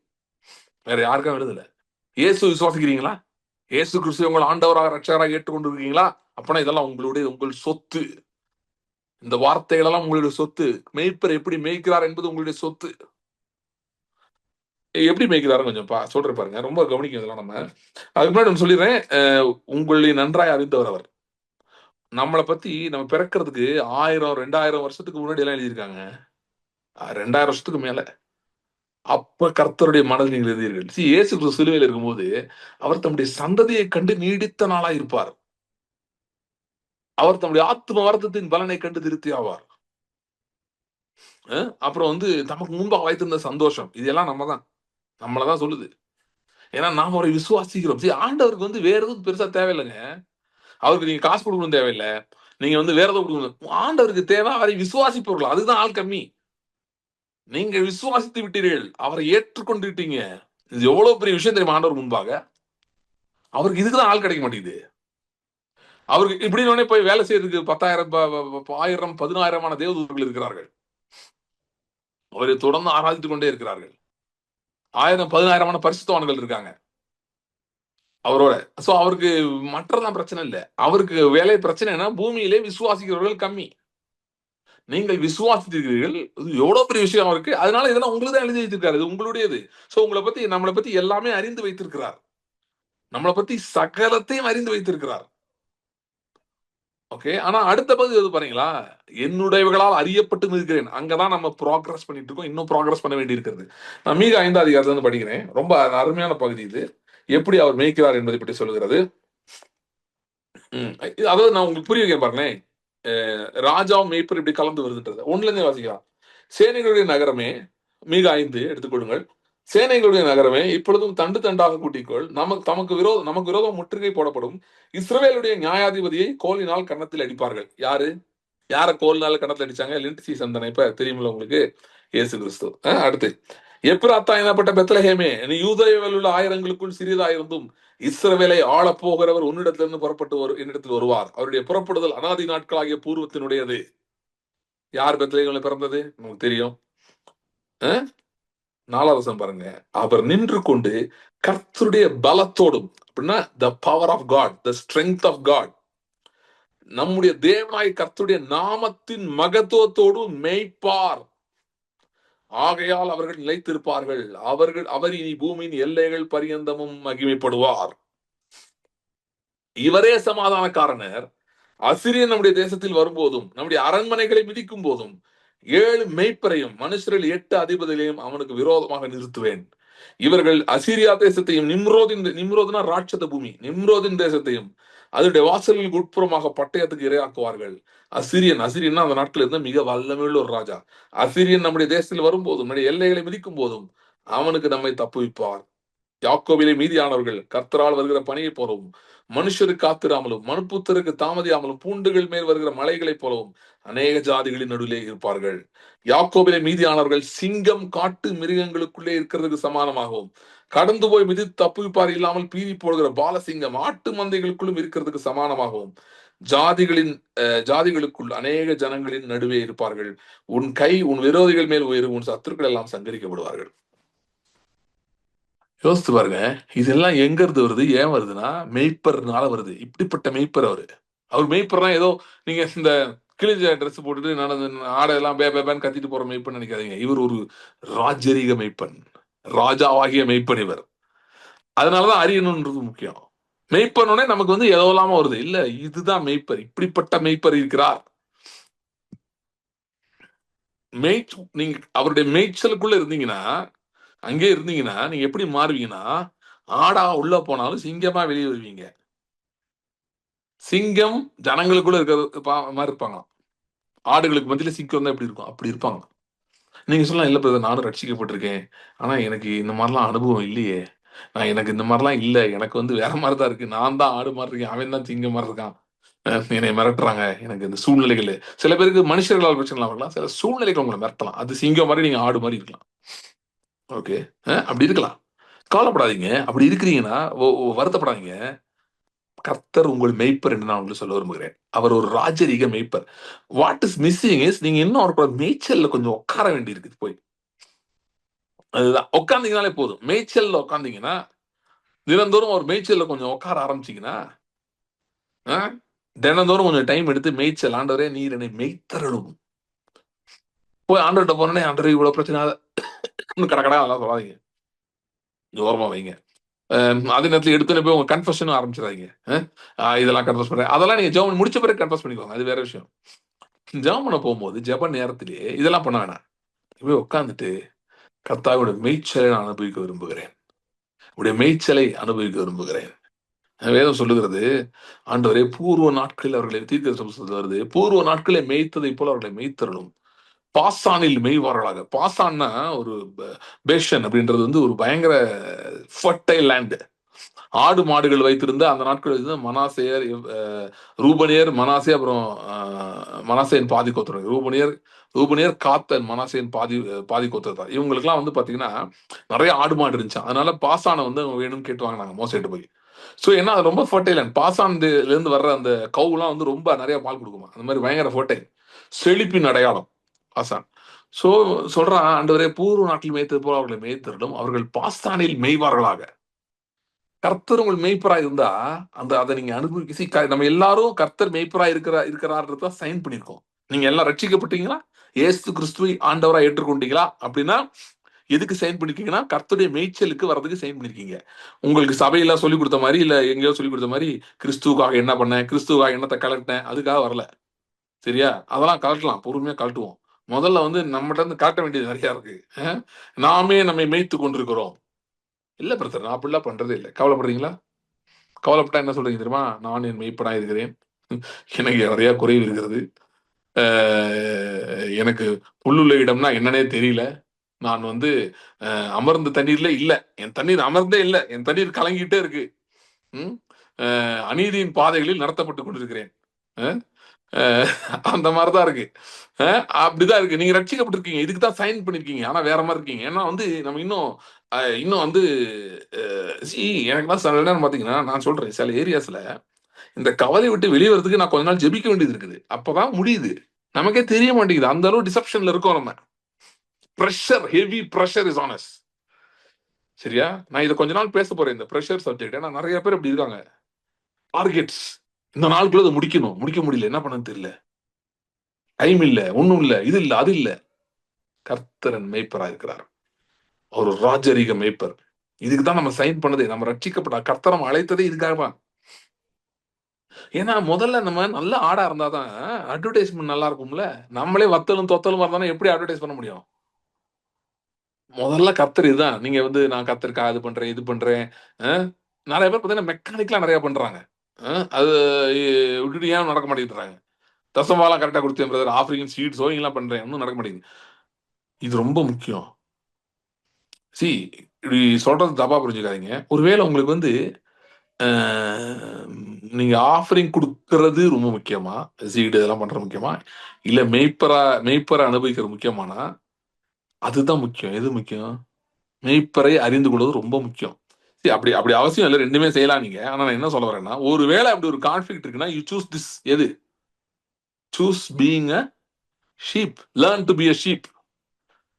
வேற யாருக்கும் எழுதல. இயேசு விசுவாசிக்கிறீங்களா? இயேசு கிறிஸ்து உங்கள் ஆண்டவராக ரட்சகராக ஏற்றுக்கொண்டிருக்கீங்களா? அப்பனா இதெல்லாம் உங்களுடைய உங்கள் சொத்து. இந்த வார்த்தைகள் எல்லாம் உங்களுடைய சொத்து. மேய்ப்பர் எப்படி மேய்க்கிறார் என்பது உங்களுடைய சொத்து. எப்படி மேய்க்கிறாருன்னு கொஞ்சம் சொல்றேன் பாருங்க. ரொம்ப கவனிக்கும் இதெல்லாம் நம்ம. அதுக்கு முன்னாடி ஒண்ணு சொல்லிடுறேன். உங்களை நன்றாய் அறிந்தவர் அவர். நம்மளை பத்தி நம்ம பிறக்கிறதுக்கு 1000 2000 வருஷத்துக்கு முன்னாடி எல்லாம் எழுதியிருக்காங்க. 2000 வருஷத்துக்கு மேல. அப்ப கர்த்தருடைய மனதில் நீங்கள் எழுதியீர்கள். இயேசு கிறிஸ்து சிலுவையில் இருக்கும்போது அவர் தம்முடைய சந்ததியை கண்டு நீடித்த நாளா இருப்பார். அவர் தம்முடைய ஆத்ம வருத்தத்தின் பலனை கண்டு திருப்தி ஆவார். அப்புறம் வந்து தமக்கு முன்பாக வைத்திருந்த சந்தோஷம். இதெல்லாம் நம்ம தான். நம்மளதான் சொல்லுது. ஏன்னா நாம அவரை விசுவாசிக்கிறோம். ஆண்டவருக்கு வந்து வேற எதுவும் பெருசா தேவையில்லைங்க. அவருக்கு நீங்க காசு கொடுக்கணும் தேவையில்ல. நீங்க வந்து வேற ஏதோ கொடுக்கணும். ஆண்டவருக்கு தேவை அவரை விசுவாசிப்பவர்கள். அதுதான் ஆள் கம்மி. நீங்க விசுவாசித்து விட்டீர்கள். அவரை ஏற்றுக்கொண்டு விட்டீங்க. இது எவ்வளவு பெரிய விஷயம் தெரியுமா ஆண்டவர் முன்பாக? அவருக்கு இதுக்குதான் ஆள் கிடைக்க மாட்டேங்குது. அவருக்கு இப்படின்னு போய் வேலை செய்யறதுக்கு 10,000 1000 10,000 தேவதூதர்கள் இருக்கிறார்கள். அவரை தொடர்ந்து ஆராதித்துக் கொண்டே இருக்கிறார்கள். 1000 10,000 பரிசுத்தவான்கள் இருக்காங்க அவரோட. சோ அவருக்கு மற்றதான் பிரச்சனை இல்ல. அவருக்கு வேலை பிரச்சனைனா பூமியிலே விசுவாசிக்கிறவர்கள் கம்மி. நீங்கள் விசுவாசித்தீர்கள். இது எவ்வளவு பெரிய விஷயம் அவருக்கு. அதனால இதெல்லாம் உங்களுக்கு தான் எழுதி வைத்திருக்காரு. இது உங்களுடையது. சோ உங்களை பத்தி நம்மளை பத்தி எல்லாமே அறிந்து வைத்திருக்கிறார். நம்மளை பத்தி சகலத்தையும் அறிந்து வைத்திருக்கிறார். ஓகே. ஆனா அடுத்த பகுதி எது பாருங்களா? என்னுடையவர்களால் அறியப்பட்டு இருக்கிறேன். அங்கதான் நம்ம ப்ராக்ரஸ் பண்ணிட்டு இருக்கோம். இன்னும் ப்ராக்ரஸ் பண்ண வேண்டி இருக்கிறது. நான் மீக 5ஆம் அதிகாரத்துல இருந்து படிக்கிறேன். ரொம்ப அருமையான பகுதி இது. எப்படி அவர் மேய்க்கிறார் என்பதை பற்றி சொல்லுகிறது. அதாவது நான் உங்களுக்கு புரிய வைக்கிறேன் பாருங்களேன். ராஜாவும் மேய்ப்பர் இப்படி கலந்து வருதுன்றது. ஒண்ணுல இருந்தே வாசிக்கலாம். சேனைகளுடைய நகரமே, மீக 5 எடுத்துக்கொள்ளுங்கள். சேனைகளுடைய நகரமே இப்பொழுதும் தண்டு தண்டாக கூட்டிக்கொள். நமக்கு விரோதம் முற்றுகை போடப்படும். இஸ்ரவேலுடைய நியாயாதிபதியை கோலினால் கன்னத்தில் அடிப்பார்கள். யாரு? யார கோல்னால கன்னத்துல அடிச்சாங்க? லிண்ட்சி சந்தனை. இப்ப தெரியுமில்ல உங்களுக்கு? இயேசு கிறிஸ்து. அடுத்து, எப்ராத்தா எனப்பட்ட பெத்லஹேமே, நீ யூதேயாவில் உள்ள ஆயிரங்களுக்குள் சிறியதாயிருந்தும் இஸ்ரவேலை ஆளப் போகிறவர் உன்னிடத்திலிருந்து புறப்பட்டு என்னிடத்தில் வருவார். அவருடைய புறப்படுதல் அனாதி நாட்களாகிய பூர்வத்தினுடையது. யார் பெத்லஹேம்ல பிறந்தது? நமக்கு தெரியும். 4வது வசனம் பாருங்க. அவர் நின்று கொண்டு கர்த்தருடைய பலத்தோடும், அப்படின்னா the power of God, the strength of God, நம்முடைய தேவனாய் கர்த்தருடைய நாமத்தின் மகத்துவத்தோடு மேய்ப்பார். ஆகையால் அவர்கள் நிலைத்திருப்பார்கள். அவர் இனி பூமியின் எல்லைகள் பரியந்தமும் மகிமைப்படுவார். இவரே சமாதானக்காரனர். அசிரியன் நம்முடைய தேசத்தில் வரும்போதும் நம்முடைய அரண்மனைகளை மிதிக்கும் போதும் 7 மேய்ப்பரையும் மனுஷரில் 8 அதிபதிகளையும் அவனுக்கு விரோதமாக நிறுத்துவேன். இவர்கள் அசிரியா தேசத்தையும் நிம்ரோதுனா ராட்சத பூமி, நிம்ரோதின் தேசத்தையும் அதனுடைய வாசல்களுக்கு உட்புறமாக பட்டயத்துக்கு இரையாக்குவார்கள். அசிரியன் அந்த நாட்டில் இருந்த மிக வல்லமையுள்ள ஒரு ராஜா. அசிரியன் நம்முடைய தேசத்தில் வரும்போதும் நம்முடைய எல்லைகளை மிதிக்கும் போதும் அவனுக்கு நம்மை தப்புவிப்பார். யாக்கோபிலே மீதியானவர்கள் கர்த்தரால் வருகிற பணியை போலவும், மனுஷருக்கு காத்திராமலும் மனுப்புத்தருக்கு தாமதியாமலும் பூண்டுகள் மேல் வருகிற மலைகளைப் போலவும் அநேக ஜாதிகளின் நடுவிலே இருப்பார்கள். யாக்கோபிலே மீதியானவர்கள் சிங்கம் காட்டு மிருகங்களுக்குள்ளே இருக்கிறதுக்கு சமானமாகவும், கடந்து போய் மிதி தப்புவிப்பார் இல்லாமல் பீதி போடுகிற பாலசிங்கம் ஆட்டு மந்தைகளுக்குள்ளும் இருக்கிறதுக்கு சமானமாகவும் ஜாதிகளுக்குள் அநேக ஜனங்களின் நடுவே இருப்பார்கள். உன் கை உன் விரோதிகள் மேல் உயரும், உன் சத்துருக்கள் எல்லாம் சங்கரிக்கப்படுவார்கள். யோசித்து பாருங்க. இதெல்லாம் எங்க இருந்து வருது? ஏன் வருதுன்னா மெய்ப்பர்னால வருது. இப்படிப்பட்ட மெய்ப்பர் அவரு. அவர் மெய்ப்பர்னா ஏதோ நீங்க இந்த கிழிஞ்ச ட்ரெஸ் போட்டுட்டு நடந்து ஆடையெல்லாம் பேன்னு கத்திட்டு போற மெய்ப்பன் நினைக்காதீங்க. இவர் ஒரு ராஜரீக மெய்ப்பன், ராஜாவாகிய மெய்ப்பன் இவர். அதனாலதான் அறியணும்ன்றது முக்கியம். மெய்ப்பனோட நமக்கு வந்து ஏதோ இல்லாம வருது. இல்ல, இதுதான் மெய்ப்பர். இப்படிப்பட்ட மெய்ப்பர் இருக்கிறார். நீங்க அவருடைய மேய்ச்சலுக்குள்ள இருந்தீங்கன்னா, அங்கே இருந்தீங்கன்னா நீங்க எப்படி மாறுவீங்கன்னா, ஆடா உள்ள போனாலும் சிங்கமா வெளியே வருவீங்க. சிங்கம் ஜனங்களுக்குள்ள இருக்கிறது மாதிரி இருப்பாங்க. ஆடுகளுக்கு மத்தியில சிங்கம் தான் எப்படி இருக்கும்? அப்படி இருப்பாங்க. நீங்க சொல்லலாம், இல்ல பிரதர் நானும் ரட்சிக்கப்பட்டிருக்கேன். ஆனா எனக்கு இந்த மாதிரிலாம் அனுபவம் இல்லையே. எனக்கு இந்த மாதிரிலாம் இல்ல. எனக்கு வந்து வேற மாதிரி தான் இருக்கு. நான் தான் ஆடு மாதிரி இருக்கேன். அவன் தான் சிங்கம் மாதிரி இருக்கான். என்னை மிரட்டுறாங்க, எனக்கு இந்த சூழ்நிலைகள். சில பேருக்கு மனுஷர்களால் பிரச்சனை வரலாம், சில சூழ்நிலைகள் உங்களை மிரட்டலாம். அது சிங்கம் மாதிரி, நீங்க ஆடு மாதிரி இருக்கலாம். ஓகே, அப்படி இருக்கலாம். கவலைப்படாதீங்க. அப்படி இருக்கிறீங்கன்னா வருத்தப்படாதீங்க. கர்த்தர் உங்கள் மெய்ப்பர் என்று நான் உங்களுக்கு சொல்ல விரும்புகிறேன். அவர் ஒரு ராஜரீக மெய்ப்பர். வாட் இஸ் மிஸ்ஸிங் இஸ், நீங்க இன்னும் அவரோட மேய்ச்சல்ல கொஞ்சம் உட்கார வேண்டி இருக்குது போய். அதுதான், உட்கார்ந்தீங்கனாலே போதும். மேய்ச்சல்ல உட்கார்ந்தீங்கன்னா, தினந்தோறும் ஒரு மேய்ச்சல்ல கொஞ்சம் உட்கார ஆரம்பிச்சீங்கன்னா, ஆ, தினந்தோறும் கொஞ்சம் டைம் எடுத்து மேய்ச்சல், ஆண்டவரே நீர் என்னை மேய்த்தருளும். போய் ஆண்டவர்ட்ட போனோடனே, ஆண்டவரே இவ்வளவு பிரச்சனை கடை அதெல்லாம் சொல்லாதீங்க. ஓரமா வைங்க. அதே நேரத்துல எடுத்தோன்னே போய் உங்க கன்ஃபெஷனும் ஆரம்பிச்சிடாதீங்க. இதெல்லாம் கன்ஃபஸ் பண்றேன், அதெல்லாம் நீங்க ஜெபம் முடிச்ச பிறகு கன்ஃபஸ் பண்ணிக்கோங்க, அது வேற விஷயம். ஜெபம் பண்ண போகும்போது ஜெப நேரத்திலேயே இதெல்லாம் பண்ண வேணாம். போய் உட்கார்ந்துட்டு, கர்த்தாவோட மேய்ச்சலை நான் அனுபவிக்க விரும்புகிறேன். உடைய மேய்ச்சலை அனுபவிக்க விரும்புகிறேன். வேதம் சொல்லுகிறது, ஆண்டவரே பூர்வ நாட்களில் அவர்களை, தீர்க்கதரிசனம் வருது, பூர்வ நாட்களை மேய்த்ததை போல அவர்களை மேய்த்தருளும். பாசானில் மேய்வார்களாக. பாசான்னா ஒரு பேஷன் அப்படின்றது வந்து ஒரு பயங்கர ஃபர்டைல் லேண்ட். ஆடு மாடுகள் வைத்திருந்த அந்த நாட்கள் வந்து மனாசேயர், ரூபனியர், மனாசே, அப்புறம் மனாசேயின் பாதி கோத்திரம். ரூபனியர் காத்தன், மனாசேயின் பாதி கோத்திரத்தார். இவங்களுக்குலாம் வந்து பாத்தீங்கன்னா நிறைய ஆடு மாடு இருந்துச்சு. அதனால பாசானை வந்து அவங்க வேணும்னு கேட்டு வாங்கினாங்க மோசேட்டு போய். ஸோ ஏன்னா அது ரொம்ப ஃபர்டைல் லேண்ட். பாசான்ல இருந்து வர்ற அந்த கவுலாம் வந்து ரொம்ப நிறைய பால் கொடுக்குமா. அந்த மாதிரி பயங்கர ஃபர்டைல், செழிப்பின் அடையாளம் பாசான். சோ சொல்றான், ஆண்டவரே பூர்வ நாட்டில் மேய்த்தது போல அவர்களை மேய்த்தருளும், அவர்கள் பாஸ்தானில் மேய்வார்களாக. கர்த்தர் உங்கள் மேய்ப்பராய் இருந்தா அதை நீங்க அனுபவிக்க. நம்ம எல்லாரும் கர்த்தர் மேய்ப்பராய் இருக்கிறார்ன்றத சைன் பண்ணிருக்கோம். நீங்க எல்லாம் ரட்சிக்கப்பட்டீங்களா, ஏசு கிறிஸ்துவை ஆண்டவரா ஏற்றுக்கொண்டீங்களா அப்படின்னா எதுக்கு சைன் பண்ணிருக்கீங்கன்னா, கர்த்தருடைய மேய்ச்சலுக்கு வர்றதுக்கு சைன் பண்ணிருக்கீங்க. உங்களுக்கு சபையெல்லாம் சொல்லி கொடுத்த மாதிரி, இல்ல எங்கேயோ சொல்லி கொடுத்த மாதிரி கிறிஸ்துவுக்காக என்ன பண்ணேன், கிறிஸ்துவாக என்னத்தை கலட்டினேன், அதுக்காக வரல. சரியா? அதெல்லாம் கலட்டலாம், பொறுமையா கலட்டுவோம். முதல்ல வந்து நம்மகிட்ட இருந்து காட்ட வேண்டியது நிறைய இருக்கு. நாமே நம்மை மேய்த்து கொண்டிருக்கிறோம். இல்ல பிரதர், நான் அப்படிலாம் பண்றதே இல்லை. கவலைப்படுறீங்களா? கவலைப்பட்டா என்ன சொல்றீங்க தெரியுமா? நான் என் மெய்ப்பனாய் இருக்கிறேன், எனக்கு நிறைய குறைவு இருக்கிறது, எனக்கு புல்லுள்ள இடம்னா என்னன்னே தெரியல, நான் வந்து அமர்ந்த தண்ணீர்ல இல்ல, என் தண்ணீர் அமர்ந்தே இல்ல, என் தண்ணீர் கலங்கிட்டே இருக்கு, அநீதியின் பாதைகளில் நடத்தப்பட்டு கொண்டிருக்கிறேன். அந்த மாதிரிதான் இருக்கு. அப்படிதான் இருக்கு. நீங்க ரட்சிக்கப்பட்டிருக்கீங்க, இதுக்கு தான் சைன் பண்ணிருக்கீங்க, ஆனா வேற மாதிரி இருக்கீங்க. ஏன்னா வந்து நம்ம இன்னும் வந்து எனக்குலாம் சில நேரம் பாத்தீங்கன்னா, நான் சொல்றேன், சில ஏரியாஸ்ல இந்த கவலை விட்டு வெளியே வரதுக்கு நான் கொஞ்ச நாள் ஜெபிக்க வேண்டியது இருக்குது. அப்பதான் முடியுது. நமக்கே தெரிய மாட்டேங்குது, அந்த அளவு டிசப்ஷன்ல இருக்கோம் நம்ம. Pressure, heavy pressure is on us. சரியா? நான் இதை கொஞ்ச நாள் பேச போறேன், இந்த பிரஷர் சப்ஜெக்ட். ஏன்னா நிறைய பேர் இப்படி இருக்காங்க. டார்கெட்ஸ், இந்த நாளுக்குள்ள அதை முடிக்கணும், முடிக்க முடியல, என்ன பண்ணன்னு தெரியல, டைம் இல்ல, ஒண்ணும் இல்ல, இது இல்ல, அது இல்ல. கர்த்தரன் மேய்ப்பரா இருக்கிறார், ஒரு ராஜரீக மேய்ப்பர். இதுக்கு தான் நம்ம சைன் பண்ணது. நம்ம ரட்சிக்கப்பட்ட கர்த்தரம் அழைத்ததே இதுக்காக. ஏன்னா முதல்ல நம்ம நல்ல ஆடா இருந்தாதான் அட்வர்டைஸ்மெண்ட் நல்லா இருக்கும்ல. நம்மளே வத்தலும் தொத்தலும் இருந்தாலும் எப்படி அட்வர்டைஸ் பண்ண முடியும்? முதல்ல கர்த்தர் இதுதான். நீங்க வந்து நான் கர்த்தருக்கா இது பண்றேன், இது பண்றேன். நிறைய பேர் பார்த்தீங்கன்னா மெக்கானிக்கலா நிறைய பண்றாங்க. அது விட்டுட்டு ஏன் நடக்க மாட்டேங்கிறாங்க? தசமாலாம் கரெக்டா கொடுத்தேன் பிரதர், ஆஃப்ரிக்கன் சீட் சோயிங் எல்லாம் பண்றேன், ஒன்றும் நடக்க மாட்டேங்குது. இது ரொம்ப முக்கியம். சி, இப்படி சொல்றது தப்பா புரிஞ்சுக்காதீங்க. ஒருவேளை உங்களுக்கு வந்து நீங்க ஆஃபரிங் கொடுக்கறது ரொம்ப முக்கியமா, சீடு இதெல்லாம் பண்றது முக்கியமா, இல்ல மெய்ப்பரை அனுபவிக்கிறது முக்கியமானா, அதுதான் முக்கியம். எது முக்கியம்? மெய்ப்பரை அறிந்து கொள்வது ரொம்ப முக்கியம். அப்படி அப்படி அவசியம் இல்லை, ரெண்டுமே செய்யலாம் நீங்க. ஆனா நான் என்ன சொல்ல வரேன்னா, ஒருவேளை அப்படி ஒரு கான்ஃபிளிக்ட் இருக்குன்னா, யூ சூஸ் திஸ். எது? Choose being a sheep. Learn to be a sheep.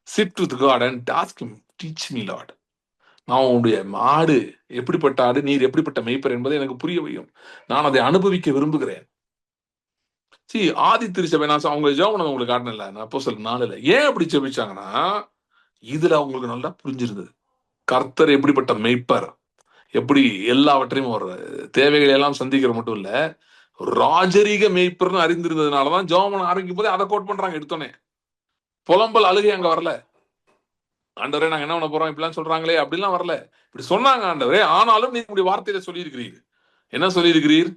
Sit with God and ask him, teach me Lord. நான் உன்னுடைய ஆடு, எப்படிப்பட்ட ஆடு, நீர் எப்படிப்பட்ட மெய்ப்பர் என்பதை எனக்கு புரிய வையும், நான் அதை அனுபவிக்க விரும்புகிறேன். சி, ஆதி திருச்சபை, நான் அவங்க ஜெபம் உங்களுக்கு காட்டினல, நான் அப்போஸ்தலர் 4ல ஏன் அப்படி ஜெபிச்சாங்கன்னா, இதுல அவங்களுக்கு நல்லா புரிஞ்சிருந்தது. கர்த்தர் எப்படிப்பட்ட மெய்ப்பர், எப்படி எல்லாவற்றையும் ஒரு தேவைகளை எல்லாம் சந்திக்கிற மட்டும் இல்ல, ராஜரீக மெய்ப்பர்னு அறிந்திருந்ததுனாலதான் ஜெபம் பண்ண ஆரம்பிக்கும் போதே அதை கோட் பண்றாங்க எடுத்தோன்னே. புலம்பல் அழுகை அங்க வரல. ஆண்டவரே நாங்க என்ன பண்ண போறோம் இப்படிலாம் சொல்றாங்களே அப்படிலாம் வரல. இப்படி சொன்னாங்க ஆண்டவரே, ஆனாலும் நீங்க இப்படி வார்த்தையில சொல்லியிருக்கிறீர். என்ன சொல்லியிருக்கிறீர்?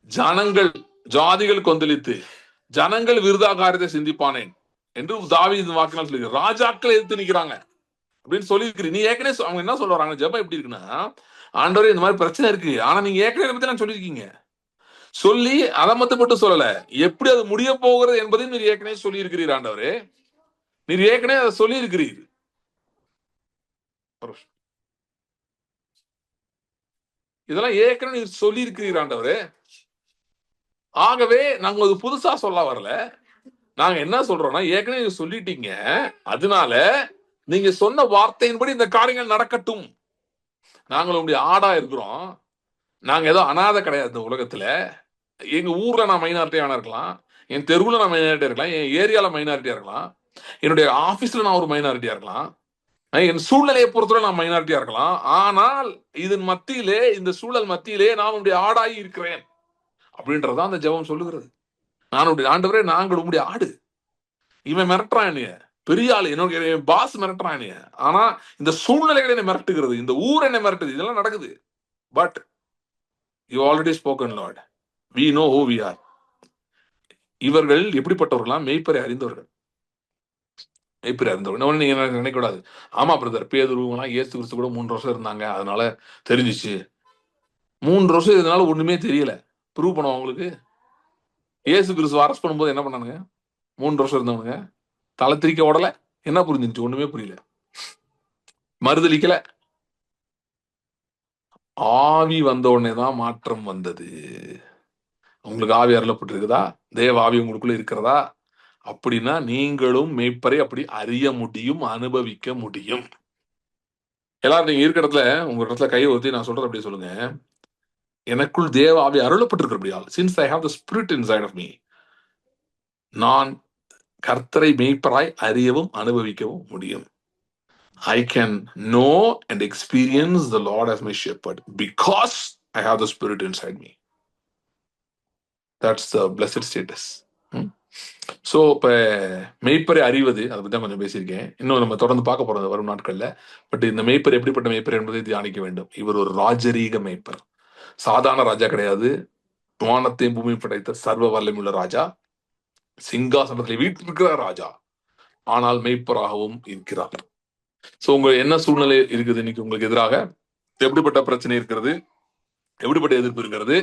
ஜனங்கள், ஜாதிகள் கொந்தளித்து ஜனங்கள் விருதா காரியத்தை சிந்திப்பானேன் என்று தாவீது வாக்கினால் சொல்லி, ராஜாக்கள் எதிர்த்து நிக்கிறாங்க அப்படின்னு சொல்லியிருக்கிறீர். நீ ஏற்கனவே அவங்க என்ன சொல்ல வராங்க, ஜெபம் எப்படி இருக்குன்னா, ஆண்டவரே இந்த மாதிரி பிரச்சனை இருக்கு, ஆனா நீங்க ஏற்கனவே பத்தி நான் சொல்லியிருக்கீங்க. சொல்லி அதை மட்டும் சொல்லல, எப்படி அது முடிய போகிறது என்பதையும் நீர் ஏற்கனவே சொல்லி இருக்கிறீர் ஆண்டவரே. நீர் ஏற்கனவே அதை சொல்லி இருக்கிறீர். இதெல்லாம் ஏற்கனவே நீர் சொல்லி இருக்கிறீர் ஆண்டவரே. ஆகவே நாங்க அது புதுசா சொல்ல வரல. நாங்க என்ன சொல்றோம்னா, ஏற்கனவே நீங்க சொல்லிட்டீங்க. அதனால நீங்க சொன்ன வார்த்தையின்படி இந்த காரியங்கள் நடக்கட்டும். நாங்கள் உங்களுடைய ஆடா இருக்கிறோம். நாங்க ஏதோ அனாதை கிடையாது இந்த உலகத்துல. எங்க ஊர்ல நான் மைனாரிட்டியா வேணா இருக்கலாம். என் தெருவுல நான் மைனாரிட்டியா இருக்கலாம். என் ஏரியால மைனாரிட்டியா இருக்கலாம். என்னுடைய ஆபீஸ்ல நான் ஒரு மைனாரிட்டியா இருக்கலாம். என் சூழ்நிலையை பொறுத்தவரை நான் மைனாரிட்டியா இருக்கலாம். ஆனால் இதன் மத்தியிலே, இந்த சூழல் மத்தியிலே நான் உங்களுடைய ஆடாகி இருக்கிறேன் அப்படின்றதான் அந்த ஜெபம் சொல்லுகிறது. நான் உடைய ஆண்டவரே, நாங்கள் உங்களுடைய ஆடு. இவன் மிரட்டுறான் என்னைய, பெரிய ஆளு, என்னோட பாஸ் மிரட்டுறான் என்னைய. ஆனா இந்த சூழ்நிலைகள் என்னை மிரட்டுகிறது, இந்த ஊர் என்னை மிரட்டுது, இதெல்லாம் நடக்குது. But you already spoken Lord, we know who we are. இவர்கள் எப்படிப்பட்டவர்களாம்? மெய்ப்பரை அறிந்தவர்கள். மெய்ப்பரை அறிந்தவர்கள். நீங்க நினைக்க கூடாது, ஆமா பிரதர், பேதுருவெல்லாம் இயேசு கிறிஸ்து கூட 3 வருஷம் இருந்தாங்க, அதனால தெரிஞ்சிச்சு. 3 வருஷம் இதனால ஒண்ணுமே தெரியல. ப்ரூவ் பண்ணுவோம் உங்களுக்கு. இயேசு கிறிஸ்து அரெஸ்ட் பண்ணும்போது என்ன பண்ணானுங்க? 3 வருஷம் இருந்தவனுங்க தலை திரிக்க ஓடல. என்ன புரிஞ்சிச்சு? ஒண்ணுமே புரியல. மறுதளிக்கல. ஆவி வந்த உடனே தான் மாற்றம் வந்தது. உங்களுக்கு ஆவி அருளப்பட்டிருக்குதா? தேவ ஆவி உங்களுக்குள்ள இருக்கிறதா? அப்படின்னா நீங்களும் மெய்ப்பரை அப்படி அறிய முடியும், அனுபவிக்க முடியும். எல்லாரும் நீங்க இருக்கிற இடத்துல உங்க இடத்துல கையை ஊத்தி நான் சொல்றது அப்படியே சொல்லுங்க. எனக்குள் தேவ ஆவி அருளப்பட்டிருக்கிறபடியால், since I have the spirit inside of me, நான் கர்த்தரை மெய்ப்பராய் அறியவும் அனுபவிக்கவும் முடியும். I can know and experience the Lord as my shepherd because I have the spirit inside me. That's the blessed status. So இப்போ மெய்ப்பரை அறிவது, அதை பற்றி தான் கொஞ்சம் பேசியிருக்கேன். இன்னும் நம்ம தொடர்ந்து பார்க்க போறோம் வரும் நாட்கள்ல. பட் இந்த மெய்ப்பர் எப்படிப்பட்ட மெய்ப்பர் என்பதை தியானிக்க வேண்டும். இவர் ஒரு ராஜரீக மெய்ப்பர், சாதாரண ராஜா கிடையாது. வானத்தையும் பூமி படைத்த சர்வ வல்லமையுள்ள ராஜா, சிங்காசனத்தில் வீட்டிருக்கிற ராஜா, ஆனால் மெய்ப்பராகவும் இருக்கிறார். ஸோ உங்க என்ன சூழ்நிலை இருக்குது இன்னைக்கு உங்களுக்கு எதிராக? எப்படிப்பட்ட பிரச்சனை இருக்கிறது, எப்படிப்பட்ட எதிர்ப்பு இருக்கிறது,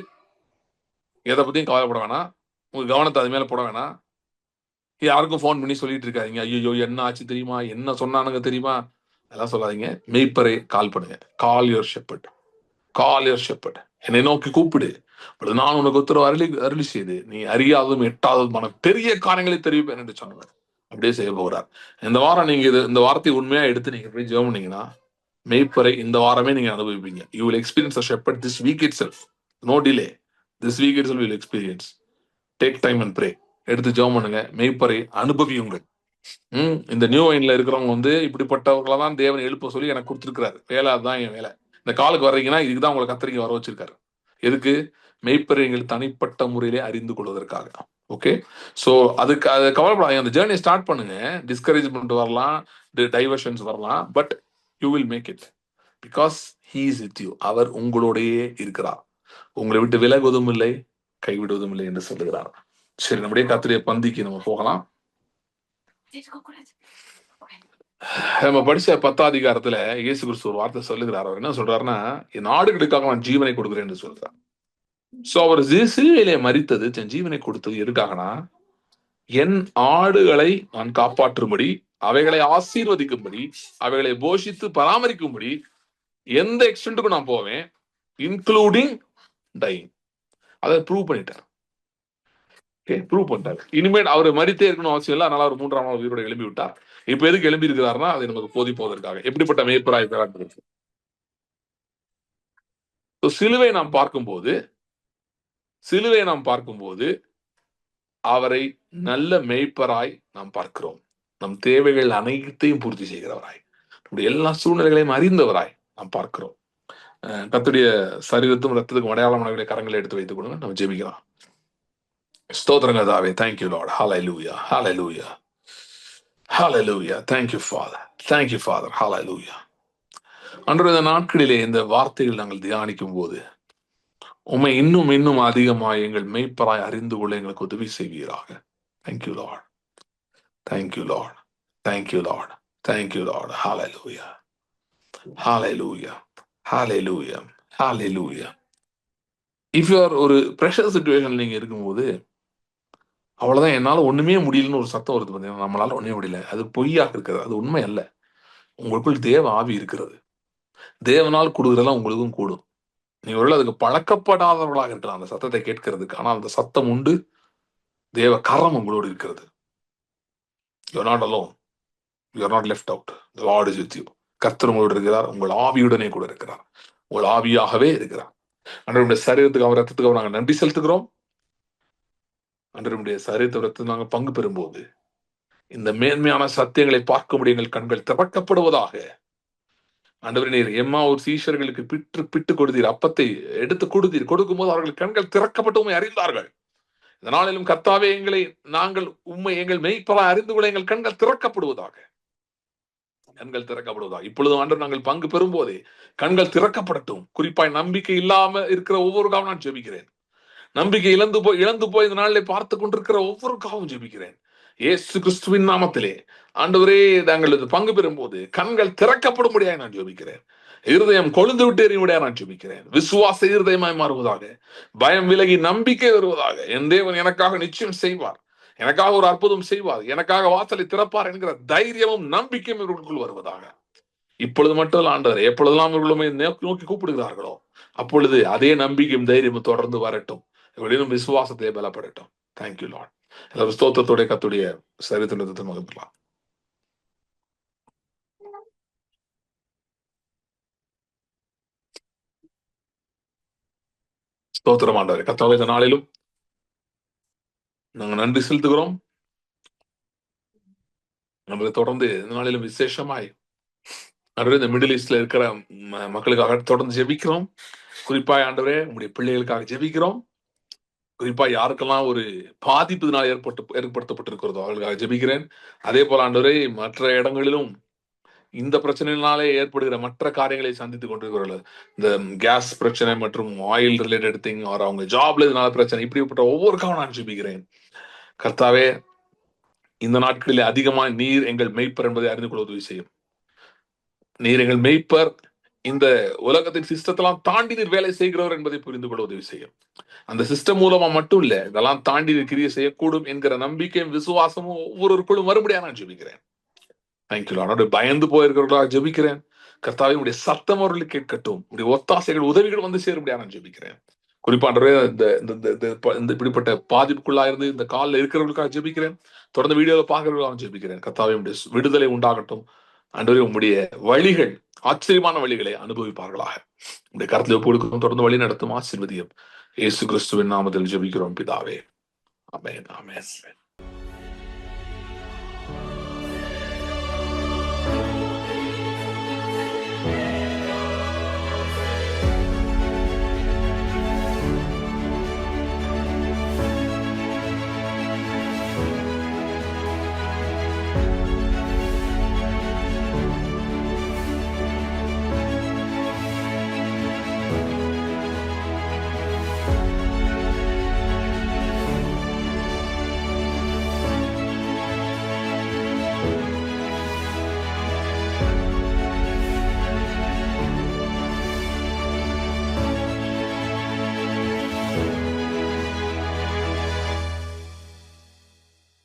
எதை பத்தியும் கவலைப்பட வேணாம். உங்க கவனத்தை அது மேல போட வேணாம். யாருக்கும் ஃபோன் பண்ணி சொல்லிட்டு இருக்காதீங்க, ஐயோ என்ன ஆச்சு தெரியுமா, என்ன சொன்னானுங்க தெரியுமா, அதெல்லாம் சொல்லாதீங்க. மெய்ப்பரை கால் பண்ணுங்க. Call your shepherd, call your shepherd. என்னை நோக்கி கூப்பிடு, நான் உனக்கு உத்தரவு அருளி செய்து நீ அறியாததும் எட்டாததுமான பெரிய காரியங்களை தெரிவிப்பேன் என்று சொன்னார். அப்படியே செய்ய போகிறார். இந்த வாரம் நீங்க இந்த வார்த்தை உண்மையா எடுத்து நீங்க போய் ஜெபம் பண்ணீங்கன்னா, மெய்ப்பரை இந்த வாரமே நீங்க அனுபவிப்பீங்க. You will experience a shepherd this week itself. No delay. This week itself you will experience. Take time and pray. எடுத்து ஜெபம் பண்ணுங்க, மெய்ப்பரை அனுபவியுங்கள். இந்த நியூ வைன்ல இருக்கிறவங்க இப்படிப்பட்டவர்களை தான் தேவன் எழுப்ப சொல்லி எனக்கு கொடுத்துருக்கிறாரு. வேலை அதுதான் என் வேலை. இந்த காலுக்கு வர்றீங்கன்னா இதுக்கு தான் உங்களை கத்திரிக்க வர வச்சிருக்காரு. எதுக்கு? மெய்ப்பரை எங்கள் தனிப்பட்ட முறையிலே அறிந்து கொள்வதற்காக. ஓகே, ஸோ அதுக்கு அதை கவலைப்படாதீங்க. அந்த ஜேர்னி ஸ்டார்ட் பண்ணுங்க. டிஸ்கரேஜ்மெண்ட் வரலாம், டைவர்ஷன்ஸ் வரலாம், but you will make it because he is with you. அவர் உங்களோடையே இருக்கிறார். உங்களை விட்டு விலகுவதும் இல்லை, கைவிடுவதும் இல்லை என்று சொல்லுகிறார். சரி, நம்முடைய கர்த்தருடைய பந்திக்கு நம்ம போகலாம். நம்ம படிச்ச 10ஆம் அதிகாரத்துல இயேசு கிறிஸ்து ஒரு வார்த்தை சொல்லுகிறார். அவர் என்ன சொல்றாருன்னா, என் ஆடுகளுக்காக நான் ஜீவனை கொடுக்கிறேன் என்று சொல்றார். சோ அவர் சிலுவையிலே மரித்தது, தன் ஜீவனை கொடுத்தது எதுக்காகனா, என் ஆடுகளை நான் காப்பாற்றும்படி, அவைகளை ஆசீர்வதிக்கும்படி, அவைகளை போஷித்து பராமரிக்கும்படி எந்த எக்ஸ்டென்ட்டுக்கும் நான் போவேன், இன்க்ளூடிங் டைங். அதை ப்ரூவ் பண்ணிட்டார். ப்ரூவ் பண்ணிட்டார். இனிமேல் அவர் மரித்தே இருக்கணும் அவசியம் இல்லை. அதனால அவர் 3ஆம் நாள் உயிரோட எழும்பி விட்டார். இப்ப எதுக்கு எழும்பி இருக்கிறார்னா, அதை நமக்கு போதிப்பதற்காக. எப்படிப்பட்ட மேய்ப்பராய் இருக்கிறார். சிலுவை நாம் பார்க்கும்போது அவரை நல்ல மேய்ப்பராய் நாம் பார்க்கிறோம். நம் தேவைகள் அனைத்தையும் பூர்த்தி செய்கிறவராய், நம்முடைய எல்லா சூழ்நிலைகளையும் அறிந்தவராய் நாம் பார்க்கிறோம். கர்த்தருடைய சரீரத்தும் ரத்தத்துக்கும் அடையாளமான கரங்களை எடுத்து வைத்துக் கொடுங்க. நம்ம ஜெபிக்கலாம். ஸ்தோத்திரங்க தாவே. Thank you Lord. Hallelujah. Hallelujah. Hallelujah. Thank you Father. Thank you Father. Hallelujah. அன்று இந்த நாட்களிலே இந்த வார்த்தைகள் நாங்கள் தியானிக்கும் போது உம்மை இன்னும் இன்னும் அதிகமாக எங்கள் மெய்ப்பராய் அறிந்து கொள்ள எங்களுக்கு உதவி செய்வீராக. Thank you Lord. Thank you Lord. Thank you Lord. Thank you Lord. Hallelujah. Hallelujah. Hallelujah. Hallelujah. If you are ஒரு ப்ரெஷர் சுச்சுவேஷன் நீங்க இருக்கும்போது, அவ்வளவுதான் என்னால ஒண்ணுமே முடியலன்னு ஒரு சத்தம் வருது பார்த்தீங்களா? நம்மளால ஒண்ணுமே முடியல. அது பொய்யாக இருக்கிறது. அது உண்மை அல்ல. உங்களுக்குள் தேவ ஆவி இருக்கிறது. தேவனால் கூடுகிறதெல்லாம் உங்களுக்கும் கூடும். நீங்க ஒருவேளை அதுக்கு பழக்கப்படாதவர்களாக இருக்கலாம், அந்த சத்தத்தை கேட்கிறதுக்கு. ஆனால் அந்த சத்தம் உண்டு. தேவ கரம் உங்களோடு இருக்கிறது. You are not alone. You are not left out. The Lord is with you. கர்த்தர் உங்களோடு இருக்கிறார். உங்கள் ஆவியுடனே கூட இருக்கிறார். உங்கள் ஆவியாகவே இருக்கிறார். ஆண்டவருடைய சரீரத்துக்கு அவர் ரத்தத்துக்கு அவர் நாங்கள் நன்றி செலுத்துகிறோம். ஆண்டவருடைய சரீரத்தை ரத்தத்தில் நாங்கள் பங்கு பெறும்போது இந்த மேன்மையான சத்தியங்களை பார்க்கும்படி எங்கள் கண்கள் திறக்கப்படுவதாக. ஆண்டவரே, நீர் எம்மா ஒரு சீஷர்களுக்கு பிட்டு பிட்டு கொடுத்தீர், அப்பத்தை எடுத்து கொடுத்தீர். கொடுக்கும்போது அவர்கள் கண்கள் திறக்கப்பட்டு உண்மை அறிந்தார்கள். இந்த நாளிலும் கர்த்தாவே, நாங்கள் உண்மை எங்கள் மெய்ப்பெற அறிந்து கொள்ள எங்கள் கண்கள் திறக்கப்படுவதாக. கண்கள் திறக்கப்படுவதாக. இப்பொழுது ஆண்டவர் நாங்கள் பங்கு பெறும் போதே கண்கள் திறக்கப்படட்டும். குறிப்பாய் நம்பிக்கை இல்லாம இருக்கிற ஒவ்வொருக்காகவும் நான் ஜெபிக்கிறேன். நம்பிக்கை இழந்து போய் இந்த நாளிலே பார்த்து கொண்டிருக்கிற ஒவ்வொருக்காகவும் ஜெபிக்கிறேன். இயேசு கிறிஸ்துவின் நாமத்திலே ஆண்டவரே, நாங்கள் இது பங்கு பெறும் போது கண்கள் திறக்கப்படும்படியாக நான் ஜெபிக்கிறேன். இருதயம் கொழுந்து விட்டு எறியும்படியாக நான் ஜெபிக்கிறேன். விசுவாச இருதயமாய் மாறுவதாக. பயம் விலகி நம்பிக்கை வருவதாக. என் தேவன் எனக்காக நிச்சயம் செய்வார். எனக்காக ஒரு அற்புதம் செய்வார். எனக்காக வாசலை திறப்பார் என்கிற தைரியமும் நம்பிக்கையும் இவர்களுக்குள் வருவதாக. இப்பொழுது மட்டும் இல்ல ஆண்டவர், எப்பொழுதெல்லாம் இவர்களுமே நோக்கி கூப்பிடுகிறார்களோ அப்பொழுது அதே நம்பிக்கையும் தைரியமும் தொடர்ந்து வரட்டும். இவளிலும் விசுவாசத்தை பலப்படட்டும். Thank you Lord. எல்லாரும் ஸ்தோத்திரத்தோட கத்துடைய சரித்திரத்தை மகிழ்ந்தலாம். ஸ்தோத்திரம் ஆண்டவரே. கர்த்தாவே, இந்த நாளிலும் நாங்கள் நன்றி செலுத்துகிறோம். நம்மளை தொடர்ந்து இந்த நாளிலும் விசேஷமாய் ஆண்டவரே, இந்த மிடில் ஈஸ்ட்ல இருக்கிற மக்களுக்காக தொடர்ந்து ஜெபிக்கிறோம். குறிப்பாய் ஆண்டவரே, உங்களுடைய பிள்ளைகளுக்காக ஜெபிக்கிறோம். குறிப்பா யாருக்கெல்லாம் ஒரு பாதிப்பு இதனால் ஏற்படுத்தப்பட்டிருக்கிறதோ அவர்களுக்காக ஜெபிக்கிறேன். அதே போல ஆண்டவரே, மற்ற இடங்களிலும் இந்த பிரச்சனையினாலே ஏற்படுகிற மற்ற காரியங்களை சந்தித்துக் கொண்டிருக்கிறார்கள். இந்த கேஸ் பிரச்சனை மற்றும் ஆயில் ரிலேட்டட் திங், ஆர் அவங்க ஜாப்ல இதனால பிரச்சனை, இப்படிப்பட்ட ஒவ்வொருக்காகவும் நான் ஜெபிக்கிறேன். கர்த்தாவே, இந்த நாட்களிலே அதிகமாக நீர் எங்கள் மெய்ப்பர் என்பதை அறிந்து கொள்ள உதவி செய்யும். நீர் எங்கள் மெய்ப்பர், இந்த உலகத்தின் சிஸ்டத்தெல்லாம் தாண்டி நீர் வேலை செய்கிறவர் என்பதை புரிந்து கொள்ள உதவி செய்யும். அந்த சிஸ்டம் மூலமா மட்டும் இல்ல, இதெல்லாம் தாண்டி கிரியை செய்யக்கூடும் என்கிற நம்பிக்கையும் விசுவாசமும் ஒவ்வொருவருக்குள்ளும் மறுபடியும் நான் ஜெபிக்கிறேன். Thank you Lord. பயந்து போயிருக்கிறவர்களாக ஜெபிக்கிறேன். கர்த்தாவே, உடைய சத்தம் அவர்களுக்கு கேட்கட்டும். உடைய ஒத்தாசைகள் உதவிகள் வந்து சேரும்படியாக நான் ஜெபிக்கிறேன். குறிப்பாண்டவரே, இந்த இப்படிப்பட்ட பாதிப்புக்குள்ளா இருந்து இந்த காலில் இருக்கிறவர்களுக்காக ஜெபிக்கிறேன். தொடர்ந்து வீடியோல பார்க்கிறவர்களாக ஜெபிக்கிறேன். கர்த்தாவே, உடைய விடுதலை உண்டாகட்டும். ஆண்டவரே, உம்முடைய வழிகள் ஆச்சரியமான வழிகளை அனுபவிப்பார்களாக. உடைய கருத்தில் ஒப்புக்கொடுக்கும். தொடர்ந்து வழி நடத்தும் ஆசீர்வதியும். இயேசு கிறிஸ்துவின் நாமத்தில் ஜெபிக்கிறோம் பிதாவே. ஆமென். ஆமென்.